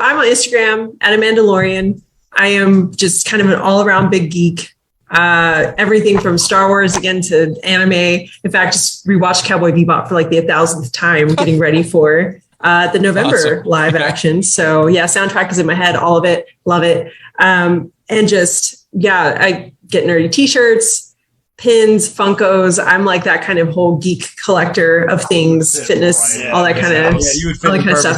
I'm on Instagram at Amandalorian. I am just kind of an all-around big geek. Everything from Star Wars again to anime. In fact, just rewatched Cowboy Bebop for like the 1,000th time, getting ready for the November live action. So yeah, soundtrack is in my head, all of it, love it. I get nerdy t-shirts, pins, Funkos. I'm like that kind of whole geek collector of things, fitness, all that kind of, you would fit all that kind of stuff.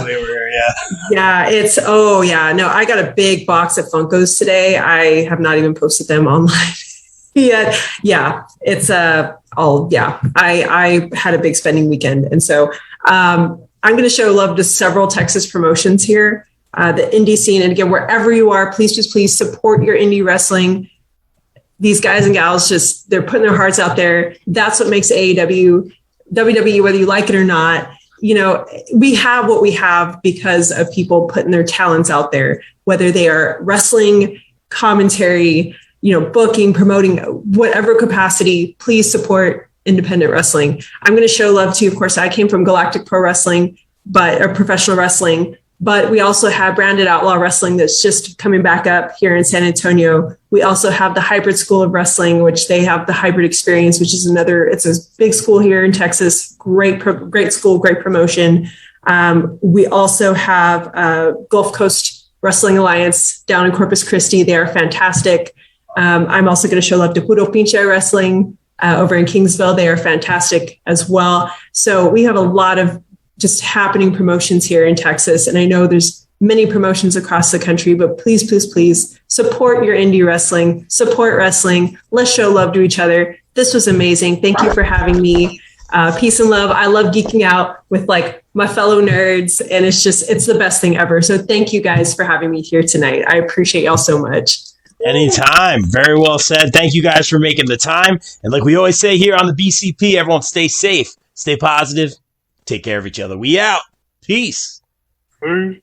I got a big box of Funkos today. I have not even posted them online yet. I had a big spending weekend. And so I'm going to show love to several Texas promotions here, the indie scene. And again, wherever you are, please support your indie wrestling. These guys and gals, they're putting their hearts out there. That's what makes AEW, WWE, whether you like it or not. You know, we have what we have because of people putting their talents out there, whether they are wrestling, commentary, booking, promoting, whatever capacity. Please support independent wrestling. I'm going to show love to, of course, I came from Galactic Pro Wrestling, or professional wrestling, but we also have Branded Outlaw Wrestling that's just coming back up here in San Antonio. We also have the Hybrid School of Wrestling, which they have the Hybrid Experience, which is it's a big school here in Texas. Great school, great promotion. We also have Gulf Coast Wrestling Alliance down in Corpus Christi. They are fantastic. I'm also going to show love to Puro Pinche Wrestling over in Kingsville. They are fantastic as well. So we have a lot of just happening promotions here in Texas. And I know there's many promotions across the country, but please, please, please support your indie wrestling, support wrestling. Let's show love to each other. This was amazing. Thank you for having me. Peace and love. I love geeking out with like my fellow nerds, and it's the best thing ever. So thank you guys for having me here tonight. I appreciate y'all so much. Anytime. Very well said. Thank you guys for making the time. And like we always say here on the BCP, everyone stay safe, stay positive, take care of each other. We out. Peace. Peace.